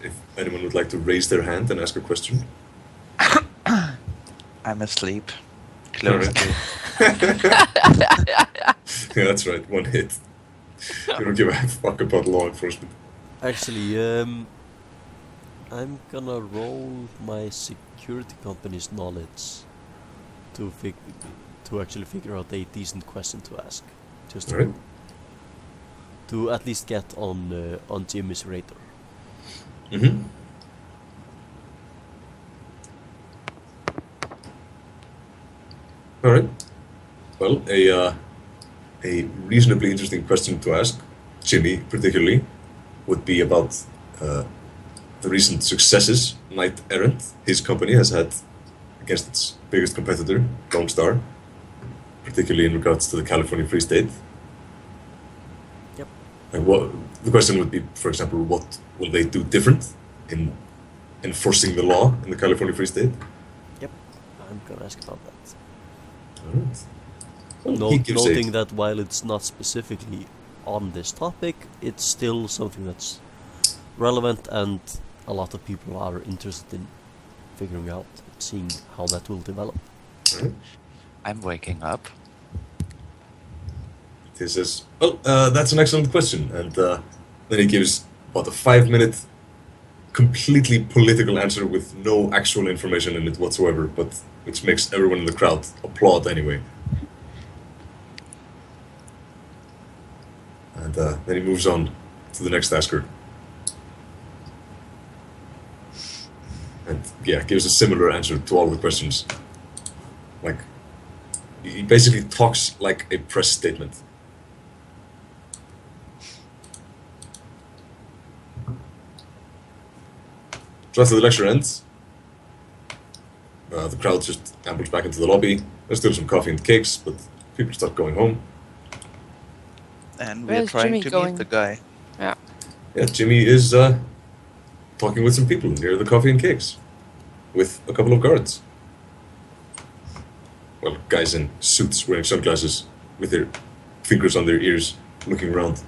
If anyone would like to raise their hand and ask a question. I'm asleep. Close Alright. to. Yeah, that's right, 1 hit. You don't give a fuck about law enforcement. Actually, I'm gonna roll my security company's knowledge to actually figure out a decent question to ask, just Alright. to at least get on Jimmy's radar. Mm-hmm. All right. Well, a reasonably interesting question to ask, Jimmy particularly, would be about the recent successes Knight Errant, his company, has had against its biggest competitor, Lone Star, particularly in regards to the California Free State. Yep. And what the question would be, for example, what will they do different in enforcing the law in the California Free State? Yep, I'm gonna ask about that. All right. Well, he gives Noting that while it's not specifically on this topic, it's still something that's relevant and a lot of people are interested in figuring out, seeing how that will develop. Alright. I'm waking up. He says, well, that's an excellent question. And then he gives about a 5-minute completely political answer with no actual information in it whatsoever, but which makes everyone in the crowd applaud anyway. And then he moves on to the next asker. And yeah, gives a similar answer to all the questions. Like, he basically talks like a press statement. So after the lecture ends, the crowd just ambles back into the lobby. There's still some coffee and cakes, but people start going home. And Where's we're trying Jimmy to going? meet the guy. Yeah. Yeah, Jimmy is talking with some people near the coffee and cakes, with a couple of guards. Well, guys in suits wearing sunglasses, with their fingers on their ears, looking around.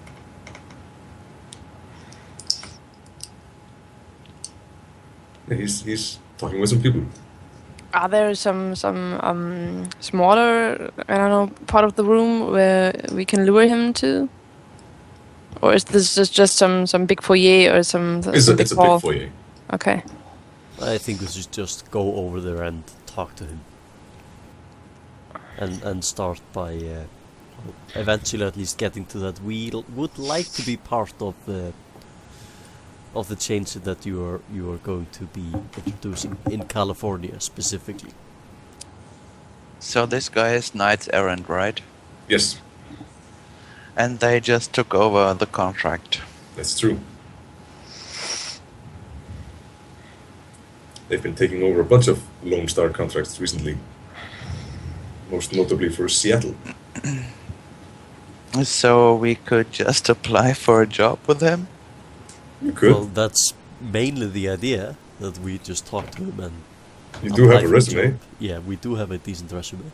Yeah, he's talking with some people. Are there some smaller, I don't know, part of the room where we can lure him to? Or is this just some big foyer or some It's big a hall? big foyer. Okay. I think we should just go over there and talk to him. And start by eventually at least getting to that we would like to be part of the change that you are going to be introducing in California specifically. So this guy is Knight's Errant, right? Yes, And they just took over the contract. that's true. They've been taking over a bunch of Lone Star contracts recently. Most notably for Seattle. So we could just apply for a job with him? You could. Well, that's mainly the idea, that we just talk to him and You do apply have a for resume. job. Yeah, we do have a decent resume.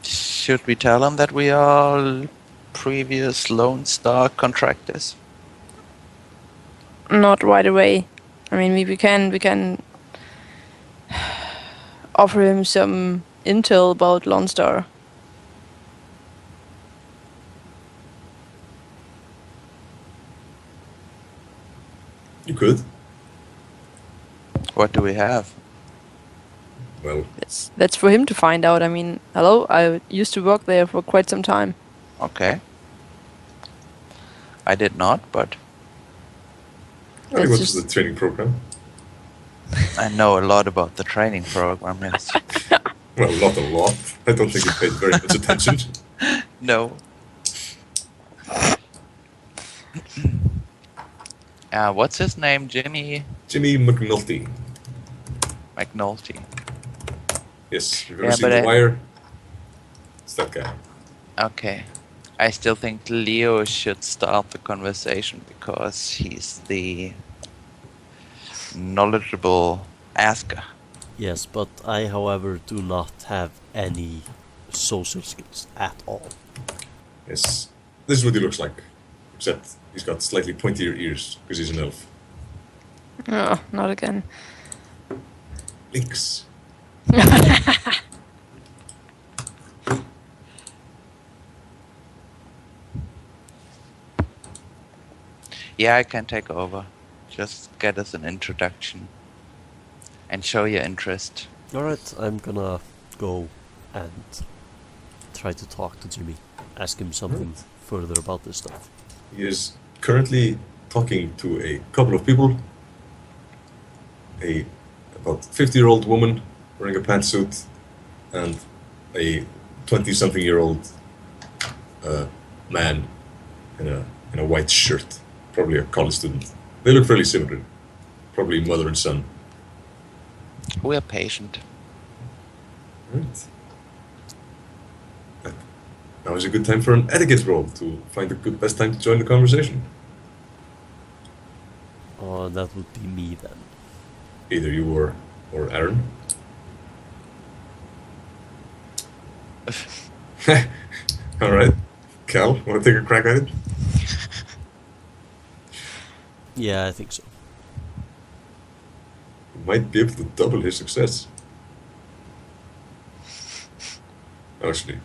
Should we tell him that we are previous Lone Star contractors? Not right away. I mean, we can offer him some intel about Lone Star. You could. What do we have? Well, That's for him to find out. I mean, hello, I used to work there for quite some time. Okay. I did not, but I That's went just- to the training program. I know a lot about the training program, yes. Well, not a lot. I don't think you paid very much attention. No. What's his name? Jimmy Jimmy McNulty. McNulty. Yes, you've ever Yeah, seen but The I- Wire? It's that guy. Okay. I still think Leo should start the conversation because he's the knowledgeable asker. Yes, but I, however, do not have any social skills at all. Yes. This is what he looks like. Except he's got slightly pointier ears, because he's an elf. Oh, not again. Lynx. Yeah, I can take over. Just get us an introduction and show your interest. Alright, I'm gonna go and try to talk to Jimmy. Ask him something further about this stuff. He is currently talking to a couple of people. A about 50-year-old woman wearing a pantsuit and a 20-something-year-old man in a white shirt, probably a college student. They look fairly similar, probably mother and son. We're patient. Right. Now is a good time for an etiquette roll to find the best time to join the conversation. Oh, that would be me then. Either you or Aaron. All right, Cal, want to take a crack at it? Yeah, I think so. You might be able to double his success. Actually.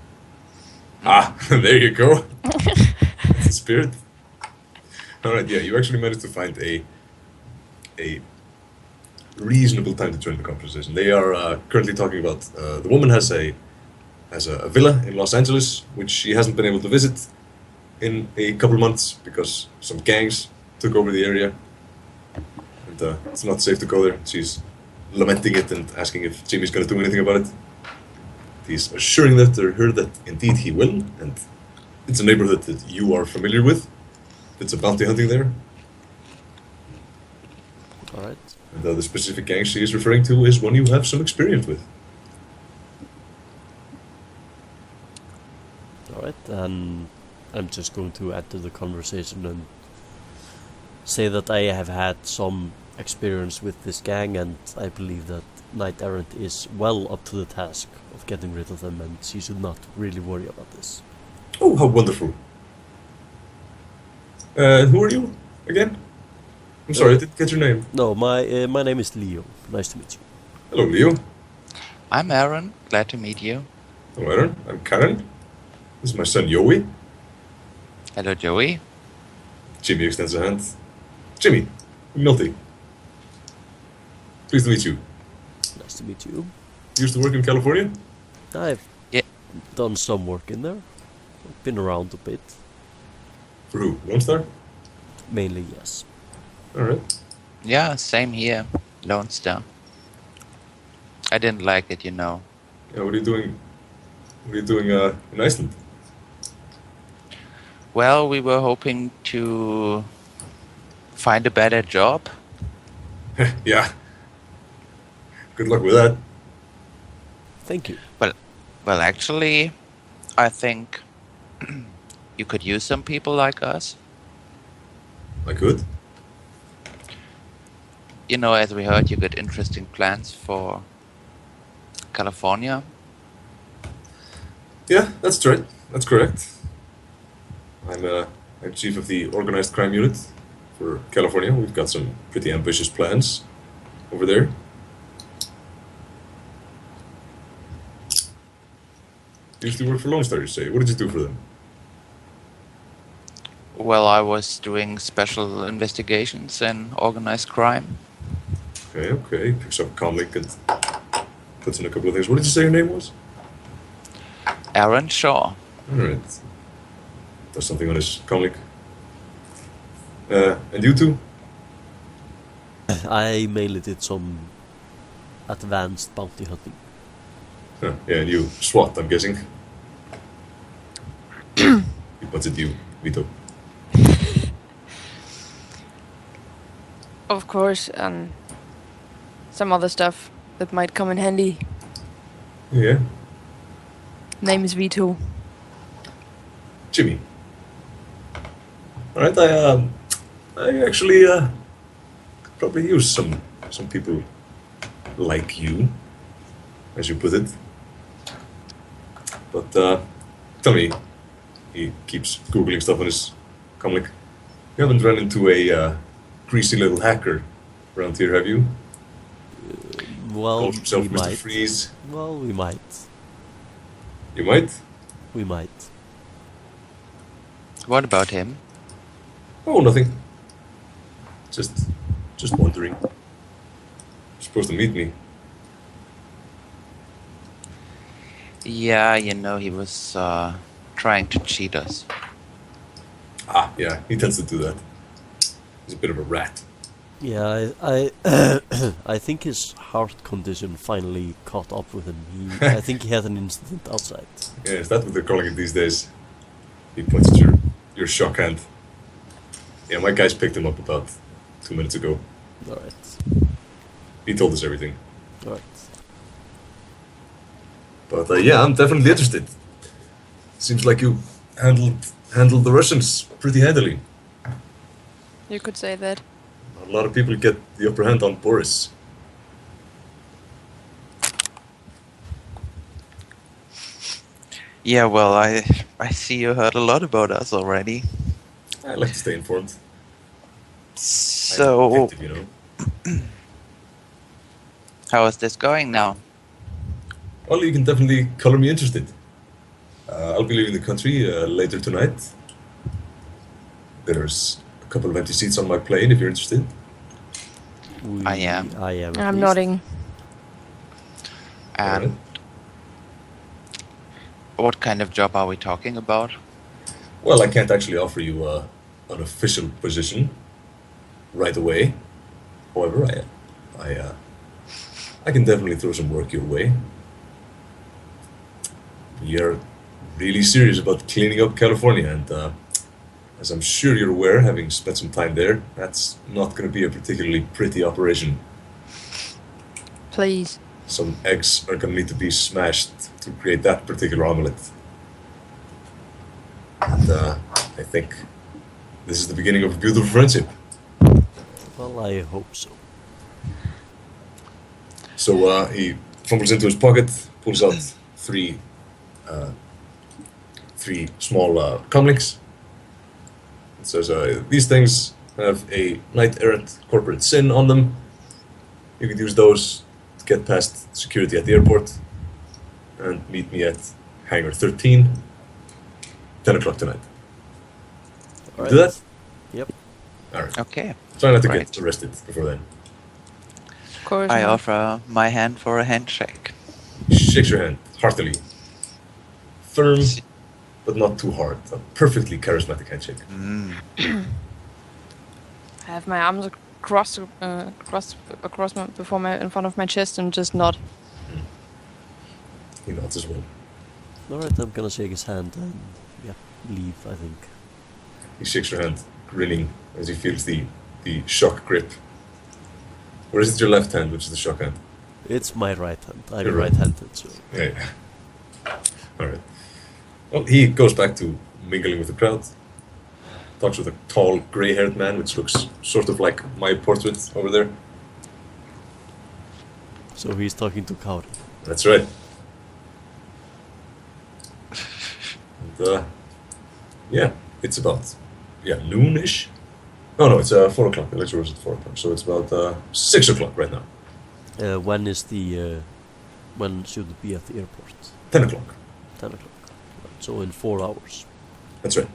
There you go. That's the spirit. Alright, yeah, you actually managed to find a reasonable time to join the conversation. They are currently talking about the woman has a villa in Los Angeles, which she hasn't been able to visit in a couple months because some gangs took over the area. And it's not safe to go there. She's lamenting it and asking if Jimmy's going to do anything about it. He's assuring her that indeed he will, and it's a neighborhood that you are familiar with. It's a bounty hunting there. Alright. And the specific gang she is referring to is one you have some experience with. Alright, then I'm just going to add to the conversation and say that I have had some experience with this gang, and I believe that Knight Errant is well up to the task of getting rid of them, and she should not really worry about this. Oh, how wonderful. Who are you again? I'm sorry, I didn't get your name. No, my name is Leo. Nice to meet you. Hello, Leo. I'm Aaron. Glad to meet you. Hello, Aaron. I'm Karen. This is my son, Joey. Hello, Joey. Jimmy extends a hand. Jimmy, McNulty. Pleased to meet you. Nice to meet you. You used to work in California? I've Yeah. done some work in there. Been around a bit. For who? Lone Star? Mainly, yes. Alright. Yeah, same here. Lone Star. I didn't like it, you know. Yeah, what are you doing? What are you doing in Iceland? Well, we were hoping to find a better job. Yeah. Good luck with that. Thank you. Well, actually, I think you could use some people like us. I could. You know, as we heard, you got interesting plans for California. Yeah, that's right. That's correct. I'm chief of the organized crime unit for California. We've got some pretty ambitious plans over there. You used to work for Lone Star, you say. What did you do for them? Well, I was doing special investigations and organized crime. Okay. Picks up comlink and puts in a couple of things. What did you say your name was? Aaron Shaw. Alright. Does something on his comlink. And you two? I mainly did some advanced bounty hunting. Huh, yeah, and you SWAT, I'm guessing. What's it you, Vietho? Of course, and some other stuff that might come in handy. Yeah. Name is Vietho. Jimmy. Alright, I actually could probably use some people like you, as you put it. But tell me, he keeps googling stuff on his comlink. You haven't run into a greasy little hacker around here, have you? Well, Calls himself we Mr. might. Freeze. Well, we might. You might? We might. What about him? Oh, nothing. Just wondering. You're supposed to meet me. Yeah, you know, he was trying to cheat us. Ah, yeah, he tends to do that. He's a bit of a rat. Yeah, I I think his heart condition finally caught up with him. I think he had an incident outside. Yeah, is that what they're calling it these days? He points at your shock hand. Yeah, my guys picked him up about 2 minutes ago. Alright. He told us everything. Alright. But yeah, I'm definitely interested. Seems like you handled the Russians pretty handily. You could say that. A lot of people get the upper hand on Boris. Yeah, well, I see you heard a lot about us already. I like to stay informed. I'm So, detective, you know. how is this going now? Well, you can definitely color me interested. I'll be leaving the country later tonight. There's a couple of empty seats on my plane if you're interested. I am. I am. at I'm least. nodding. And Alright. what kind of job are we talking about? Well, I can't actually offer you an official position right away. However, I can definitely throw some work your way. You're really serious about cleaning up California, and as I'm sure you're aware, having spent some time there, that's not going to be a particularly pretty operation. Please. Some eggs are going to need to be smashed to create that particular omelette. And I think this is the beginning of a beautiful friendship. Well, I hope so. So he fumbles into his pocket, pulls out three small comlinks. It says, these things have a knight-errant corporate sin on them. You could use those to get past security at the airport and meet me at Hangar 13, 10 o'clock tonight. Alright. Do that? Yep. Alright. Okay. Try not to Right. get arrested before then. Of course. I not. offer my hand for a handshake. He shakes your hand heartily. Firm, but not too hard. A perfectly charismatic handshake. I have my arms across in front of my chest and just nod. He nods as well. Alright, I'm gonna shake his hand and leave, I think. He shakes your hand, grinning as he feels the shock grip. Or is it your left hand, which is the shock hand? It's my right hand. I'm You're right. right-handed, so... Yeah. Alright. Well, he goes back to mingling with the crowd. Talks with a tall, grey-haired man, which looks sort of like my portrait over there. So he's talking to Kauri. That's right. And, yeah, it's about, noonish? No, it's 4 o'clock. The lecture was at 4 o'clock, so it's about 6 o'clock right now. When is the... when should it be at the airport? 10 o'clock. 10 o'clock. So in 4 hours. That's right.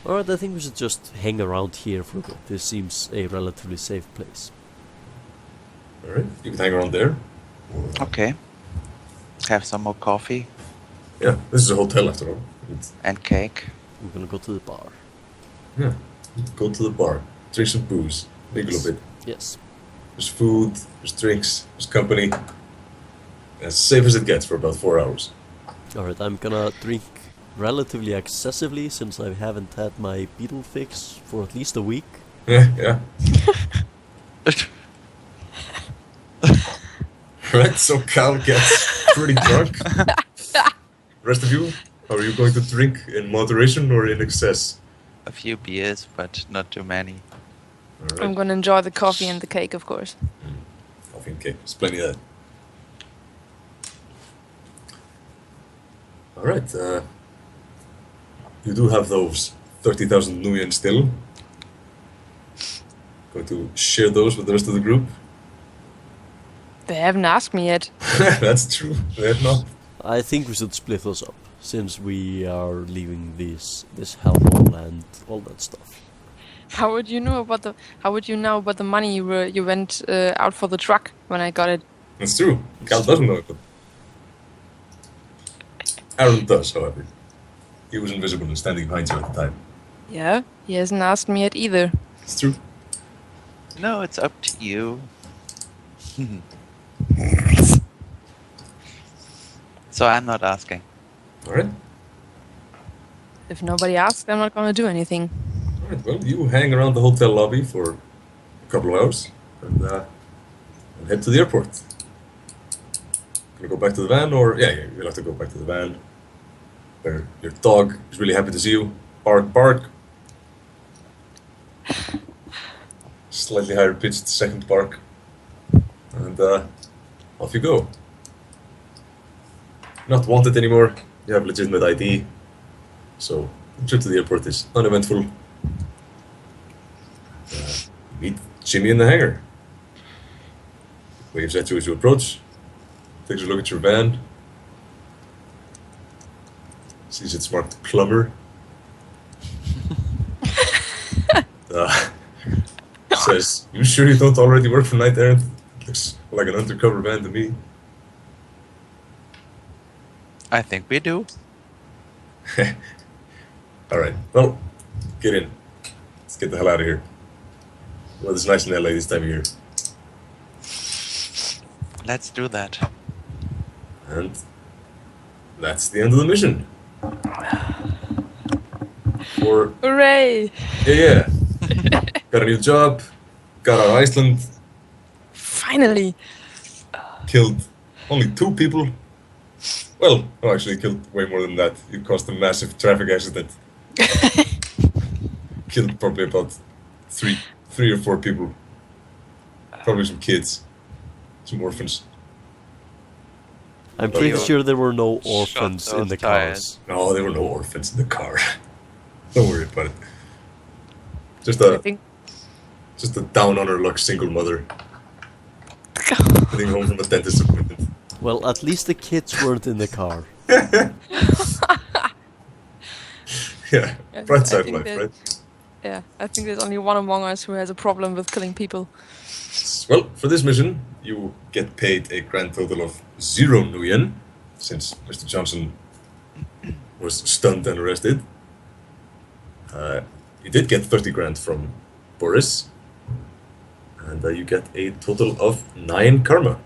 Alright, I think we should just hang around here for a bit. This seems a relatively safe place. Alright, you can hang around there. Okay. Have some more coffee Yeah, this is a hotel after all. and cake. We're gonna go to the bar. Yeah, go to the bar, drink some booze, mingle a bit. Yes. There's food, there's drinks, there's company. As safe as it gets for about 4 hours. Alright, I'm gonna drink relatively excessively since I haven't had my beetle fix for at least a week. Yeah. Right, so Cal gets pretty drunk. Rest of you, how are you going to drink? In moderation or in excess? A few beers, but not too many. Alright. I'm gonna enjoy the coffee and the cake, of course. Coffee and cake, there's plenty of that. Alright, you do have those 30,000 nuyen still. Going to share those with the rest of the group? They haven't asked me yet. That's true, they have not. I think we should split those up since we are leaving this hellhole and all that stuff. How would you know about the money you went out for the truck when I got it? That's true, Cal doesn't know it, but Aaron does, however. He was invisible and standing behind you at the time. Yeah, he hasn't asked me yet either. It's true. No, it's up to you. So I'm not asking. Alright. If nobody asks, I'm not gonna do anything. Alright, well, you hang around the hotel lobby for a couple of hours and head to the airport. Gonna go back to the van, or yeah, you'll have to go back to the van. Where your dog is really happy to see you. Bark, bark. Slightly higher pitched second bark. And off you go. Not wanted anymore. You have legitimate ID. So the trip to the airport is uneventful. Meet Jimmy in the hangar. Waves at you as you approach. Takes a look at your van. Sees it's marked plumber. Says, "You sure you don't already work for Night Errant? Looks like an undercover van to me." I think we do. Alright, well, get in. Let's get the hell out of here. Well, it's nice in LA this time of year. Let's do that. And that's the end of the mission. For Hooray! yeah. Got a new job, got out of Iceland, Finally! killed only 2 people. Well, no, actually killed way more than that. You caused a massive traffic accident. Killed probably about 3 or 4 people. Probably some kids. Some orphans. I'm pretty You sure there were no shot orphans in those the tires. cars. No, there were no orphans in the car. Don't worry about it. Just I a think. down on her luck single mother. Getting home from a dentist appointment. Well, at least the kids weren't in the car. Yeah, Yeah, bright I side think life, that- right? Yeah, I think there's only one among us who has a problem with killing people. Well, for this mission, you get paid a grand total of 0 nuyen, since Mr. Johnson was stunned and arrested. You did get 30 grand from Boris, and you get a total of 9 karma.